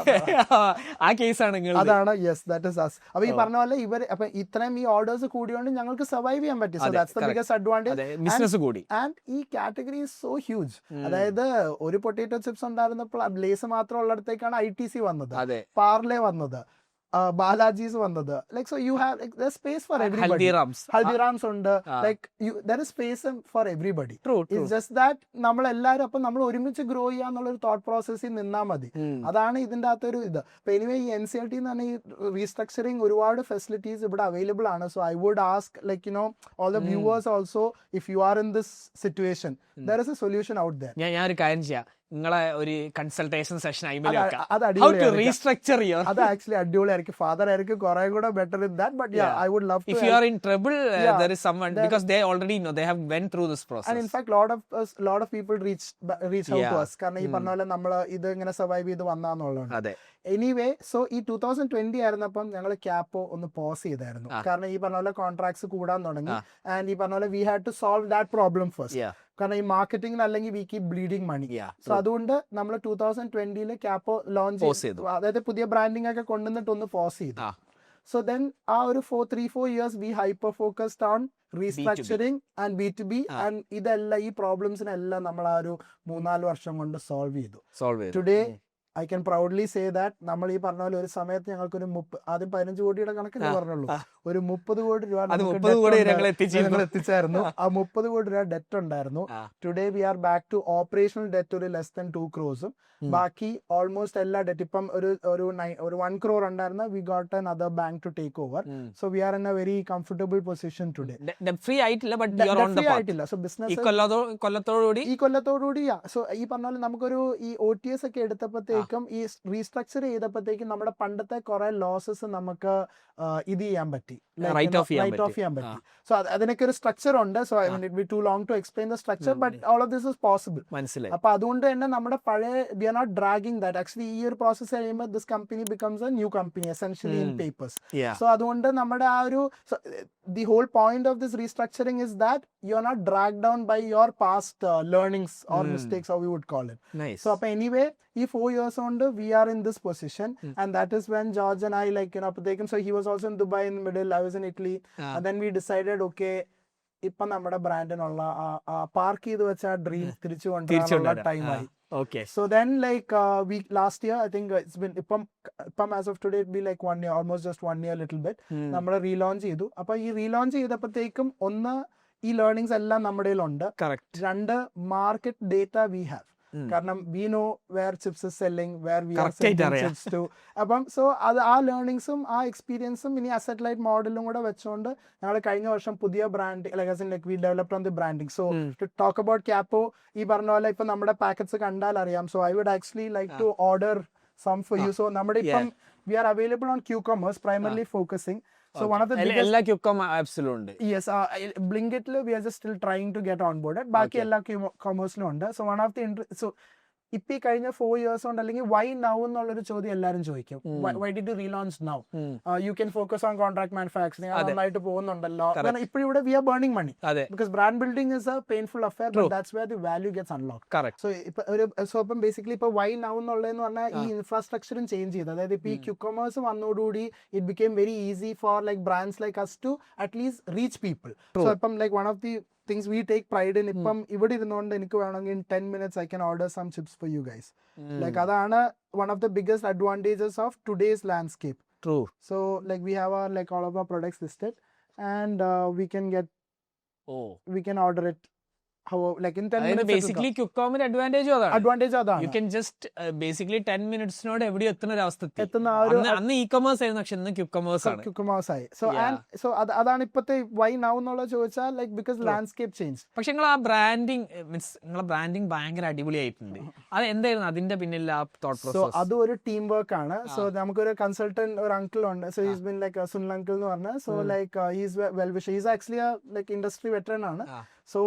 ആ കേസാണ് അതാണ്. Yes that is us. അപ്പൊ ഈ പറഞ്ഞ പോലെ ഇവർ അപ്പൊ ഇത്രയും ഈ ഓർഡേഴ്സ് കൂടിയോണ്ട് ഞങ്ങൾക്ക് സർവൈവ് ചെയ്യാൻ പറ്റി. So that's the biggest advantage. Business കൂടി. ആൻഡ് ഈ കാറ്റഗറി ഈസ് സോ ഹ്യൂജ്. അതായത് ഒരു പൊട്ടേറ്റോ ചിപ്സ് ഉണ്ടായിരുന്നപ്പോൾ ലേസ് മാത്രം ഉള്ളിടത്തേക്കാണ് ITC വന്നത്, പാർലെ വന്നത്, ബാലാജീസ് വന്നത്. Like so you have like there space for everybody. Haldiram's ഉണ്ട്. Like there is space for everybody. It's just that നമ്മൾ എല്ലാവരും അപ്പം നമ്മൾ ഒരുമിച്ച് ഗ്രോ ചെയ്യാന്നുള്ളൊരു തോട്ട് പ്രോസസ്സിൽ നിന്നാൽ മതി. അതാണ് ഇതിൻ്റെ അകത്തൊരു ഇത്. അപ്പൊ എനിവേ ഈ NCLT എന്ന് പറഞ്ഞ ഈ റീസ്ട്രക്ചറിങ് ഒരുപാട് ഫെസിലിറ്റീസ് ഇവിടെ അവൈലബിൾ ആണ്. So I would ask like you know all the viewers also, if you are in this situation there is a solution out there. ഞാൻ ഒരു കാര്യം ചെയ്യാം, നിങ്ങളെ ഒരു കൺസൾട്ടേഷൻ സെഷൻ അത് ആക്ച്വലി അടിപൊളിയായിരിക്കും. ഫാദർ ആയിരിക്കും കുറെ കൂടെ better in that. But I would love if you are in trouble there is someone because they already know, they have went through this process. And in fact lot of people reach out to us. കാരണം ഈ പറഞ്ഞ പോലെ നമ്മൾ ഇത് ഇങ്ങനെ സർവൈവ് ചെയ്ത് വന്നാന്നുള്ളതാണ്. എനിവേ സോ ഈ 2020 ആയിരുന്നപ്പം ഞങ്ങൾ ക്യാപ്പോ ഒന്ന് പോസ് ചെയ്തായിരുന്നു. കാരണം ഈ പറഞ്ഞ പോലെ കോൺട്രാക്ട്സ് കൂടാൻ തുടങ്ങി. ആൻഡ് ഈ പറഞ്ഞ പോലെ we had to solve that problem first. കാരണം ഈ മാർക്കറ്റിംഗിൽ അല്ലെങ്കിൽ we keep bleeding money. So അതുകൊണ്ട് നമ്മൾ 2020 ക്യാപ്പോ ലോഞ്ച് ചെയ്തു. അതായത് പുതിയ ബ്രാൻഡിങ് ഒക്കെ കൊണ്ടുവന്നിട്ട് ഒന്ന് പോസ് ചെയ്തു. സോ ദെൻ ആ ഒരു 3-4 years we hyper focused on restructuring and B2B. And ഇതെല്ലാം ഈ പ്രോബ്ലംസിനെല്ലാം നമ്മൾ ആ ഒരു 3-4 വർഷം കൊണ്ട് സോൾവ് ചെയ്തു. Today I can proudly say that നമ്മൾ ഈ പറഞ്ഞ പോലെ ഒരു സമയത്ത് ഞങ്ങൾക്കൊരു ആദ്യം 15 കോടിയുടെ കണക്കിന് പറഞ്ഞുള്ളൂ, ഒരു 30 കോടി രൂപ ഞങ്ങൾ എത്തിച്ചായിരുന്നു. ആ 30 കോടി രൂപ ഡെറ്റ് ഉണ്ടായിരുന്നു. Today we are back to operational debt ഒരു less than 2 crores. ബാക്കി ഓൾമോസ്റ്റ് എല്ലാ ഡെറ്റ് ഇപ്പം ഒരു 1 crore ഉണ്ടായിരുന്ന we got another bank to take over. So we are in a very comfortable position today. Free ആയിട്ടില്ല, but you are on the path. So business ഈ കൊല്ലത്തോടുകൂടി സോ ഈ പറഞ്ഞ പോലെ നമുക്കൊരു ഈ OTS ഒക്കെ എടുത്തപ്പോഴത്തേക്ക് ചെയ്തപ്പോഴത്തേക്കും ഈ റീസ്ട്രക്ചർ ചെയ്തപ്പോഴത്തേക്കും നമ്മുടെ പണ്ടത്തെ കുറെ ലോസസ് നമുക്ക് ഇത് ചെയ്യാൻ പറ്റി, Write off ചെയ്യാൻ റൈറ്റ് ഓഫ് ചെയ്യാൻ പറ്റി. സോ അതിനൊക്കെ ഒരു സ്ട്രക്ചർ ഉണ്ട്. So I mean it be too long to explain the structure, but all of this is possible. മനസ്സിലായി. അപ്പൊ അതുകൊണ്ട് തന്നെ നമ്മുടെ പഴയ we are not dragging that. Actually ഈ ഒരു പ്രോസസ് കഴിയുമ്പോൾ this company becomes a new company essentially in papers. So അതുകൊണ്ട് നമ്മുടെ ആ ഒരു the whole point of this restructuring is that you are not drag down by your past learnings or mistakes, how you would call it. So അപ്പൊ എനിവേ ഈ 4 years കൊണ്ട് we are in this position, and that is when George and I, like, you know, appathekkum, so he was also in Dubai in the middle, I was in Italy, and then we decided, okay, ഇപ്പൊ നമ്മുടെ ബ്രാൻഡിനുള്ള പാർക്ക് ചെയ്ത് വെച്ച ആ ഡ്രീം തിരിച്ചു കൊണ്ടുവരാനുള്ള ടൈമായി. Okay. So then, like, we last year, I think it's been ഇപ്പം as of today it be like 1 year, almost just 1 year little bit, നമ്മൾ റീലോഞ്ച് ചെയ്തു. അപ്പൊ ഈ റീലോഞ്ച് ചെയ്തപ്പോഴത്തേക്കും ഒന്ന് ഈ ലേണിംഗ്സ് എല്ലാം നമ്മുടെ ഉണ്ട്. രണ്ട്, മാർക്കറ്റ് ഡേറ്റ വി ഹാവ്. കാരണം we know where chips is selling, where we are selling chips to. അപ്പം സോ അത് ആ ലേണിംഗ്സും ആ എക്സ്പീരിയൻസും ഇനി അസറ്റ് ലൈറ്റ് മോഡലും കൂടെ വെച്ചുകൊണ്ട് ഞങ്ങൾ കഴിഞ്ഞ വർഷം പുതിയ brand like we developed on the branding. So to talk about Kappo, ഈ പറഞ്ഞ പോലെ ഇപ്പൊ നമ്മുടെ പാക്കറ്റ്സ് കണ്ടാൽ അറിയാം. So I would actually like to order some for you. So നമ്മുടെ ഇപ്പം we are available on Q-commerce, primarily focusing. So one of the biggest, എല്ലാ Q-commerce apps-ലും ഉണ്ട്. yes, Blinkit we are just still trying to get onboarded. ബാക്കി എല്ലാ Q-commerce ലും ഉണ്ട്. So one of the so ഇപ്പൊ ഈ കഴിഞ്ഞ 4 years കൊണ്ട്, അല്ലെങ്കിൽ വൈ നൗ എന്നുള്ളൊരു ചോദ്യം എല്ലാവരും ചോദിക്കും. Why did you relaunch now? You can focus on contract manufacturing, നന്നായിട്ട് പോകുന്നുണ്ടല്ലോ. ഇപ്പൊ ഇവിടെ we are burning money, because brand building is a painful affair, but that's where the value gets unlock. So ഇപ്പം ബേസിക്കലി ഇപ്പൊ വൈ നൗ എന്നുള്ളതെന്ന് പറഞ്ഞാൽ ഈ ഇൻഫ്രാസ്ട്രക്ചറും ചേഞ്ച് ചെയ്തു. അതായത് ഇപ്പൊ ഈ Q-commerce വന്നോടുകൂടി it became very easy for like brands like us to at least reach people. So ഇപ്പം like one of the things we take pride in, ഇപ്പം ഇവിടെ ഇരുന്നുകൊണ്ട് എനിക്ക് വേണമെങ്കിൽ in 10 minutes I can order some chips for you guys. Like അതാണ് one of the biggest advantages of today's landscape. True. So like we have our like all of our products listed, and we can order it how like in 10 minutes. Basically Q-commerce advantage അതാണ്. You can just basically 10 minutes നോട് എവിടെ എത്തുന്ന ഒരു അവസ്ഥ എത്തുന്ന അന്ന് e-commerce ആയിരുന്നു, പക്ഷെ ഇന്ന് Q-commerce ആണ്. Q-commerce ആയി. So അതാണ് ഇപ്പത്തെ why now എന്നുള്ള ചോദിച്ചാൽ like because landscape changed. പക്ഷെ നിങ്ങൾ ആ ബ്രാൻഡിങ് മീൻസ് നിങ്ങളെ ബ്രാൻഡിങ് ഭയങ്കര അടിപൊളിയായിട്ടുണ്ട്. അത് എന്തായിരുന്നു അതിന്റെ പിന്നിൽ ആ തോട്ട് പ്രോസസ്? സോ അത് ഒരു ടീം വർക്ക് ആണ്. സോ നമുക്കൊരു കൺസൾട്ടന്റ്, ഒരു അങ്കിൾ ഉണ്ട്. So he's been like Sunil uncle എന്ന് പറഞ്ഞ. So like he's well wisher. He's actually like industry veteran ആണ്. സോ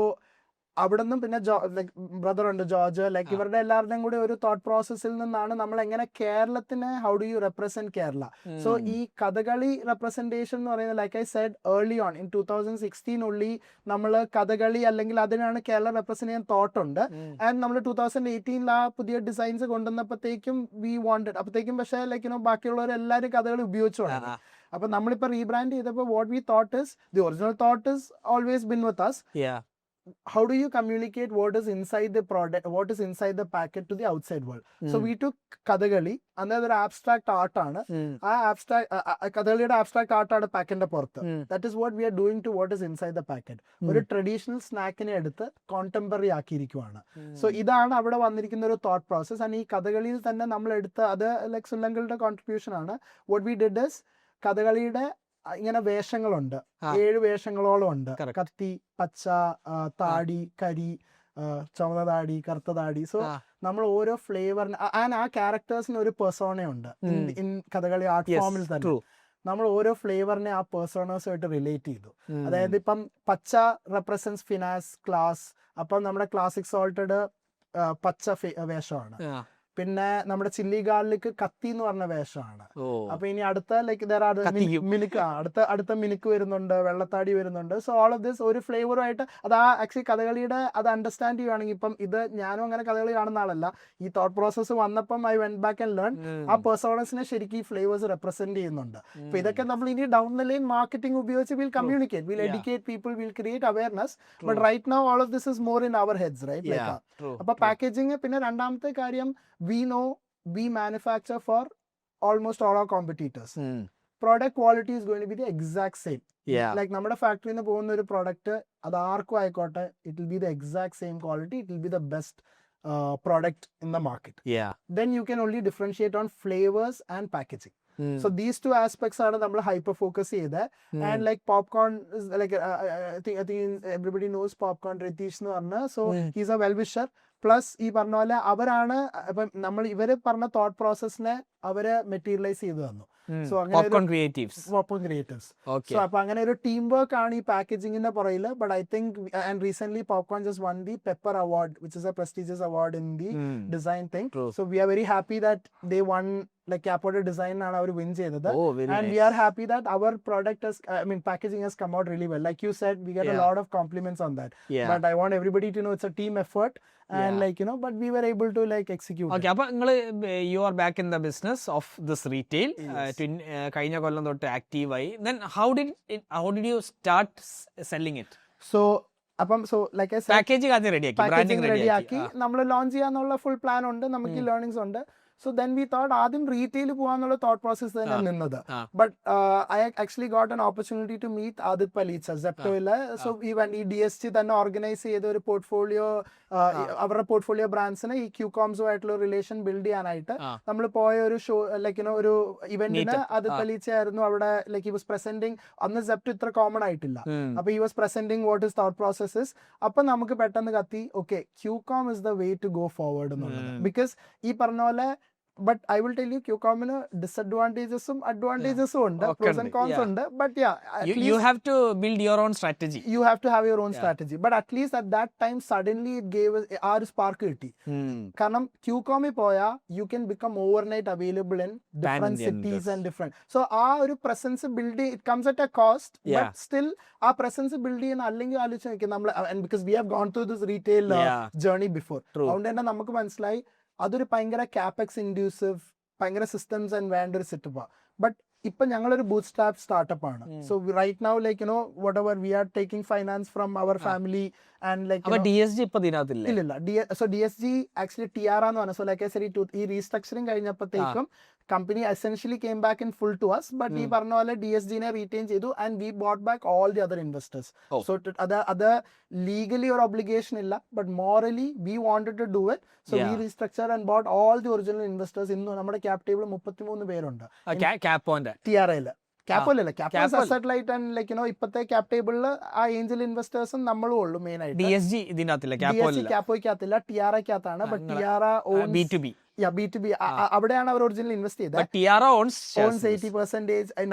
അവിടെ നിന്നും പിന്നെ ലൈക്ക് ബ്രദർ ഉണ്ട് ജോർജ്. ലൈക്ക് ഇവരുടെ എല്ലാവരുടെയും കൂടി ഒരു തോട്ട് പ്രോസസ്സിൽ നിന്നാണ് നമ്മൾ എങ്ങനെ കേരളത്തിനെ, how do you represent Kerala. So ഈ കഥകളി റെപ്രസെന്റേഷൻ എന്ന് പറയുന്നത് like I said early on in 2016 ഉള്ളി നമ്മൾ കഥകളി അല്ലെങ്കിൽ അതിനാണ് കേരള റെപ്രസെന്റ് ചെയ്യാൻ തോട്ട് ഉണ്ട്. ആൻഡ് നമ്മൾ 2018 ആ പുതിയ ഡിസൈൻസ് കൊണ്ടുവന്നപ്പോഴത്തേക്കും വി വാണ്ടഡ്, അപ്പോഴത്തേക്കും പക്ഷേ ലൈക്ക് യുനോ ബാക്കിയുള്ളവർ എല്ലാവരും കഥകളി ഉപയോഗിച്ചു തുടങ്ങി. അപ്പൊ നമ്മളിപ്പോ റീബ്രാൻഡ് ചെയ്തപ്പോൾ what we thought is the original thought is always been with us. How do you communicate what is inside the product, what is inside the packet to the outside world? So we took Kathakali, another abstract art ആണ്. ആ abstract കഥകളിയുടെ abstract art ആണ് പാക്കറ്റിന്റെ പുറത്ത്. That is what we are doing to what is inside the packet. ഒരു ട്രഡീഷണൽ സ്നാക്കിനെ എടുത്ത് കോണ്ടംപററി ആക്കിയിരിക്കുവാണ്. സോ ഇതാണ് അവിടെ വന്നിരിക്കുന്ന ഒരു തോട്ട് പ്രോസസ്. ആൻഡ് ഈ കഥകളിയിൽ തന്നെ നമ്മൾ എടുത്ത അത് ലൈക് സുല്ലങ്കളുടെ കോൺട്രിബ്യൂഷൻ ആണ്. വാട്ട് വി ഡിഡ് ഇസ് കഥകളിയുടെ ഇങ്ങനെ വേഷങ്ങളുണ്ട്, 7 വേഷങ്ങളോളം ഉണ്ട്. കത്തി, പച്ച, താടി, കരി, ചുവന്ന താടി, കറുത്ത താടി. സോ നമ്മൾ ഓരോ ഫ്ലേവറിന് ആ ക്യാരക്ടേഴ്സിന് ഒരു പെർസോണയുണ്ട് ഇൻ കഥകളി ആർട്ട് ഫോമിൽ തന്നെ. നമ്മൾ ഓരോ ഫ്ലേവറിനെ ആ പേഴ്സോണേഴ്സുമായിട്ട് റിലേറ്റ് ചെയ്തു. അതായത് ഇപ്പം പച്ച റെപ്രസെന്റ്സ് ഫിനാൻസ് ക്ലാസ്. അപ്പം നമ്മുടെ ക്ലാസിക് സോൾട്ടഡ് പച്ച വേഷമാണ്. പിന്നെ നമ്മുടെ ചില്ലി ഗാർലിക് കത്തി എന്ന് പറഞ്ഞ വേഷമാണ്. അപ്പൊ ഇനി അടുത്ത ലൈക്ക് മിനുക്ക്, അടുത്ത മിനുക്ക് വരുന്നുണ്ട്, വെള്ളത്താടി വരുന്നുണ്ട്. സോ ഓൾ ഓഫ് ദിസ് ഒരു ഫ്ലേവറുമായിട്ട് അത് ആ ആക്ച്വലി കഥകളിയുടെ അത് അണ്ടർസ്റ്റാൻഡ് ചെയ്യുവാണെങ്കിൽ, ഇപ്പം ഇത് ഞാനും അങ്ങനെ കഥകളി കാണുന്ന ആളല്ല, ഈ തോട്ട് പ്രോസസ്സ് വന്നപ്പം I went back and learn ആ പേഴ്സോണസിനെ ശരിക്കും ഈ ഫ്ലേവേഴ്സ് റെപ്രസെന്റ് ചെയ്യുന്നുണ്ട്. അപ്പൊ ഇതൊക്കെ നമ്മൾ ഇനി ഡൗൺ ദ ലൈൻ മാർക്കറ്റിംഗ് ഉപയോഗിച്ച് will communicate, will educate people, will create awareness. But right now all of this is more in our heads, right? അപ്പൊ പാക്കേജിങ്. പിന്നെ രണ്ടാമത്തെ കാര്യം, we know we manufacture for almost all our competitors. Product quality is going to be the exact same. Like നമ്മുടെ ഫാക്ടറിയിൽ നിന്ന് പോകുന്ന ഒരു പ്രൊഡക്റ്റ് അത് ആർക്കും ആയിക്കോട്ടെ, it will be the exact same quality, it will be the best product in the market. Then you can only differentiate on flavors and packaging. So these two aspects are നമ്മൾ hyper focus ചെയ്തത്. And like popcorn is like I think everybody knows popcorn, Ritesh എന്ന് പറഞ്ഞ. So he's a well wisher. Plus ഈ പറഞ്ഞ പോലെ അവരാണ് ഇപ്പം ഇവര് പറഞ്ഞ തോട്ട് പ്രോസസ്സിനെ അവര് മെറ്റീരിയലൈസ് ചെയ്തു തന്നു. So popcorn creatives. സോ അപ്പൊ അങ്ങനെ ഒരു ടീം വർക്ക് ആണ് ഈ പാക്കേജിങ്ങിന്റെ പുറകില്. But I think and recent popcorn just won the pepper award which is a prestigious award in the design thing. So we are very happy that they won like ക്യാപ്പോയുടെ ഡിസൈൻ ആണ് അവർ വിൻ ചെയ്തത്. And we are happy that our product has, packaging has come out really well. Like you said, we get a lot of compliments on that. But I want everybody to know it's a team effort. And but we were able to execute. Okay, അപ്പോൾ നിങ്ങൾ you are back in the business of this retail. കഴിഞ്ഞ കൊല്ലം തൊട്ട് ആക്റ്റീവായി. Then how did you start selling it? So like I said, packaging ആദ്യം റെഡിയാക്കി, ബ്രാൻഡിംഗ് റെഡിയാക്കി, നമ്മൾ ലോഞ്ച് ചെയ്യാന്നുള്ള ഫുൾ പ്ലാൻ ഉണ്ട്, നമുക്ക് ലേണിംഗ്സ് ഉണ്ട്. So then we thought ആദ്യം റീറ്റെയിൽ പോകാന്നുള്ള തോട്ട് പ്രോസസ് തന്നെ നിന്നത്. But I actually got an opportunity to meet Aadit Palicha സെപ്റ്റോയില്. സോ ഈവൻ ഈ DSG തന്നെ ഓർഗനൈസ് ചെയ്ത ഒരു പോർട്ട്ഫോളിയോ, അവരുടെ പോർട്ട്ഫോളിയോ ബ്രാൻഡ്സിന് ഈ ക്യൂകോംസുമായിട്ടുള്ള റിലേഷൻ ബിൽഡ് ചെയ്യാനായിട്ട് നമ്മൾ പോയ ഒരു ഷോ ഒരു ഇവന്റിന് ആദിത് പലീച്ച ആയിരുന്നു അവിടെ. He was presenting. അന്ന് സെപ്റ്റോ ഇത്ര കോമൺ ആയിട്ടില്ല. അപ്പൊ he was presenting what is thought processes. അപ്പൊ നമുക്ക് പെട്ടെന്ന് കത്തി okay Q com is the way to go forward എന്നുള്ളത്. ബിക്കോസ് ഈ പറഞ്ഞ പോലെ but I will tell you QCOM disadvantages advantages ഉണ്ട്, pros and cons ഉണ്ട്. But you have to build your own strategy. You have to have your own strategy. But at least at that time suddenly it gave us our spark കിട്ടി. കാരണം QCOM പോയാ you can become overnight available in different cities and different. So ആ ഒരു presence building it comes at a cost. But still ആ presence build ചെയ്യാൻ അല്ലെങ്കിൽ ആലോചിച്ച് നോക്കി നമ്മൾ, and because we have gone through this retail journey before. അതുകൊണ്ട് തന്നെ നമുക്ക് മനസ്സിലായി അതൊരു ഭയങ്കര ക്യാപെക്സ് ഇൻഡ്യൂസീവ്, ഭയങ്കര സിസ്റ്റംസ് ആൻഡ് വേണ്ട ഒരു സെറ്റപ്പാണ്. ബട്ട് ഇപ്പൊ ഞങ്ങളൊരു ബൂട്ട് സ്റ്റാർട്ട് സ്റ്റാർട്ടപ്പ് ആണ്. So right now whatever we are taking finance from our family and DSG ഇപ്പൊ ഇതിനകത്തില്ല. ഇല്ല. സോ DSG ആക്ച്വലി TR എന്ന് പറഞ്ഞു. സോ ലൈക്ക് ഐ സെഡ് ഈ റീസ്ട്രക്ചറിങ് കഴിഞ്ഞപ്പോഴത്തേക്കും company essentially came back in full to us, but ഈ പറഞ്ഞ പോലെ DSG നെ റീറ്റെയിൻ ചെയ്തു and we bought back all the other investors. So അത് legally ഒരു obligation ഇല്ല, but morally we wanted to do it. So we restructured and bought all the original investors. ഇന്ന് നമ്മുടെ ക്യാപ് ടേബിൾ 33 പേരുണ്ട് TRL. ക്യാപ്പോലല്ല, ക്യാപ്പ് അസറ്റ് ആൻഡ് ഇപ്പത്തെ ക്യാപ് ടേബിളില് ആ ഏഞ്ചൽ ഇൻവെസ്റ്റേഴ്സും നമ്മളും ഉള്ളു മെയിൻ ആയിട്ട്. DSG ഇതിനകത്തില്ല, ക്യാപ്പോയ്ക്കകത്തില്ല, TRAക്കകത്താണ്. ബട്ട് TR B2B അവിടെയാണ് അവർ ഒറിജിനൽ ഇൻവെസ്റ്റ് ചെയ്തത്.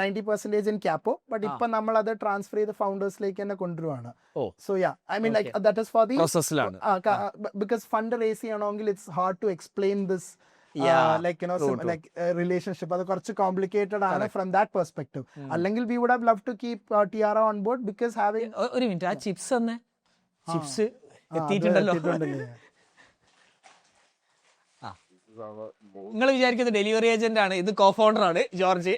90% ഇൻ ക്യാപ്പോ. ബട്ട് ഇപ്പൊ നമ്മൾ അത് ട്രാൻസ്ഫർ ചെയ്ത് ഫൗണ്ടേഴ്സിലേക്ക് തന്നെ കൊണ്ടുവരുവാണ്. So I mean like that is for the പ്രോസസ്സിലാണ്. ബിക്കോസ് ഫണ്ട് റേസ് ചെയ്യണമെങ്കിൽ it's hard to explain this relationship. അത് കുറച്ച് കോംപ്ലിക്കേറ്റഡ് ആണ് ഫ്രം ദാറ്റ് പെർസ്പെക്ടീവ്. അല്ലെങ്കിൽ we would have love to keep TR on board because having. ഒരു മിനിറ്റ്, ആ ചിപ്സ് തന്നെ ചിപ്സ് എത്തിയിട്ടുണ്ടല്ലോ. നിങ്ങൾ വിചാരിക്കുന്നത് ഡെലിവറി ഏജന്റ് ആണ്, ഇത് കോ ഫൗണ്ടർ ആണ് ജോർജ്.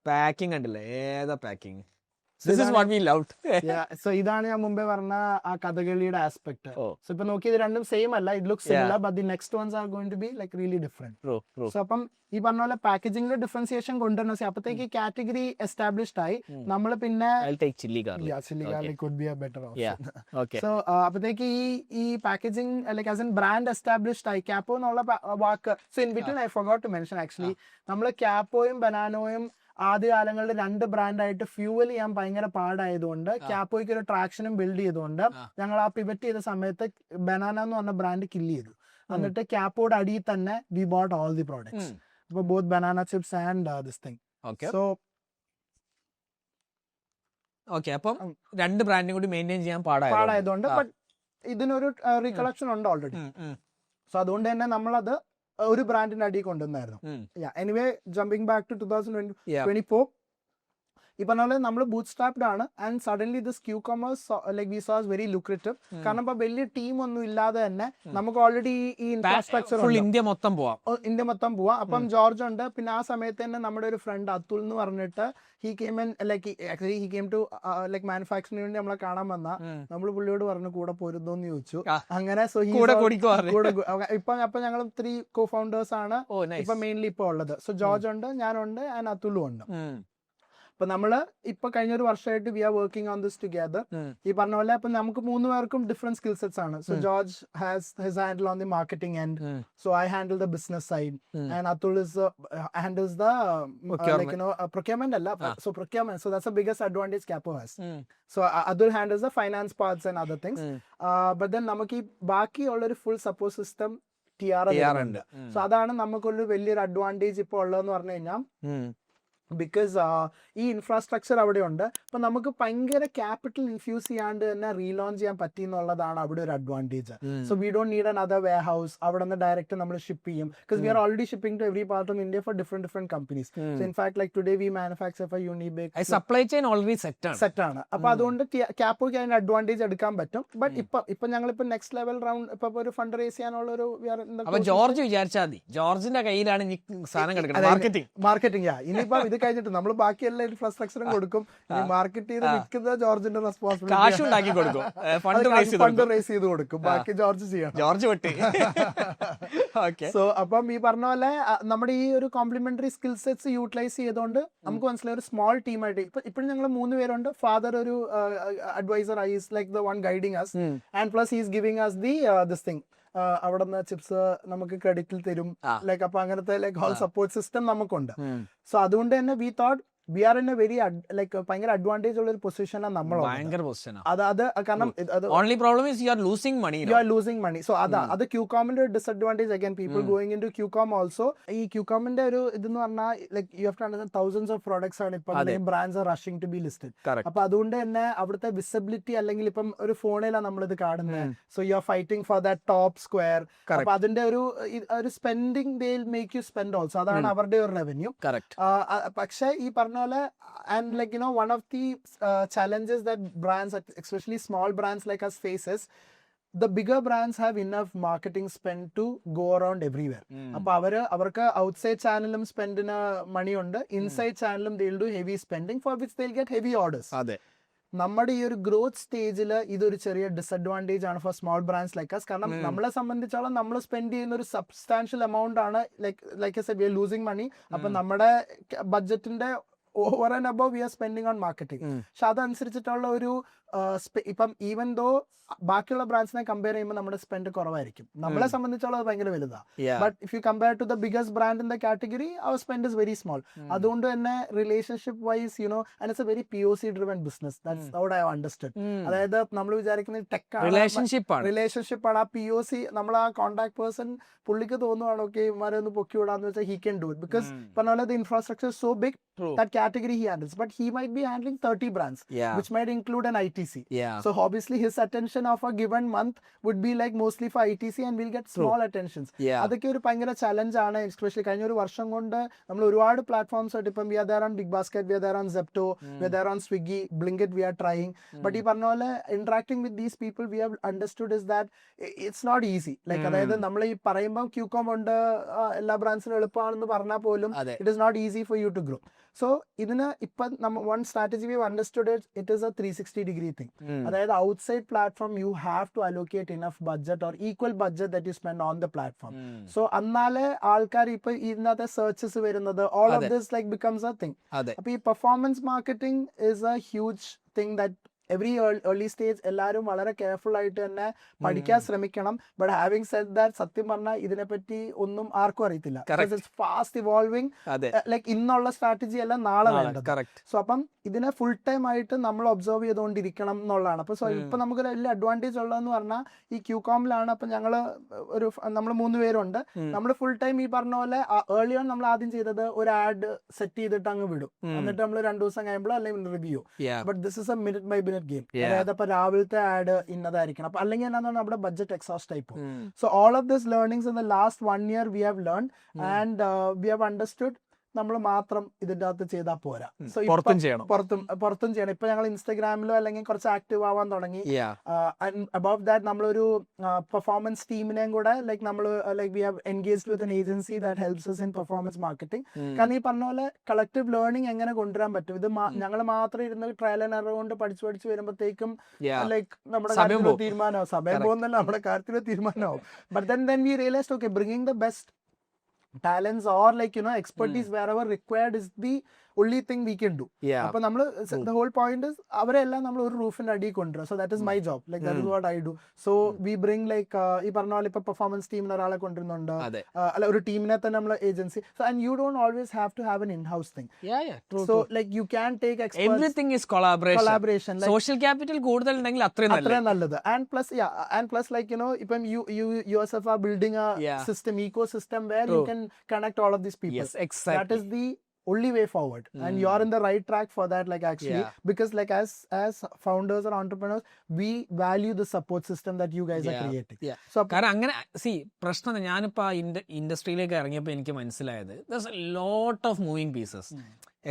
പാക്കിംഗ് കണ്ടില്ലേ, ഏതാ packing. This is what we loved. So ഇതാണ് ഞാൻ മുമ്പേ പറഞ്ഞ ആ കഥകളിയുടെ ആസ്പെക്ട്. സോ ഇപ്പൊ നോക്കി ഇത് രണ്ടും സെയിം അല്ല, it looks similar but the next ones are going to be like really different. So അപ്പം ഈ പറഞ്ഞ പോലെ പാക്കേജിംഗിലെ ഡിഫറൻസിയേഷൻ കൊണ്ടുവരണം. അപ്പത്തേക്ക് കാറ്റഗറി എസ്റ്റാബ്ലിഷ്ഡ് ആയി. നമ്മൾ പിന്നെ chilli garlic could be a better option. So അപ്പത്തേക്ക് ഈ packaging like as an brand established ആയി. ക്യാപ്പോ എന്നുള്ള വാക്ക്, so in between I forgot to mention actually നമ്മൾ ക്യാപ്പോയും ബനാനോയും ആദ്യ കാലങ്ങളിൽ രണ്ട് ബ്രാൻഡായിട്ട് ഫ്യൂവൽ ചെയ്യാൻ ഭയങ്കര പാടായതുകൊണ്ട് ക്യാപ്പോയ്ക്ക് ഒരു ട്രാക്ഷനും ബിൽഡ് ചെയ്തുകൊണ്ട് ഞങ്ങൾ ആ പിവറ്റ് ചെയ്ത സമയത്ത് ബനാന എന്ന് പറഞ്ഞ ബ്രാൻഡ് കില്ല് ചെയ്തു. എന്നിട്ട് ക്യാപ്പോയുടെ അടിയിൽ തന്നെ we bought all the products. അപ്പൊ both banana chips and this thing. So അപ്പം രണ്ട് ബ്രാൻഡും കൂടി മെയിൻറ്റെയിൻ ചെയ്യാൻ പാടായതുകൊണ്ട് ബട്ട് ഇതിനൊരു റീകളക്ഷൻ ഉണ്ട് ഓൾറെഡി. സോ അതുകൊണ്ട് തന്നെ നമ്മളത് ഒരു ബ്രാൻഡിന്റെ അടിയിൽ കൊണ്ടുവന്നായിരുന്നു. എനിവേ ജമ്പിങ് ബാക്ക് ടു 2024 ഈ പറഞ്ഞ പോലെ നമ്മൾ ബൂട്ട് സ്ട്രാപ്ഡ് ആണ്. And suddenly this Q commerce like we saw very lucrative. കാരണം ഇപ്പൊ വലിയ ടീം ഒന്നും ഇല്ലാതെ തന്നെ നമുക്ക് ഓൾറെഡി ഈ ഇൻഫ്രാസ്ട്രക്ചർ ഇന്ത്യ മൊത്തം പോവാം. അപ്പം ജോർജ് ഉണ്ട്. പിന്നെ ആ സമയത്ത് തന്നെ നമ്മുടെ ഒരു ഫ്രണ്ട് അതുൽ എന്ന് പറഞ്ഞിട്ട് he came to like manufacturing വേണ്ടി നമ്മളെ കാണാൻ വന്ന. നമ്മൾ പുള്ളിയോട് പറഞ്ഞു കൂടെ പോരുന്നോന്ന് ചോദിച്ചു. അങ്ങനെ സോ ഇപ്പൊ ഞങ്ങൾ 3 കോ ഫൗണ്ടേഴ്സ് ആണ് ഇപ്പൊ മെയിൻലി ഇപ്പൊ ഉള്ളത്. സോ ജോർജ് ഉണ്ട്, ഞാനുണ്ട് ആൻഡ് അതുലും ഉണ്ട്. അപ്പൊ നമ്മള് ഇപ്പൊ കഴിഞ്ഞ ഒരു വർഷമായിട്ട് we are working on this together. ഈ പറഞ്ഞ പോലെ അപ്പൊ നമുക്ക് 3 പേർക്കും ഡിഫറെന്റ് സ്കിൽ സെറ്റ്സ് ആണ്. So George has his handle on the marketing end, so I handle the business side, and Atul is handles the procurement അല്ല, so procurement, so that's the biggest advantage Capo has. So Adul handles the finance parts and other things. But then നമുക്ക് ഈ ബാക്കി ഉള്ളൊരു ഫുൾ സപ്പോർട്ട് സിസ്റ്റം TR ഉണ്ട്. സോ അതാണ് നമുക്കൊരു വലിയൊരു അഡ്വാൻറ്റേജ് ഇപ്പോൾ ഉള്ളതെന്ന് പറഞ്ഞു കഴിഞ്ഞാൽ, ബിക്കോസ് ഈ ഇൻഫ്രാസ്ട്രക്ചർ അവിടെ ഉണ്ട്. അപ്പൊ നമുക്ക് ഭയങ്കര ക്യാപിറ്റൽ ഇൻഫ്യൂസ് ചെയ്യാണ്ട് തന്നെ റീലോഞ്ച് ചെയ്യാൻ പറ്റി എന്നുള്ളതാണ് അവിടെ ഒരു advantage. So we don't need another warehouse. അവിടെ നിന്ന് ഡയറക്റ്റ് നമ്മൾ ഷിപ്പ് ചെയ്യും. Because we are already shipping to every part of India for different companies. So in fact like today we manufacture for Unibake. Supply chain already set ആണ്. അപ്പൊ അതുകൊണ്ട് ക്യാപ്പോക്ക് അതിന്റെ അഡ്വാൻറ്റേജ് എടുക്കാൻ പറ്റും. ബട്ട് ഇപ്പൊ ഞങ്ങളിപ്പോ നെക്സ്റ്റ് ലെവൽ റൗണ്ട് ഇപ്പൊ ഒരു ഫണ്ട് റേസ് ചെയ്യാനുള്ള ഒരു ജോർജ് വിചാരിച്ചാൽ മതി, ജോർജിന്റെ കയ്യിലാണ് സാധനം കിടക്കുന്നത്. മാർക്കറ്റിംഗ്. ഇനിയിപ്പോ ഇത് കഴിഞ്ഞിട്ട് നമ്മൾ ബാക്കി എല്ലാ ഇൻഫ്രാസ്ട്രക്ചറും കൊടുക്കും. മാർക്കറ്റ് ചെയ്ത് വിൽക്കുന്ന ജോർജിന്റെ റെസ്പോൺസിബിലിറ്റി, ഫണ്ട് റേസ് ചെയ്ത് കൊടുക്കും. ബാക്കി ജോർജ് ചെയ്യണം. ജോർജ് വെട്ടി. സോ അപ്പം ഈ പറഞ്ഞ പോലെ നമ്മുടെ ഈ ഒരു കോംപ്ലിമെന്ററി സ്കിൽ സെറ്റ്സ് യൂട്ടിലൈസ് ചെയ്തുകൊണ്ട് നമുക്ക് മനസ്സിലായി ഒരു സ്മോൾ ടീമായിട്ട് ഇപ്പോഴും ഞങ്ങൾ 3 പേരുണ്ട്. ഫാദർ ഒരു advisor, is like the one guiding us, and plus is giving us the this thing. അവിടെ നിന്ന് ചിപ്സ് നമുക്ക് ക്രെഡിറ്റിൽ തരും. ലൈക്ക് അപ്പൊ അങ്ങനത്തെ ലൈക്ക് ഹോൾ സപ്പോർട്ട് സിസ്റ്റം നമുക്കുണ്ട്. സോ അതുകൊണ്ട് തന്നെ we thought we are in a very like ഭയങ്കര അഡ്വാൻറ്റേജ് ഉള്ള ഒരു പൊസിഷനാണ് നമ്മൾ. അത് കാരണം only problem is you are losing money. So അത് ക്യൂകോമിന്റെ ഒരു disadvantage. Again people going in to ക്യൂകോം also. ഈ ക്യൂകോമിന്റെ ഒരു ഇതെന്ന് പറഞ്ഞാൽ like you have to understand thousands of products ആണ് ഇപ്പം brands are rushing to be listed. അപ്പൊ അതുകൊണ്ട് തന്നെ അവിടുത്തെ വിസിബിലിറ്റി, അല്ലെങ്കിൽ ഇപ്പം ഒരു ഫോണിലാണ് നമ്മളിത് കാണുന്നത്. So you are fighting for that top square. അപ്പൊ അതിന്റെ ഒരു spending they will make you spend also. അതാണ് അവരുടെ ഒരു റവന്യൂ. പക്ഷേ ഈ പറഞ്ഞ പോലെ, and like you know, one of the challenges that brands, especially small brands like us, faces, the bigger brands have enough marketing spend to go around everywhere. അപ്പൊ അവർക്ക് ഔട്ട്സൈഡ് ചാനലും സ്പെൻഡിന് മണി ഉണ്ട്, ഇൻസൈഡ് ചാനലും they will do heavy spending for which they'll get heavy orders. അതെ, നമ്മുടെ ഈ ഒരു ഗ്രോത്ത് സ്റ്റേജിൽ ഇതൊരു ചെറിയ ഡിസഡ്വാൻറ്റേജ് ആണ് for small brands like us. കാരണം നമ്മളെ സംബന്ധിച്ചോളം നമ്മൾ സ്പെൻഡ് ചെയ്യുന്ന ഒരു സബ്സ്റ്റാൻഷ്യൽ എമൗണ്ട് ആണ്. Like I said, we are losing money. അപ്പൊ നമ്മുടെ ബഡ്ജറ്റിന്റെ over and above we are spending on marketing. പക്ഷെ അതനുസരിച്ചിട്ടുള്ള ഒരു ഇപ്പം ഈവൻ ദോ ബാക്കിയുള്ള ബ്രാൻഡ്സിനെ കമ്പയർ ചെയ്യുമ്പോൾ നമ്മുടെ സ്പെൻഡ് കുറവായിരിക്കും. നമ്മളെ സംബന്ധിച്ചോളം അത് ഭയങ്കര വലുതാണ്. But if you compare to the biggest brand in the category, our spend is very small. അതുകൊണ്ട് തന്നെ relationship wise you know, and it's a very POC driven business. That's how I have understood. അതായത് നമ്മൾ വിചാരിക്കുന്നത് ടെക് ആണ്, റിലേഷൻഷിപ്പ് ആണ്. ആ POC, നമ്മൾ ആ കോൺടാക്ട് പേഴ്സൺ, പുള്ളിക്ക് തോന്നുവാണ് ഓക്കെ ഇവന്മാരെ ഒന്ന് പൊക്കി വിടാന്ന് വെച്ചാൽ he can do it. Because പറഞ്ഞ പോലെ the infrastructure so big that category he handles, but he might be handling 30 brands, which might include an ITC. So obviously his attention of a given month would be like mostly for ITC, and we'll get small attentions. അതൊക്കെ ഒരു ഭയങ്കര ചലഞ്ച് ആണ്. എസ്പെഷ്യലി കഴിഞ്ഞ ഒരു വർഷം കൊണ്ട് നമ്മൾ ഒരുപാട് പ്ലാറ്റ്ഫോംസ് ആയിട്ട് ഇപ്പം we are there on Big Basket, we are there on Zepto, we are there on Swiggy, Blinkit, we are trying. But ഈ പറഞ്ഞ പോലെ interacting with these people, we have understood is that it's not easy. Like അതായത് നമ്മൾ ഈ പറയുമ്പോൾ ക്യൂകോം ഉണ്ട്, എല്ലാ ബ്രാൻഡ്സിനും എളുപ്പമാണെന്ന് പറഞ്ഞാൽ പോലും it is not easy for you to grow. So ഇതിന് ഇപ്പം one strategy we have understood it is a 360-degree thing. അതായത് outside platform you have to allocate enough budget or equal budget that you spend on the platform. So എന്നാലേ ആൾക്കാർ ഇപ്പൊ ഇതിനകത്തെ സെർച്ചസ് വരുന്നത്, all of this like becomes a thing. അപ്പൊ ഈ performance marketing is a huge thing that every early stage എല്ലാവരും വളരെ കെയർഫുൾ ആയിട്ട് തന്നെ പഠിക്കാൻ ശ്രമിക്കണം. ബട്ട് ഹാവിംഗ് സെഡ് ദാറ്റ്, സത്യം പറഞ്ഞാൽ ഇതിനെപ്പറ്റി ഒന്നും ആർക്കും അറിയത്തില്ല. It's fast evolving. ലൈക്ക് ഇന്നുള്ള സ്ട്രാറ്റജി അല്ല നാളെ വേണ്ടത്. സോ അപ്പം ഇതിനെ ഫുൾ ടൈം ആയിട്ട് നമ്മൾ ഒബ്സർവ് ചെയ്തുകൊണ്ടിരിക്കണം എന്നുള്ളതാണ്. അപ്പൊ സോ ഇപ്പൊ നമുക്ക് വലിയ അഡ്വാൻറ്റേജ് ഉള്ളതെന്ന് പറഞ്ഞാൽ ഈ ക്യൂകോമിലാണ്. അപ്പൊ നമ്മൾ 3 പേരുണ്ട്. നമ്മൾ ഫുൾ ടൈം ഈ പറഞ്ഞ പോലെ ഏർലി ഓൺ നമ്മൾ ആദ്യം ചെയ്തത് ഒരു ആഡ് സെറ്റ് ചെയ്തിട്ട് അങ്ങ് വിടും. എന്നിട്ട് നമ്മൾ 2 ദിവസം കഴിയുമ്പോൾ അല്ലെങ്കിൽ review. But this is a minute by minute game. അതായത് അപ്പൊ രാവിലത്തെ ആഡ് ഇന്നതായിരിക്കണം. അപ്പൊ അല്ലെങ്കിൽ എന്നാണ് നമ്മുടെ ബഡ്ജറ്റ് എക്സോസ്റ്റ് ആയി പോകും. So all of this learnings in the last 1 year we have learned, and we have understood നമ്മൾ മാത്രം ഇതിന്റെ അകത്ത് ചെയ്താൽ പോരാ. സോ പുറത്തും ചെയ്യണം. ഇപ്പൊ ഞങ്ങൾ ഇൻസ്റ്റാഗ്രാമിലോ അല്ലെങ്കിൽ കുറച്ച് ആക്റ്റീവ് ആവാൻ തുടങ്ങി. അബവ് ദാറ്റ് നമ്മളൊരു പെർഫോമൻസ് ടീമിനെയും കൂടെ we have engaged with N agency that helps us in performance marketing. കാരണം ഈ പറഞ്ഞ പോലെ കളക്റ്റീവ് ലേണിംഗ് എങ്ങനെ കൊണ്ടുവരാൻ പറ്റും? ഇത് ഞങ്ങൾ മാത്രം ഇരുന്ന് ട്രയൽ ആൻഡ് എറർ കൊണ്ട് പഠിച്ചു വരുമ്പോഴത്തേക്കും ലൈക്ക് നമ്മുടെ കാര്യത്തിൽ തീരുമാനമാവും. സമയം പോകുന്നല്ല, നമ്മുടെ കാര്യത്തിൽ തീരുമാനമാവും. But then we realized, okay, bringing the best talents or expertise wherever required is the only thing we can do. അപ്പൊ നമ്മള് the whole point is അവരെല്ലാം നമ്മൾ ഒരു റൂഫിന്റെ അടിയിൽ കൊണ്ടുവരാം. So that is my job, like that is what I do. So we bring like ഈ പറഞ്ഞ പോലെ ഇപ്പൊ പെർഫോമൻസ് ടീമിന് ഒരാളെ കൊണ്ടുവരുന്നുണ്ട്, അല്ല ഒരു ടീമിനെ തന്നെ നമ്മൾ agency. So and you don't always have to have an in-house thing. So like you can take experts. Everything is collaboration. Like Social capital കൂടുതൽ ഉണ്ടെങ്കിൽ അത്രയും നല്ലത്. And plus like you know ഇപ്പം you yourself are building a system, ecosystem where you can connect all of these people. Yes, exactly. That is the only way forward, and you're in the right track for that, like actually, because like as founders or entrepreneurs, we value the support system that you guys are creating. So കാരണം അങ്ങനെ പ്രശ്നം ഞാനിപ്പോൾ ആ ഇൻഡസ്ട്രിയിലേക്ക് ഇറങ്ങിയപ്പോൾ എനിക്ക് മനസ്സിലായത് there's a lot of moving pieces.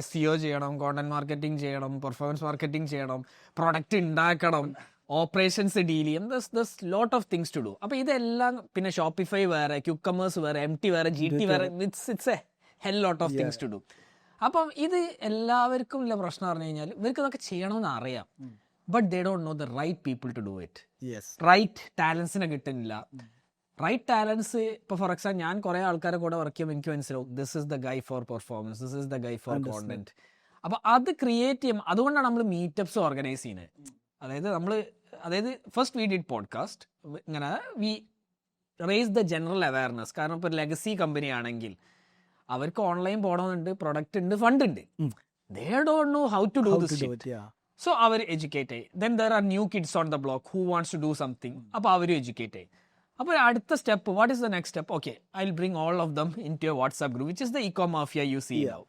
SEO ചെയ്യണം, കോണ്ടന്റ് മാർക്കറ്റിംഗ് ചെയ്യണം, പെർഫോമൻസ് മാർക്കറ്റിംഗ് ചെയ്യണം, പ്രൊഡക്റ്റ് ഉണ്ടാക്കണം, ഓപ്പറേഷൻസ് ഡീൽ ചെയ്യും, thus lot of things to do. അപ്പോൾ ഇതെല്ലാം പിന്നെ ഷോപ്പിഫൈ വേറെ, ക്യുക്കമേഴ്സ് വേറെ, MT വേറെ, GT വേറെ, it's a hell lot of things to do. അപ്പം ഇത് എല്ലാവർക്കും ഉള്ള പ്രശ്നം പറഞ്ഞു കഴിഞ്ഞാൽ ഇവർക്ക് ഇതൊക്കെ ചെയ്യണമെന്ന് അറിയാം, but they don't know the right people to do it. Right ടാലൻസിനെ കിട്ടുന്നില്ല. റൈറ്റ് ടാലൻസ് ഇപ്പോൾ ഫോർ എക്സാമ്പിൾ ഞാൻ കുറേ ആൾക്കാരെ കൂടെ വർക്ക് ചെയ്യുമ്പോൾ എനിക്ക് മനസ്സിലാവും this is the guy for performance, this is the guy for content. അപ്പോൾ അത് ക്രിയേറ്റ് ചെയ്യും. അതുകൊണ്ടാണ് നമ്മൾ മീറ്റപ്സ് ഓർഗനൈസ് ചെയ്യുന്നത്. അതായത് ഫസ്റ്റ് വി ഡിഡ് പോഡ്കാസ്റ്റ്, ഇങ്ങനെ we raise the general awareness. കാരണം ഇപ്പോൾ ലെഗസി കമ്പനി ആണെങ്കിൽ അവർക്ക് ഓൺലൈൻ പോകണമെന്നുണ്ട്, പ്രൊഡക്റ്റ് ഉണ്ട്, ഫണ്ട് ഉണ്ട്, they don't know how to do this shit. So അവർ എഡ്യൂക്കേറ്റ് ആയി. Then there are new kids on the block who wants to do something. അപ്പോൾ അവരും എഡ്യൂക്കേറ്റ് ആയി. അപ്പോൾ അടുത്ത step, what is the next step? Okay, I will bring all of them in to a WhatsApp group which is the eco mafia you see now.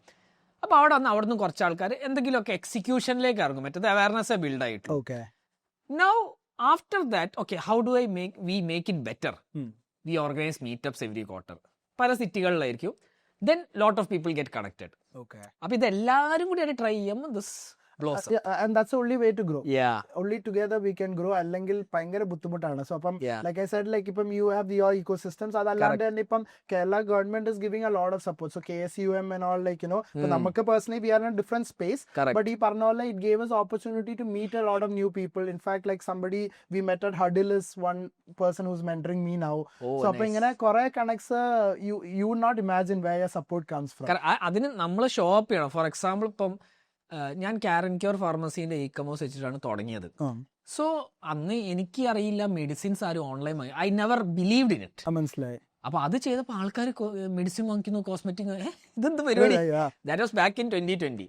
അപ്പോൾ അവിടെ നിന്ന് കുറച്ച് ആൾക്കാർ എന്തെങ്കിലുമൊക്കെ എക്സിക്യൂഷനിലേക്ക് ഇറങ്ങും. മറ്റേത് അവയർനെസ് ബിൽഡ് ആയിട്ട്. Now after that, okay, how do we make it better? We organize meetups every quarter. പല സിറ്റികളിലായിരിക്കും. Then lot of people get connected. അപ്പോൾ ഇതെല്ലാവരും കൂടി ട്രൈ ചെയ്യുമ്പോൾ this blossom. And that's the only way to grow. Yeah. Only together we can grow. അല്ലെങ്കിൽ ഭയങ്കര ബുദ്ധിമുട്ടാണ്. So അപ്പം like I said, like ഇപ്പം you have your ecosystems. അതല്ലാണ്ട് തന്നെ ഇപ്പം Kerala government is giving a lot of support. So KSUM and all, like you know, നമുക്ക് personally we are in a different space. But ഈ പറഞ്ഞ പോലെ it gave us opportunity to meet a lot of new people. In fact, like somebody we met at Huddle is one person who's mentoring me now. So അപ്പം ഇങ്ങനെ കുറെ connects you would not imagine where your support comes from. അതിന് നമ്മൾ ഷോ അപ്പ് ചെയ്യണം. ഫോർ എക്സാമ്പിൾ ഇപ്പം ഞാൻ കാരൻ ക്യൂർ ഫാർമസീൻ്റെ ഇ-കൊമേഴ്സ് വെച്ചിട്ടാണ് തുടങ്ങിയത്. സോ അന്ന് എനിക്ക് അറിയില്ല മെഡിസിൻസ് ആരും ഓൺലൈൻ വാങ്ങി. I never believed in it. മനസ്സിലായി. അപ്പോൾ അത് ചെയ്തപ്പോൾ ആൾക്കാർ മെഡിസിൻ വാങ്ങിക്കുന്നു, കോസ്മെറ്റിക്, ഇതെന്ത് പരിപാടി. That was back in 2020.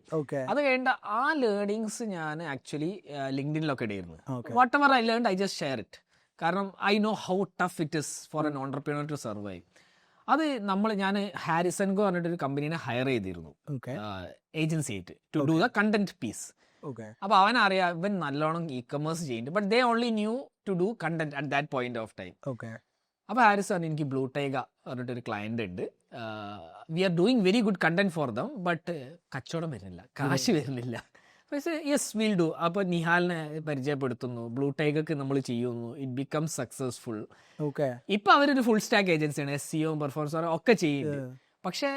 അത് കഴിഞ്ഞ ആ ലേണിങ്സ് ഞാൻ ആക്ച്വലി ലിങ്ക്ഡിനിലൊക്കെ ഇടായിരുന്നു. Whatever I learn I just share it. കാരണം I know how tough it is for an entrepreneur to survive. അത് ഞാൻ ഹാരിസൺകോ പറഞ്ഞിട്ടൊരു കമ്പനീനെ ഹയർ ചെയ്തിരുന്നു ഏജൻസി ആയിട്ട് to do the content piece. അപ്പോൾ അവനറിയാം ഇവൻ നല്ലോണം ഇ-കൊമേഴ്സ് ചെയ്യുന്നുണ്ട്, but they only knew to do content at that point of time. അപ്പോൾ ഹാരിസ് പറഞ്ഞു എനിക്ക് ബ്ലൂ ടൈഗ പറഞ്ഞിട്ടൊരു ക്ലയൻറ്റ് ഉണ്ട്, we are doing very good content for them, but കച്ചവടം വരുന്നില്ല, കാശ് വരുന്നില്ല. Yes will do. അപ്പോൾ നിഹാലിനെ പരിചയപ്പെടുത്തുന്നു, ബ്ലൂ ടൈഗക്ക് നമ്മൾ ചെയ്യുന്നു, ഇറ്റ് ബിക്കം സക്സസ്ഫുൾ. ഇപ്പൊ അവരൊരു ഫുൾ സ്റ്റാക്ക് ഏജൻസിയാണ്, SEO പെർഫോമൻസ് ഒക്കെ ചെയ്യുന്നത്. പക്ഷെ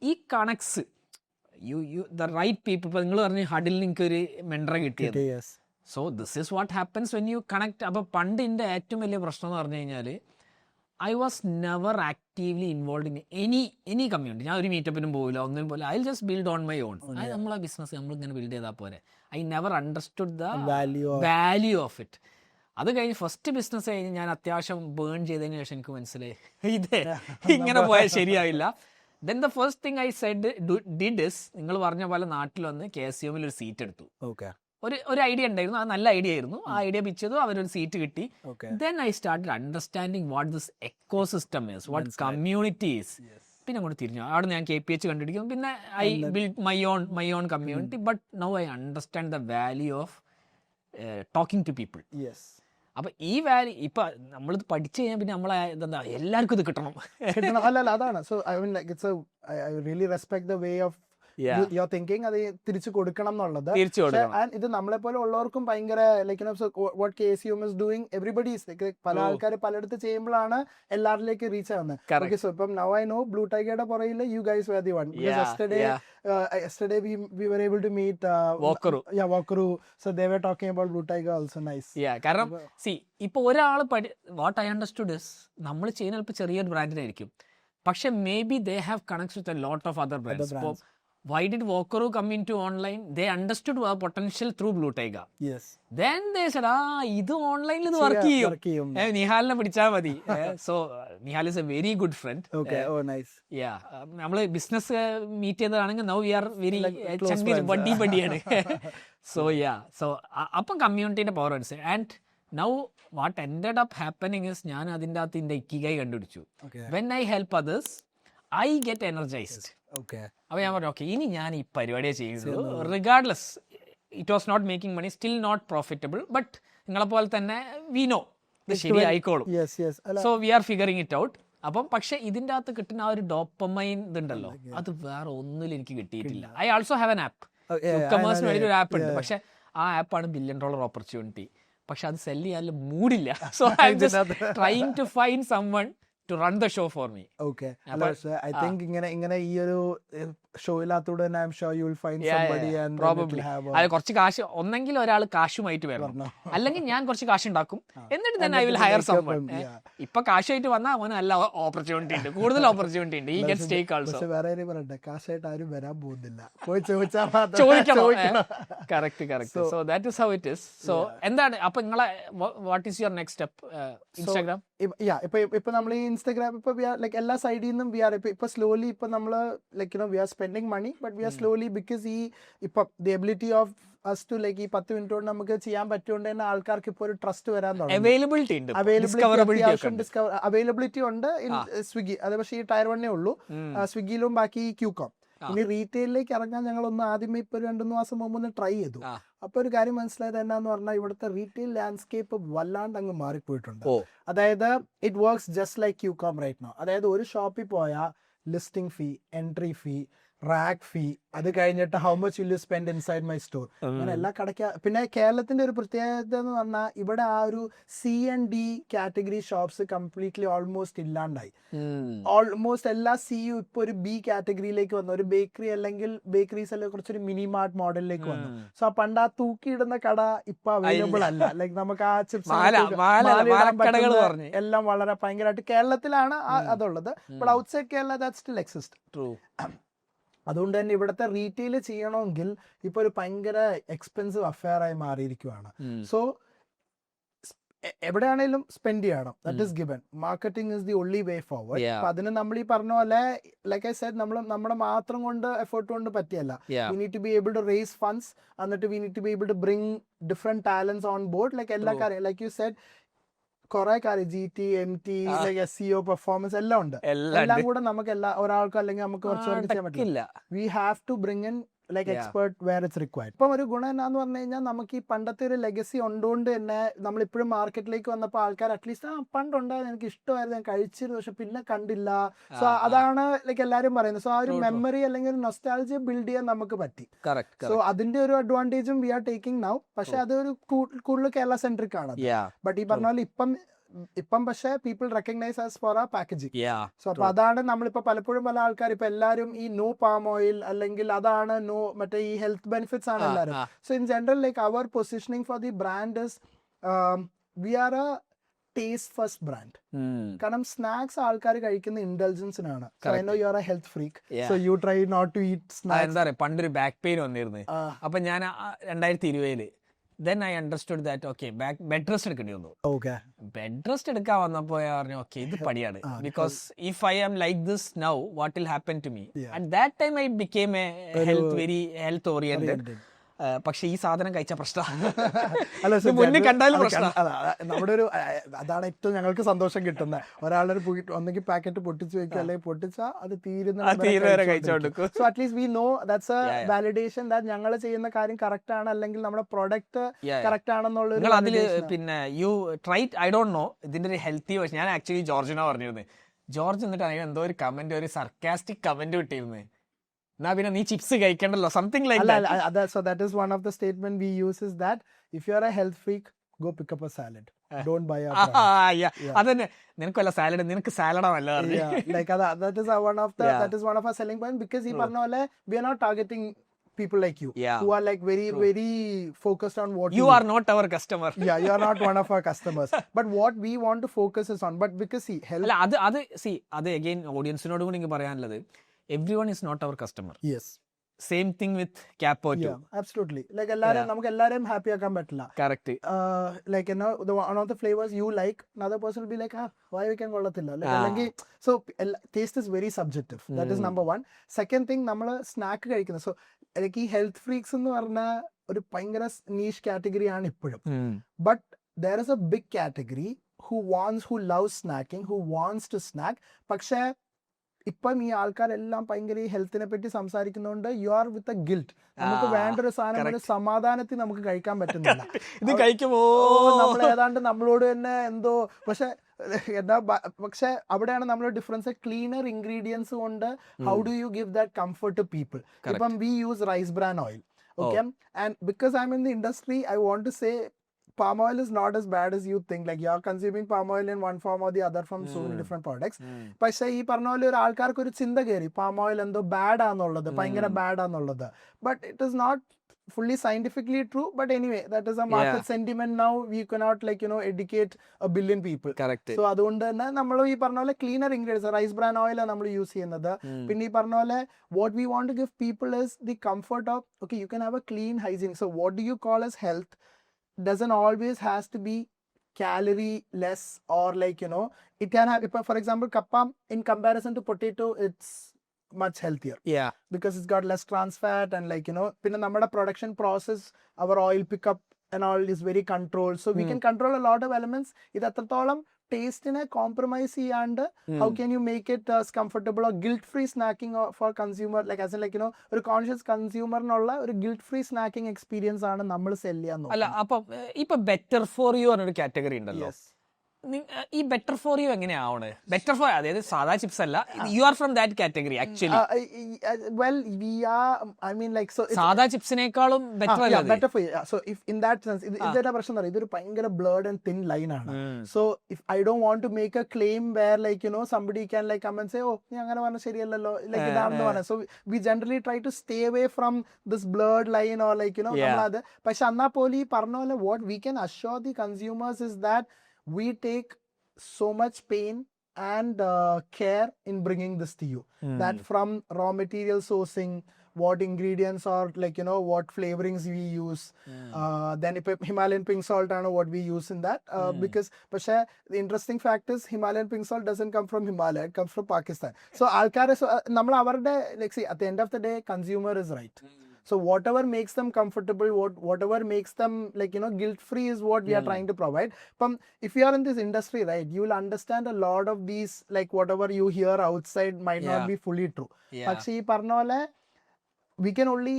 ഈ കണക്ട്സ് ദ റൈറ്റ് പീപ്പിൾ. ഇപ്പൊ നിങ്ങൾ പറഞ്ഞു ഹഡിൽ നിങ്ങൾക്ക് ഒരു മെൻഡറെ കിട്ടിയത്. So this is what happens when you connect. അപ്പോൾ പണ്ട് എൻ്റെ ഏറ്റവും വലിയ പ്രശ്നം എന്ന് പറഞ്ഞു കഴിഞ്ഞാൽ I was never actively involve in any community. ഞാൻ ഒരു മീറ്റപ്പിനും പോകില്ല, ഒന്നിനും പോകില്ല. I just build on my on. അത് നമ്മളെ ബിസിനസ് നമ്മളിങ്ങനെ ബിൽഡ് ചെയ്താൽ പോലെ. I never understood the value of it. അത് കഴിഞ്ഞ് ഫസ്റ്റ് ബിസിനസ് കഴിഞ്ഞ് ഞാൻ അത്യാവശ്യം ബേൺ ചെയ്തതിന് ശേഷം എനിക്ക് മനസ്സിലായി ഇത് ഇങ്ങനെ പോയാൽ ശരിയാവില്ല. Then the first thing I said did is, നിങ്ങൾ പറഞ്ഞ പോലെ നാട്ടിൽ വന്ന് KSUM ഒരു സീറ്റ് എടുത്തു. ഒരു ഐഡിയ ഉണ്ടായിരുന്നു, അത് നല്ല ഐഡിയ ആയിരുന്നു. ആ ഐഡിയ പിച്ച് ചെയ്തു, അവരൊരു സീറ്റ് കിട്ടി. Then I started understanding what this ecosystem is, what community is. പിന്നെ അങ്ങോട്ട് തിരിഞ്ഞു. അവിടെ ഞാൻ KPH കണ്ടുപിടിക്കും. പിന്നെ I build my own community. But now I understand the value of talking to people. അപ്പൊ ഈ വാല്യൂ ഇപ്പൊ നമ്മളിത് പഠിച്ചു കഴിഞ്ഞാൽ പിന്നെ നമ്മളെ എന്താ എല്ലാവർക്കും ഇത് കിട്ടണം. അല്ലല്ല, അതാണ്. So I mean like it's I really respect the way of your thinking. അത് തിരിച്ചു കൊടുക്കണം എന്നുള്ളത്. ഇത് നമ്മളെ പോലെ ഉള്ളവർക്കും ഭയങ്കര like what KSUM is doing, everybody is like പല ആൾക്കാർ പലയിടത്ത് ചെയ്യുമ്പോഴാണ് എല്ലാവരിലേക്ക് റീച്ച് ആവുന്നത്. സോ ഇപ്പം now I know ബ്ലൂ ടൈഗറുടെ പുറകില് you guys were the one. Yesterday we were able to meet Wakaru. So they were talking about Blue Tiger also. Nice. കാരണം ഇപ്പൊ ഒരാൾ വാട്ട് ഐ അണ്ടർസ്റ്റുഡ് ഇസ്, നമ്മൾ ചെയ്യുന്ന ചിലപ്പോൾ ചെറിയൊരു ബ്രാൻഡിനായിരിക്കും, പക്ഷെ may be they have connects with a lot of other brands. ഇപ്പോൾ why did Vokaru come into online? They understood our potential through Blue Tiger. Yes. Then they said, ഇത് ഓൺലൈനിൽ ഇത് വർക്ക് ചെയ്യും, നിഹാലിനെ പിടിച്ചാൽ മതി. So Nihal is a very good friend. നമ്മള് ബിസിനസ് മീറ്റ് ചെയ്തതാണെങ്കിൽ നൗ വി ആർ വെരി ബഡിയാണ്. സോ സോ അപ്പം കമ്മ്യൂണിറ്റീൻ്റെ പവർ മനസ്സിലായി. And now what ended up happening is, ഞാൻ അതിൻ്റെ അകത്ത് എൻ്റെ ഇക്കിഗായി കണ്ടുപിടിച്ചു. When I help others I get energised. അപ്പോൾ ഞാൻ പറഞ്ഞു ഓക്കെ, ഇനി ഞാൻ ഈ പരിപാടിയെ ചെയ്യുന്നത് regardless it was not making money, still not profitable, but നിങ്ങളെപ്പോലെ തന്നെ വി നോ ഇത് ശരി ആയിക്കോളും. So we are figuring it out. അപ്പം പക്ഷെ ഇതിൻ്റെ അകത്ത് കിട്ടുന്ന ആ ഒരു ഡോപ്പമൈൻ ഇതുണ്ടല്ലോ, അത് വേറെ ഒന്നിലും എനിക്ക് കിട്ടിയിട്ടില്ല. I also have an app, കൊമേഴ്സിന് വേണ്ടി ഒരു ആപ്പ് ഉണ്ട്. പക്ഷെ ആ ആപ്പാണ് $1 billion ഓപ്പർച്യൂണിറ്റി. പക്ഷെ അത് സെല് ചെയ്യാൻ മൂഡില്ല. So I am just trying to find someone to run the show for me. Okay. I think ഇങ്ങനെ ഈ ഒരു ഷോയിലാത്തൂടെ തന്നെ I am sure you will find somebody and probably അത് കുറച്ച് കാശ്, ഒന്നെങ്കിൽ ഒരാൾ കാശുമായിട്ട് വരണം, അല്ലെങ്കിൽ ഞാൻ കുറച്ച് കാശ് ഉണ്ടാക്കും, എന്നിട്ട് then I will hire someone. ഇപ്പൊ കാശായിട്ട് വന്നാൽ അവന് നല്ല ഓപ്പർച്യൂണിറ്റി ഉണ്ട്, കൂടുതൽ ഓപ്പർച്യൂണിറ്റി ഉണ്ട്. He gets take also. പക്ഷെ വേറെ കാര്യം പറയട്ടെ, കാശായിട്ട് ആരും വരാൻ പോകുന്നില്ല, പോയി ചോദിക്കണം. Correct. So that is how it is. So എന്താണ് അപ്പൊ നിങ്ങളെ what is your next step? Instagram? ഇപ്പൊ നമ്മൾ ഈ ഇൻസ്റ്റാഗ്രാം ഇപ്പൊ ലൈക്ക് എല്ലാ സൈഡിൽ നിന്നും ഇപ്പൊ സ്ലോലി ഇപ്പൊ നമ്മള് like we are spending money, but we are slowly because ഈ ഇപ്പൊ the ability of us to like ഈ 10 മിനിറ്റ് കൊണ്ട് നമുക്ക് ചെയ്യാൻ പറ്റുകൊണ്ട് തന്നെ ആൾക്കാർക്ക് ഇപ്പൊ ഒരു ട്രസ്റ്റ് വരാൻ തുടങ്ങി. അവൈലബിലിറ്റി ഉണ്ട് സ്വിഗ്ഗി, അത് പക്ഷേ ഈ ടയർ 1 ഉള്ളൂ. സ്വിഗ്ഗിയിലും ബാക്കി ക്യൂകോം. ഇനി റീറ്റെയിലേക്ക് ഇറങ്ങാൻ ഞങ്ങളൊന്ന് ആദ്യമേ ഇപ്പൊ 2-3 മാസം മുമ്പ് ഒന്ന് ട്രൈ ചെയ്തു. അപ്പൊ ഒരു കാര്യം മനസ്സിലായത് എന്നാന്ന് പറഞ്ഞാൽ ഇവിടുത്തെ റീറ്റെയിൽ ലാൻഡ്സ്കേപ്പ് വല്ലാണ്ട് അങ്ങ് മാറിപ്പോയിട്ടുണ്ട്. അതായത് it works just like qcomm right now. അതായത് ഒരു ഷോപ്പിൽ പോയാൽ listing fee, entry fee, rack fee, അത് കഴിഞ്ഞിട്ട് how much will you spend inside my store, അങ്ങനെ എല്ലാ കടയ്ക്ക്. പിന്നെ കേരളത്തിന്റെ ഒരു പ്രത്യേകത എന്ന് പറഞ്ഞാൽ ഇവിടെ ആ ഒരു C&D category shops completely almost ഇല്ലാണ്ടായി. ഓൾമോസ്റ്റ് എല്ലാ സിയും ഇപ്പൊ ഒരു B കാറ്റഗറിയിലേക്ക് വന്നു. ഒരു ബേക്കറി അല്ലെങ്കിൽ ബേക്കറീസ് എല്ലാം കുറച്ചൊരു മിനി മാർട്ട് മോഡലിലേക്ക് വന്നു. സോ പണ്ട് ആ തൂക്കിയിടുന്ന കട ഇപ്പൊ അവൈലബിൾ അല്ല. ലൈക്ക് നമുക്ക് ആ ചിപ്സ് എല്ലാം വളരെ ഭയങ്കരമായിട്ട് കേരളത്തിലാണ് അതുള്ളത്. But outside Kerala that still exist. അതുകൊണ്ട് തന്നെ ഇവിടുത്തെ റീറ്റെയിൽ ചെയ്യണമെങ്കിൽ ഇപ്പൊ ഒരു ഭയങ്കര എക്സ്പെൻസീവ് അഫെയർ ആയി മാറിയിരിക്കുകയാണ്. സോ എവിടെയാണേലും സ്പെൻഡ് ചെയ്യണം. That is given. Marketing is the only way forward. അപ്പൊ അതിന് നമ്മൾ ഈ പറഞ്ഞ പോലെ ലൈക്ക് ഐ സെഡ് നമ്മുടെ മാത്രം കൊണ്ട് എഫേർട്ട് കൊണ്ട് പറ്റിയല്ല. We need to be able to raise funds, എന്നിട്ട് we need to be able to bring different talents on board. Like എല്ലാ കാര്യം ലൈക്ക് യു സെഡ് കുറെ കാര്യം GT, MT, SEO, പെർഫോമൻസ് എല്ലാം ഉണ്ട്. എല്ലാം കൂടെ നമുക്ക് ഒരാൾക്കോ അല്ലെങ്കിൽ നമുക്ക് കുറച്ച് ചെയ്യാൻ പറ്റില്ല. We have to bring in like expert where it's required. ഇപ്പം ഒരു ഗുണം എന്നാന്ന് പറഞ്ഞു കഴിഞ്ഞാൽ നമുക്ക് ഈ പണ്ടത്തെ ഒരു ലെഗസി ഉണ്ടോണ്ട് തന്നെ നമ്മളിപ്പോഴും മാർക്കറ്റിലേക്ക് വന്നപ്പോൾ ആൾക്കാർ അറ്റ്ലീസ്റ്റ് പണ്ടുണ്ടായിരുന്നു, എനിക്ക് ഇഷ്ടമായിരുന്നു, ഞാൻ കഴിച്ചിരുന്നു, പക്ഷെ പിന്നെ കണ്ടില്ല. സോ അതാണ് ലൈക്ക് എല്ലാവരും പറയുന്നത്. സോ ആ ഒരു മെമ്മറി അല്ലെങ്കിൽ ഒരു നൊസ്റ്റാൾജിയ ബിൽഡ് ചെയ്യാൻ നമുക്ക് പറ്റി. സോ അതിന്റെ ഒരു അഡ്വാൻറ്റേജും വി ആർ ടേക്കിംഗ് നൗ. പക്ഷെ അതൊരു കൂടുതൽ കേരള സെൻട്രിക് ആണ്. ബട്ട് ഈ പറഞ്ഞ പോലെ ഇപ്പം പക്ഷേ പീപ്പിൾ റെക്കഗ്നൈസ് ആസ് ഫോർ ആ പാക്കേജിങ്. സോ അപ്പൊ അതാണ് നമ്മളിപ്പോ പലപ്പോഴും പല ആൾക്കാർ ഇപ്പൊ എല്ലാവരും ഈ നോ പാം ഓയിൽ അല്ലെങ്കിൽ അതാണ് നോ മറ്റേ ഈ ഹെൽത്ത് ബെനിഫിറ്റ്സ് ആണ് എല്ലാവരും. So in general like our positioning for the brand is we are a taste first brand. കാരണം സ്നാക്സ് ആൾക്കാർ കഴിക്കുന്ന ഇൻഡൽജൻസിനാണ്. So I know you are a health freak, so you try not to eat snacks. എന്താ പറയാ, പണ്ടൊരു ബാക്ക് പെയിൻ വന്നിരുന്നു. അപ്പൊ ഞാൻ 2020 then I understood that okay bed rest എടുക്കേണ്ടി വന്നു. Bed rest എടുക്കാൻ വന്നപ്പോ ഞാൻ പറഞ്ഞു ഓക്കെ ഇത് പണിയാണ്. Because if I am like this now what will happen to me? At that time I became a health oriented. പക്ഷെ ഈ സാധനം കഴിച്ച പ്രശ്നമാണ്, മുന്നിൽ കണ്ടാലും പ്രശ്നം. നമ്മുടെ ഒരു അതാണ് ഏറ്റവും ഞങ്ങൾക്ക് സന്തോഷം കിട്ടുന്നത്. ഒരാളൊരു ഒന്നെങ്കിൽ പാക്കറ്റ് പൊട്ടിച്ചു വെക്കുക അല്ലെങ്കിൽ പൊട്ടിച്ചാൽ അത് തീരുന്ന. So at least we know that's A validation that ഞങ്ങൾ ചെയ്യുന്ന കാര്യം കറക്റ്റ് ആണ് അല്ലെങ്കിൽ നമ്മുടെ പ്രൊഡക്റ്റ് കറക്റ്റ് ആണെന്നുള്ള. അതില് പിന്നെ you tried I don't know ഇതിന്റെ ഒരു ഹെൽത്തി വേർഷൻ. ഞാൻ ആക്ച്വലി ജോർജിനോ പറഞ്ഞിരുന്നത്. ജോർജ് എന്നിട്ട് എന്തോ ഒരു കമന്റ്, ഒരു സർക്കാസ്റ്റിക് കമന്റ് കിട്ടിയിരുന്നത്, എന്നാ പിന്നെ നീ ചിപ്സ് കഴിക്കണ്ടല്ലോ, something like that. So that is one of the statement we use is that if you are a health freak go pick up a salad, don't buy a product. അതന്നെ, നിനക്കല്ല സാലഡ്, നിനക്ക് സാലഡാണല്ല. Like that is one of our selling point, because ഈ പറഞ്ഞ പോലെ we are not targeting people like you who are like very focused on what you are not our customer. You are not one of our customers, but what we want to focus is on. But because see health, അത് again audience നോട് കൂടി എനിക്ക് പറയാനുള്ളത്, everyone is not our customer. Yes. Same thing with ക്യാപ്പോ ടു. absolutely. Like എല്ലാരും നമുക്ക് എല്ലാരെയും ഹാപ്പി ആക്കാൻ പറ്റില്ല. Correct. Like you know one of the flavors you like, another person will be like why we can കൊള്ളത്തില്ല. Like അല്ലെങ്കിൽ so taste is very subjective. That is number one. Second thing, നമ്മൾ സ്നാക്ക് കഴിക്കുന്നത്, so like ഈ ഹെൽത്ത് ഫ്രീക്സ് എന്ന് പറഞ്ഞ ഒരു ഭയങ്കര നീഷ് കാറ്റഗറി ആണ് ഇപ്പോഴും. But there is a big category who loves snacking, who wants to snack. പക്ഷേ ഇപ്പം ഈ ആൾക്കാരെല്ലാം ഭയങ്കര ഈ ഹെൽത്തിനെ പറ്റി സംസാരിക്കുന്നതുകൊണ്ട് you are with a guilt. നമുക്ക് വേണ്ട ഒരു സാധനം ഒരു സമാധാനത്തിൽ നമുക്ക് കഴിക്കാൻ പറ്റുന്നില്ല. ഇത് കഴിക്കുമോ നമ്മൾ ഏതാണ്ട് നമ്മളോട് തന്നെ എന്തോ. പക്ഷെ അവിടെയാണ് നമ്മൾ ഡിഫറൻസ്. ക്ലീനർ ഇൻഗ്രീഡിയൻസ് കൊണ്ട് how do you give that comfort to people. ഇപ്പം we use rice bran oil. Okay, and because I'm in the industry, I want to say palm oil is not as bad as you think. Like you're consuming palm oil in one form or the other from so many different products. പക്ഷേ ഈ പറഞ്ഞ പോലെ ഒരു ആൾക്കാർക്ക് ഒരു ചിന്ത കയറി പാം ഓയിൽ എന്തോ ബാഡ് ആണെന്നുള്ളത്, ഭയങ്കര ബാഡ് ആണെന്നുള്ളത്. But it is not fully scientifically true, but anyway, that is a market sentiment now. We cannot educate a billion people. Correct. So അതുകൊണ്ട് തന്നെ നമ്മൾ ഈ പറഞ്ഞ പോലെ cleaner ingredients rice bran oil നമ്മൾ യൂസ് ചെയ്യുന്നത്. പിന്നെ ഈ പറഞ്ഞ പോലെ what we want to give people is the comfort of okay, you can have a clean hygiene. So what do you call as health doesn't always has to be calorie less, or it can have, for example, kappa in comparison to potato, it's much healthier because it's got less trans fat and pinna nammada production process, our oil pickup and all is very controlled, so we can control a lot of elements. Idu atratholam taste ine compromise cheyand how can you make it as comfortable or guilt free snacking for consumer, like as in ഒരു കോൺഷ്യസ് കൺസ്യൂമറിനുള്ള ഒരു ഗിൽറ്റ് ഫ്രീ സ്നാക്കിംഗ് എക്സ്പീരിയൻസ് ആണ് നമ്മൾ സെൽ ചെയ്യാൻ നോക്കുന്നത്. അല്ല, അപ്പൊ ഇപ്പൊ ബെറ്റർ ഫോർ യു എന്നൊരു കാറ്റഗറി ഉണ്ടല്ലോ. ഈ ബെറ്റർ ഫോർ യു എങ്ങനെയാവണ്? ബെറ്റർ ഫോർ, അതായത് സാധാ ചിപ്സ് അല്ല, you are from that category actually. well we are, I mean like so സാധാ ചിപ്സിനേക്കാളും ബെറ്റർ അല്ല? better for you. So if in that sense ഇതൊരു പ്രശ്നം എന്താ, ഇതൊരു ഭയങ്കര blurred and thin line ആണ്. So if I don't want to make a claim where somebody can come and say നീ അങ്ങനെ പറഞ്ഞ ശരിയല്ലല്ലോ, like ഇതാണെന്ന് പറഞ്ഞ. So we generally try to stay away from this blurred line or നമ്മളത്. പക്ഷെ എന്നാ പോലും ഈ പറഞ്ഞ പോലെ what we can assure the consumers is that we take so much pain and care in bringing this to you. That from raw material sourcing, what ingredients or what flavorings we use, then Himalayan pink salt and what we use in that, because the interesting fact is Himalayan pink salt doesn't come from Himalaya, it comes from Pakistan. So alkare, so nammal avarde see at the end of the day consumer is right. So whatever makes them comfortable, whatever makes them guilt free is what we are trying to provide. If you are in this industry, right, you will understand a lot of these, whatever you hear outside might not be fully true. പക്ഷേ ഈ പറഞ്ഞ പോലെ we can only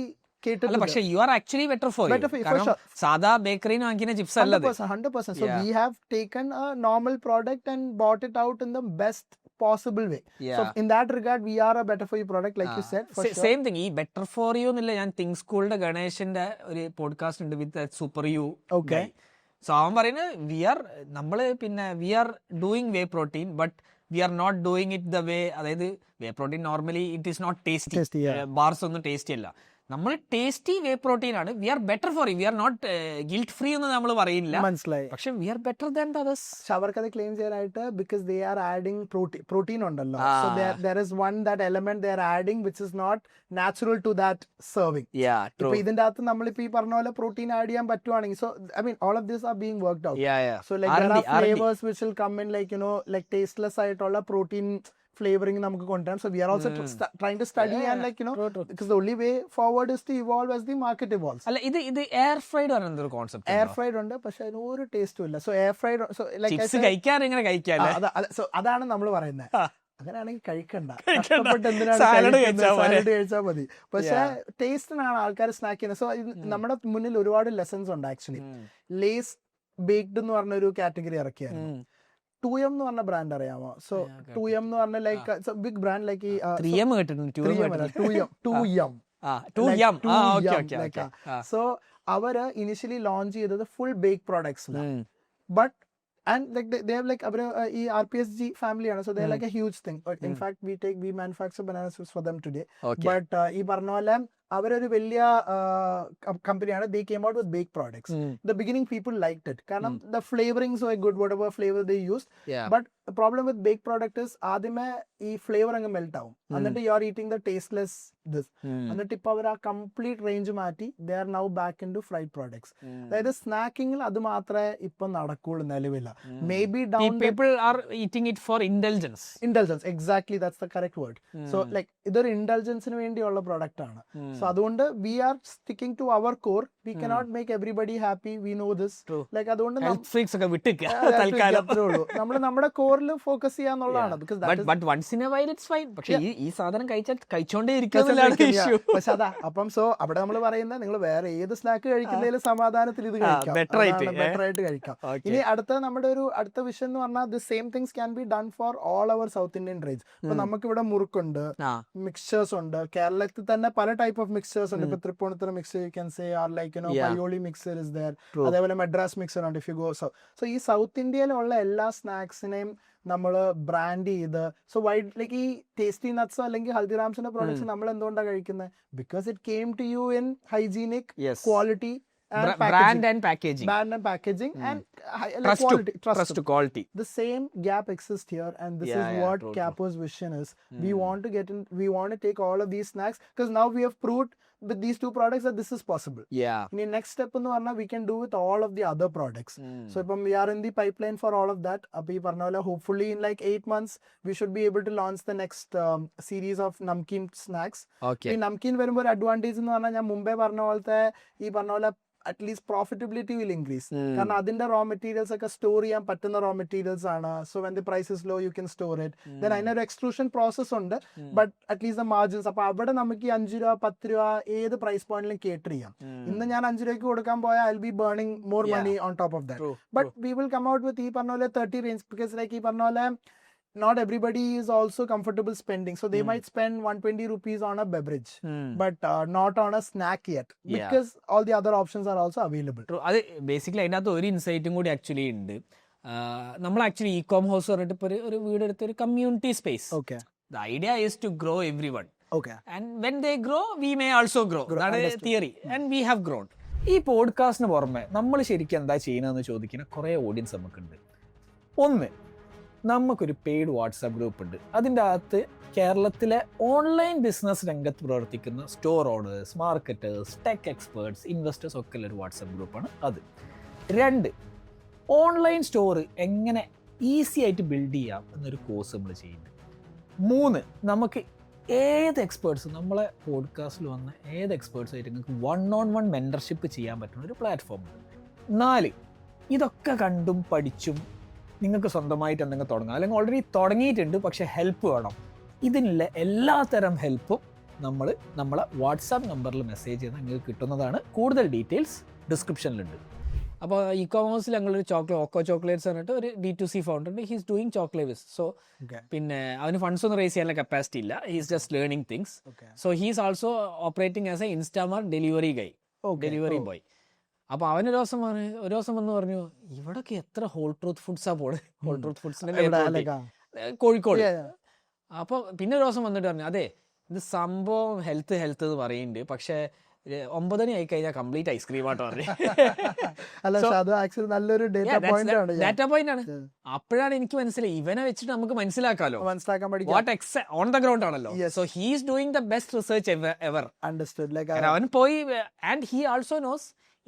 cater to പക്ഷേ you are actually better for you. കാരണം സാധാ ബേക്കറിന്ന് വാങ്ങിക്കുന്ന ചിപ്സ് അല്ലത്. 100%. So we have taken a normal product and bought it out in the best possible way. So in that regard we are a better for you product, like you said, for sure. Same thing. ഈ better for you എന്നില്ല, ഞാൻ തിങ്ക് സ്കൂളിന്റെ ഗണേശന്റെ ഒരു പോഡ്കാസ്റ്റ് ഉണ്ട് with super you. Okay. So അവൻ പറയുന്നത് we are doing whey protein, but we are not doing it the way, അതായത് whey protein normally it is not tasty. Bars ഒന്നും ടേസ്റ്റി അല്ല. നമ്മൾ ടേസ്റ്റി വേ പ്രോട്ടീൻ ആണ്. We are better for you, we are not guilt free എന്ന് നമ്മൾ പറയില്ല. മനസ്സിലായി. പക്ഷെ we are better than the others. അവർക്കത് ക്ലെയിം ചെയ്യാനായിട്ട് because they are adding protein ഉണ്ടല്ലോ. So there is one that element they are adding which is not natural to that serving. ഇപ്പൊ ഇതിന്റെ അകത്ത് നമ്മളിപ്പോ ഈ പറഞ്ഞ പോലെ പ്രോട്ടീൻ ആഡ് ചെയ്യാൻ പറ്റുവാണെങ്കിൽ, so I mean all of these are being worked out. So like there are flavors which will come in like tasteless ആയിട്ടുള്ള പ്രോട്ടീൻ flavoring നമുക്ക് കൊണ്ടുവരാം. So we are also trying to study and because the only way forward is to evolve as the market evolves. അല്ല, ഇത് എയർ ഫ്രൈഡ് ആണ് എന്തൊരു കോൺസെപ്റ്റ്. എയർ ഫ്രൈഡ് ഉണ്ട്, പക്ഷെ അതിന് ഒരു ടേസ്റ്റും ഇല്ല. So air fried, so chips കഴിക്കാൻ ഇങ്ങനെ കഴിക്കാല്ലേ. സോ അതാണ് നമ്മൾ പറയുന്നത്. അങ്ങനെയാണെങ്കിൽ കഴിക്കണ്ട, കഷ്ടപ്പെട്ട് എന്തിനാണ് സാലഡ് കഴിച്ചാൽ മതി. പക്ഷെ ടേസ്റ്റിനാണ് ആൾക്കാർ സ്നാക്ക് ചെയ്യുന്നത്. സോ നമ്മുടെ മുന്നിൽ ഒരുപാട് ലെസൺസ് ഉണ്ട് ആക്ച്വലി. ലേസ് ബേക്ഡ് എന്ന് പറഞ്ഞ ഒരു കാറ്റഗറി ഇറക്കിയായിരുന്നു. 2M എന്ന് പറഞ്ഞ ബ്രാൻഡ് അറിയാമോ? സോ 2M എന്ന് പറഞ്ഞ like big brand, like 3M so അവര് ഇനിഷ്യലി ലോഞ്ച് ചെയ്തത് full bake products. But and they have അവര് ഈ RPSG ഫാമിലിയാണ്. So they like a huge thing. In fact we manufacture banana chips for them today. But ഈ പറഞ്ഞ പോലെ അവരൊരു വലിയ കമ്പനിയാണ്. They came out with bake products. The beginning people liked it കാരണം the flavouring so good whatever flavour they use. But problem with bake product is ആദ്യമേ ഈ ഫ്ലേവർ അങ്ങ് മെൽറ്റ് ആവും, എന്നിട്ട് you are eating the tasteless this. എന്നിട്ട് ഇപ്പൊ അവർ ആ കംപ്ലീറ്റ് റേഞ്ച് മാറ്റി they are now back in to fried products. അതായത് സ്നാക്കിങ്ങിൽ അത് മാത്രമേ ഇപ്പൊ നടക്കുള്ളൂ നിലവില്ല. Maybe down people are eating it for indulgence. Exactly that's the correct word. So like ഇതൊരു ഇൻഡൽജൻസിന് വേണ്ടിയുള്ള പ്രോഡക്റ്റ് ആണ്. സോ അതുകൊണ്ട് we are sticking to our core. We cannot make everybody happy, we know this. Like അതുകൊണ്ട് നമ്മൾ നമ്മുടെ കോറിൽ ഫോക്കസ് ചെയ്യാന്നുള്ളതാണ്. ഈ സാധനം കഴിച്ചോണ്ടേ പക്ഷെ അതാ അപ്പം സോ അവിടെ നമ്മൾ പറയുന്നത് നിങ്ങൾ വേറെ ഏത് സ്നാക്ക് കഴിക്കുന്നതിൽ സമാധാനത്തിൽ ഇത് കഴിക്കാം, ബെറ്റർ ആയിട്ട് കഴിക്കാം. ഇനി നമ്മുടെ അടുത്ത വിഷയം എന്ന് പറഞ്ഞാൽ the same things can be done for all our South Indian range. ഇപ്പൊ നമുക്ക് ഇവിടെ മുറുക്കുണ്ട്, മിക്സ്ചേഴ്സ് ഉണ്ട്. കേരളത്തിൽ തന്നെ പല ടൈപ്പ് ഓഫ് മിക്സ്ചേഴ്സ് ഉണ്ട്. ഇപ്പൊ Thrippunithura mixer you can say, or like Payyoli mixer is there. അതേപോലെ മദ്രാസ് മിക്സർ ഉണ്ട് if you go south. So ഈ സൗത്ത് ഇന്ത്യയിലുള്ള എല്ലാ സ്നാക്സിനെയും നമ്മൾ ബ്രാൻഡ് ചെയ്ത് സോ വൈഡ് ലൈക്ക് ഈ ടേസ്റ്റി നട്ട്സോ അല്ലെങ്കിൽ ഹൽദിറാംസിന്റെ പ്രോഡക്ട്സ് നമ്മൾ എന്തുകൊണ്ടാണ് കഴിക്കുന്നത്? Because it came to you in hygienic, quality, brand and packaging and trust to quality. The same gap exists here, and this is what Capo's vision is. We want to take all of these snacks because now we have proved with these two products that this is possible. In the next step nu parna we can do with all of the other products. So if we are in the pipeline for all of that, appi parnala hopefully in like 8 months we should be able to launch the next series of namkeen snacks. ഈ namkeen വരുമ്പോൾ ഒരു അഡ്വാൻറ്റേജ് എന്ന് പറഞ്ഞാൽ ഞാൻ മുമ്പേ പറഞ്ഞ പോലത്തെ ഈ പറഞ്ഞ പോലെ അറ്റ്ലീസ്റ്റ് പ്രോഫിറ്റബിലിറ്റി വിൽ ഇൻക്രീസ്. കാരണം അതിന്റെ റോ മെറ്റീരിയൽസ് ഒക്കെ സ്റ്റോർ ചെയ്യാൻ പറ്റുന്ന റോ മെറ്റീരിയൽസ് ആണ്. So when the price is low you can store it. Then അതിനൊരു എക്സ്ട്രൂഷൻ പ്രോസസ് ഉണ്ട്, ബട്ട് അറ്റ്ലീസ്റ്റ് ദ മാർജിൻസ്. അപ്പൊ അവിടെ നമുക്ക് 5 രൂപ 10 രൂപ ഏത് പ്രൈസ് പോയിന്റിലും കേറ്റർ ചെയ്യാം. ഇന്ന് ഞാൻ 5 രൂപയ്ക്ക് കൊടുക്കാൻ പോയാൽ I will be burning more money on top of that. But we will come out with ഈ പറഞ്ഞ പോലെ 30 റേഞ്ച്. ബിക്കോസ് ലൈക്ക് ഈ പറഞ്ഞ പോലെ not everybody is also comfortable spending, so they might spend 120 rupees on a beverage, but not on a snack yet, because all the other options are also available. അത് ബേസിക്കലി അതിനകത്ത് ഒരു ഇൻസൈറ്റും കൂടി ആക്ച്വലി ഉണ്ട്. നമ്മൾ ആക്ച്വലി ഇ-കോം ഹൗസ് പറഞ്ഞിട്ട് ഇപ്പോൾ ഒരു വീടെടുത്ത് ഒരു community space. The idea is to grow everyone. And when they grow, we may also grow. That is theory. And we have grown. ഈ പോഡ്കാസ്റ്റിന് പുറമെ നമ്മൾ ശരിക്കും എന്താ ചെയ്യുന്നതെന്ന് ചോദിക്കുന്ന കുറേ ഓഡിയൻസ് നമുക്കുണ്ട്. ഒന്ന്, നമുക്കൊരു പെയ്ഡ് വാട്സാപ്പ് ഗ്രൂപ്പ് ഉണ്ട്. അതിൻ്റെ അകത്ത് കേരളത്തിലെ ഓൺലൈൻ ബിസിനസ് രംഗത്ത് പ്രവർത്തിക്കുന്ന store owners, marketers, tech experts, investors ഒക്കെ ഉള്ള ഒരു വാട്സാപ്പ് ഗ്രൂപ്പാണ് അത്. 2, ഓൺലൈൻ സ്റ്റോർ എങ്ങനെ ഈസി ആയിട്ട് ബിൽഡ് ചെയ്യാം എന്നൊരു കോഴ്സ് നമ്മൾ ചെയ്യുന്നുണ്ട്. 3, നമുക്ക് ഏത് എക്സ്പേർട്സ് നമ്മളെ പോഡ്കാസ്റ്റിൽ വന്ന ഏത് എക്സ്പേർട്സായിട്ട് നിങ്ങൾക്ക് 1-on-1 മെൻറ്റർഷിപ്പ് ചെയ്യാൻ പറ്റുന്ന ഒരു പ്ലാറ്റ്ഫോം ഉണ്ട്. 4, ഇതൊക്കെ കണ്ടും പഠിച്ചും നിങ്ങൾക്ക് സ്വന്തമായിട്ട് എന്തെങ്കിലും തുടങ്ങാം, അല്ലെങ്കിൽ ഓൾറെഡി തുടങ്ങിയിട്ടുണ്ട് പക്ഷേ ഹെൽപ്പ് വേണം. ഇതിനുള്ള എല്ലാത്തരം ഹെൽപ്പും നമ്മളെ വാട്സാപ്പ് നമ്പറിൽ മെസ്സേജ് ചെയ്താൽ നിങ്ങൾക്ക് കിട്ടുന്നതാണ്. കൂടുതൽ ഡീറ്റെയിൽസ് ഡിസ്ക്രിപ്ഷനിലുണ്ട്. അപ്പോൾ ഇ-കോമേഴ്സിൽ ഞങ്ങളൊരു ഓക്കോ ചോക്ലേറ്റ്സ് പറഞ്ഞിട്ട് ഒരു D2C ഫൗണ്ടർ ഉണ്ട്. He's doing chocolates. സോ പിന്നെ അവന് ഫണ്ട്സ് ഒന്നും റേസ് ചെയ്യാനുള്ള കപ്പാസിറ്റി ഇല്ല. He's just learning things. So he's also operating as A Instamart delivery boy. അപ്പോൾ അവൻ ഒരു ദിവസം വന്ന് പറഞ്ഞു, ഇവിടൊക്കെ എത്ര ഹോൾ ട്രൂത്ത് ഫുഡ്സാ പോണ്, ഹോൾ ട്രൂത്ത് ഫുഡ്സിന്റെ കോഴിക്കോട്. അപ്പോൾ പിന്നെ ഒരു ദിവസം വന്നിട്ട് പറഞ്ഞു, അതെ ഇത് സംഭവം ഹെൽത്ത് എന്ന് പറയുന്നുണ്ട്, പക്ഷേ 9 മണി ആയി കഴിഞ്ഞാൽ കംപ്ലീറ്റ് ഐസ്ക്രീം ആട്ടോ പറഞ്ഞു. ഡാറ്റ പോയിന്റ് ആണ്. അപ്പോഴാണ് എനിക്ക് മനസ്സിലായി ഇവനെ വെച്ചിട്ട് നമുക്ക് മനസ്സിലാക്കാലോ, ഓൺ ദ ഗ്രൗണ്ട് ആണല്ലോ. So he is doing the best research ever. അവൻ പോയി ആൻഡ് ഹി ആൾസോ നോസ്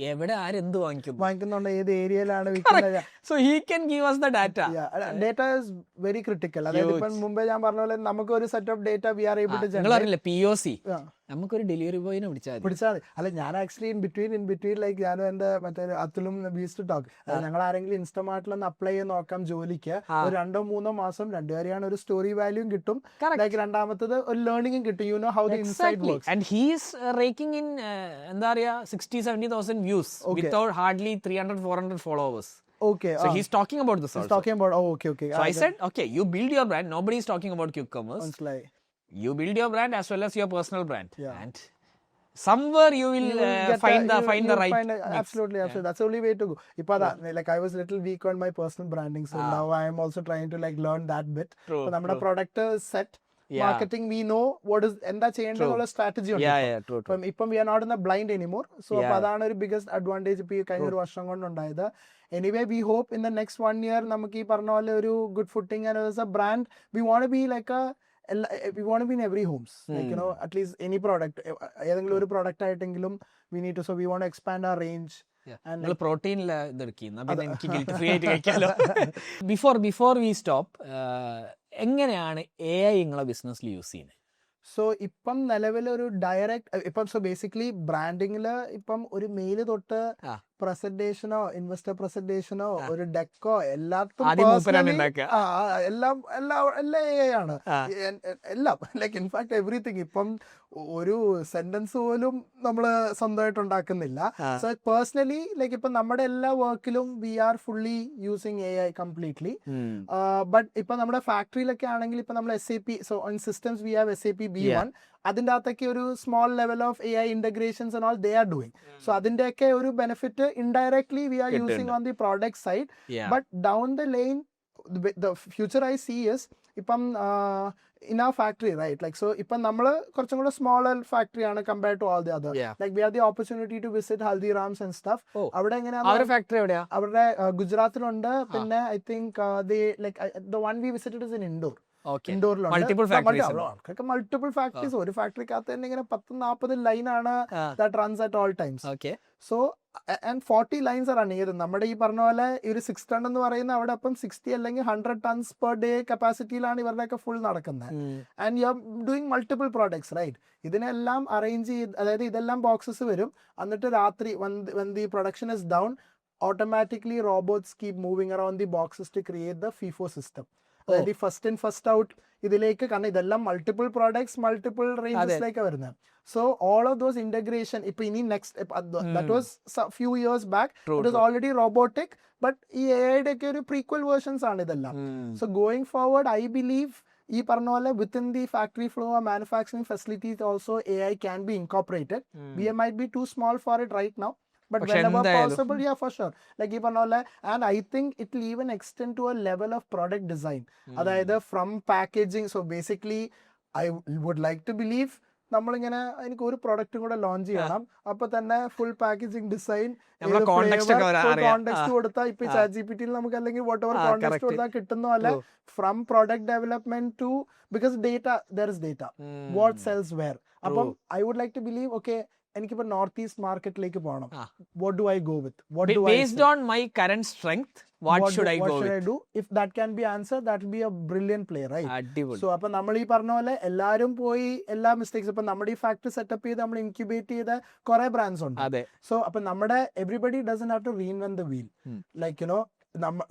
എവിടെ ആരെന്ത് വാങ്ങിക്കുന്നുണ്ട്, ഏത് ഏരിയയിലാണ്. So he can give us the data. Data is very critical. അതായത് ഇപ്പം മുമ്പേ ഞാൻ പറഞ്ഞ പോലെ നമുക്ക് ഒരു set of data we are able to generate. നിങ്ങൾ അറിയില്ല POC നമുക്കൊരു ഡെലിവറി ബോയിനെ പിടിച്ചാൽ മതി. അല്ല ഞാൻ ആക്ച്വലി ഇൻ ബിറ്റ്വീൻ ലൈക്ക് ഞാനും എന്റെ മറ്റേ അതുലും വീസ് ടു ടോക്ക്, ഞങ്ങൾ ആരെങ്കിലും ഇൻസ്റ്റമാർട്ടിലൊന്ന് അപ്ലൈ ചെയ്ത് നോക്കാം ജോലിക്ക്. ഒരു 2-3 മാസം രണ്ടുപേരെയാണ് ഒരു സ്റ്റോറി വാല്യൂം കിട്ടും, ലൈക്ക് രണ്ടാമത്തത് ഒരു ലേണിംഗും കിട്ടും. U know how the inside works. And he is raking in എന്താ പറയാ 60,000-70,000 views without hardly 300-400 followers. So he's talking about this also. He's talking about okay. So I said, okay, you build your brand. Nobody is talking about quick commerce. You build your brand as well as your personal brand, and somewhere you will find the right mix. Absolutely. That's the only way to go. Ipada like I was a little weak on my personal branding, so now I am also trying to like learn that bit. So നമ്മുടെ product set, marketing we know what is എന്താ ചെയ്യേണ്ടതെന്നുള്ള സ്ട്രാറ്റജി ഉണ്ട്. ഇപ്പം we are not in the blind anymore. So അപ്പൊ അതാണ് ഒരു ബിഗസ്റ്റ് അഡ്വാൻറ്റേജ് ഇപ്പൊ ഈ കഴിഞ്ഞ ഒരു വർഷം കൊണ്ടുണ്ടായത്. Anyway we hope in the next 1 year നമുക്ക് ഈ പറഞ്ഞ പോലെ ഒരു good footing and as a brand we want be like we want to be in every homes, like you know, at least any product, ഏതെങ്കിലും ഒരു product ആയിട്ടെങ്കിലും we need to, so we want to expand our range. നിങ്ങൾ പ്രോട്ടീനിൽ ഇതെടുക്കുന്ന പിന്നെ എനിക്ക് ഗിൽറ്റ് ഫ്രീ ആയിട്ട് കഴിക്കാലോ. ബിഫോർ വി സ്റ്റോപ്പ്, എങ്ങനെയാണ് AI നിങ്ങളെ ബിസിനസ്സിൽ യൂസ് ചെയ്യുന്നത്? സോ ഇപ്പം നിലവിൽ ഒരു ഡയറക്റ്റ് ഇപ്പം സോ ബേസിക്കലി ബ്രാൻഡിങ്ങില് ഇപ്പം ഒരു മെയിൽ തൊട്ട് പ്രസന്റേഷനോ ഇൻവെസ്റ്റർ പ്രസന്റേഷനോ ഒരു ഡെക്കോ എല്ലാം AI ആണ് എല്ലാം, ലൈക്ക് ഇൻഫാക്ട് എവറിത്തിങ്. ഇപ്പം ഒരു സെന്റൻസ് പോലും നമ്മള് സ്വന്തമായിട്ട് ഉണ്ടാക്കുന്നില്ല. സോ പേഴ്സണലി ലൈക്ക് ഇപ്പൊ നമ്മുടെ എല്ലാ വർക്കിലും we are fully using AI completely. But ഇപ്പൊ നമ്മുടെ ഫാക്ടറിയിലൊക്കെ ആണെങ്കിൽ ഇപ്പൊ നമ്മൾ SAP, so on systems we have SAP B1. അതിൻ്റെ അകത്തൊക്കെ ഒരു small level of AI integrations and all they are doing. So അതിൻ്റെയൊക്കെ ഒരു benefit indirectly we are using on the product side. But down the line the future I see is ഇപ്പം in our factory, right? Like, so ഇപ്പം നമ്മള് കുറച്ചും കൂടെ സ്മോളർ ഫാക്ടറി ആണ് compared to all the other. Like we have the opportunity to visit Haldiram's and stuff. അവിടെ എങ്ങനെയാണ് ഫാക്ടറി എവിടെയാ? അവരുടെ ഗുജറാത്തിലുണ്ട്. പിന്നെ I think the one we visited is in Indore. Multiple factories. ഒരു ഫാക്ടറിക്കകത്ത് തന്നെ ഇങ്ങനെ 10-40 ലൈനാണ് that runs at all times. So and 40 lines ആണ് റണ്ണിങ്. നമ്മുടെ ഈ പറഞ്ഞ പോലെ ഈ ഒരു 6 ടൺ എന്ന് പറയുന്ന അവിടെ അപ്പം 60 അല്ലെങ്കിൽ 100 ടൺസ് പെർ ഡേ കപ്പാസിറ്റിയിലാണ് ഇവരുടെയൊക്കെ ഫുൾ നടക്കുന്നത്. And you are doing multiple products, right? ഇതിനെല്ലാം അറേഞ്ച് ചെയ്ത്, അതായത് ഇതെല്ലാം ബോക്സസ് വരും. എന്നിട്ട് രാത്രി when the production is down, automatically robots keep moving around the boxes to create the FIFO system. അതായത് ഫസ്റ്റ് ഇൻ ഫസ്റ്റ് ഔട്ട് ഇതിലേക്ക്, കാരണം ഇതെല്ലാം മൾട്ടിപ്പിൾ പ്രോഡക്ട്സ് മൾട്ടിപ്പിൾ റേഞ്ചസിലേക്ക് വരുന്നത്. So all of those integration ഇപ്പൊ ഇനി next that was few years back, it was already robotic. But ഈ AI ഒക്കെ ഒരു പ്രീക്വൽ വേർഷൻസ് ആണ് ഇതെല്ലാം. So going forward I believe ഈ പറഞ്ഞ പോലെ within the factory flow manufacturing facilities also AI can be incorporated. We might be too small for it right now. But whenever possible, yeah, for sure. Like even all, and I think it will even extend to a level of product design. Either from packaging. So basically, I would like to believe നമ്മളിങ്ങനെ എനിക്ക് ഒരു പ്രൊഡക്റ്റും കൂടെ ലോഞ്ച് ചെയ്യണം, അപ്പൊ തന്നെ ഫുൾ പാക്കേജിംഗ് ഡിസൈൻ കോണ്ടെക്സ്റ്റ് കൊടുത്താൽ ഇപ്പൊ ChatGPT നമുക്ക് അല്ലെങ്കിൽ വാട്ട് എവർ കോണ്ടെക്സ്റ്റ് കൊടുത്താൽ കിട്ടുന്ന പോലെ from product development to, because data there is data what sells where. അപ്പം I would like to believe okay എനിക്കിപ്പോ നോർത്ത് ഈസ്റ്റ് മാർക്കറ്റിലേക്ക് പോകണം, what do I go with, what do based on my current strength, what should I do? If that can be answered, that will be a brilliant play, right? So അപ്പൊ നമ്മൾ ഈ പറഞ്ഞ പോലെ എല്ലാരും പോയി എല്ലാ മിസ്റ്റേക്സ്, ഇപ്പൊ നമ്മുടെ ഈ ഫാക്ടറി സെറ്റപ്പ് ചെയ്ത് നമ്മൾ ഇൻക്യുബേറ്റ് ചെയ്ത കുറെ ബ്രാൻഡ്സ് ഉണ്ട്. സോ അപ്പൊ നമ്മുടെ everybody doesn't have to reinvent the wheel. Like you know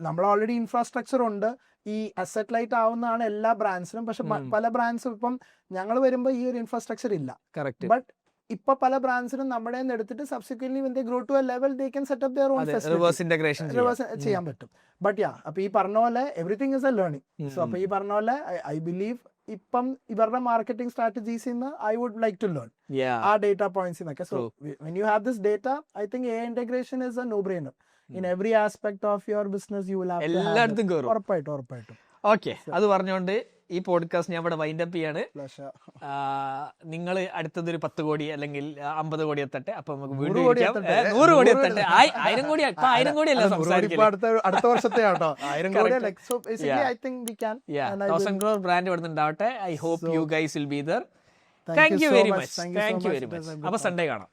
നമ്മൾ ഓൾറെഡി ഇൻഫ്രാസ്ട്രക്ചർ ഉണ്ട്, ഈ അസറ്റ് ലൈറ്റ് ആവുന്നതാണ് എല്ലാ ബ്രാൻഡ്സിനും. പക്ഷെ പല ബ്രാൻഡ്സും ഇപ്പം ഞങ്ങൾ വരുമ്പോൾ ഈ ഒരു ഇൻഫ്രാസ്ട്രക്ചർ ഇല്ല. ബട്ട് ഇപ്പൊ പല ബ്രാൻഡ്സിനും നമ്മുടെ എടുത്തിട്ട് subsequently when they grow to a level they can set up their own facility, reverse integration ചെയ്യാൻ പറ്റും. ബട്ട് യാ അപ്പൊ ഈ പറഞ്ഞ പോലെ everything is a learning. So അപ്പൊ ഈ പറഞ്ഞ പോലെ ഐ ബിലീവ് ഇപ്പം ഇവരുടെ marketing strategies I would like to learn ആ ഡേറ്റ പോയിന്റ്സ് എന്നൊക്കെ. So when you have this data, I think AI integration is a no brainer in every aspect of your business. You will have എല്ലായിടത്തും കേറും ഉറപ്പായിട്ടും. ഓക്കെ, അത് പറഞ്ഞുകൊണ്ട് ഈ പോഡ്കാസ്റ്റ് ഞാൻ ഇവിടെ വൈൻഡ് അപ്പ് ചെയ്യാണ്. നിങ്ങൾ അടുത്തതൊരു 10 കോടി അല്ലെങ്കിൽ 50 കോടി എത്തട്ടെ, അപ്പൊ നമുക്ക് വീണ്ടും 100 കോടി എത്തട്ടെ, 1000 കോടി. ഇപ്പൊ 1000 കോടിയല്ല സംസാരിക്കുന്നത്, അടുത്ത വർഷത്തെ കേട്ടോ 1000 കോടി. I think we can. 1000 crore brand ഇവിടെ ഉണ്ടാവട്ടെ. I hope you guys will be there. Thank you very much. അപ്പൊ സൺഡേ കാണാം.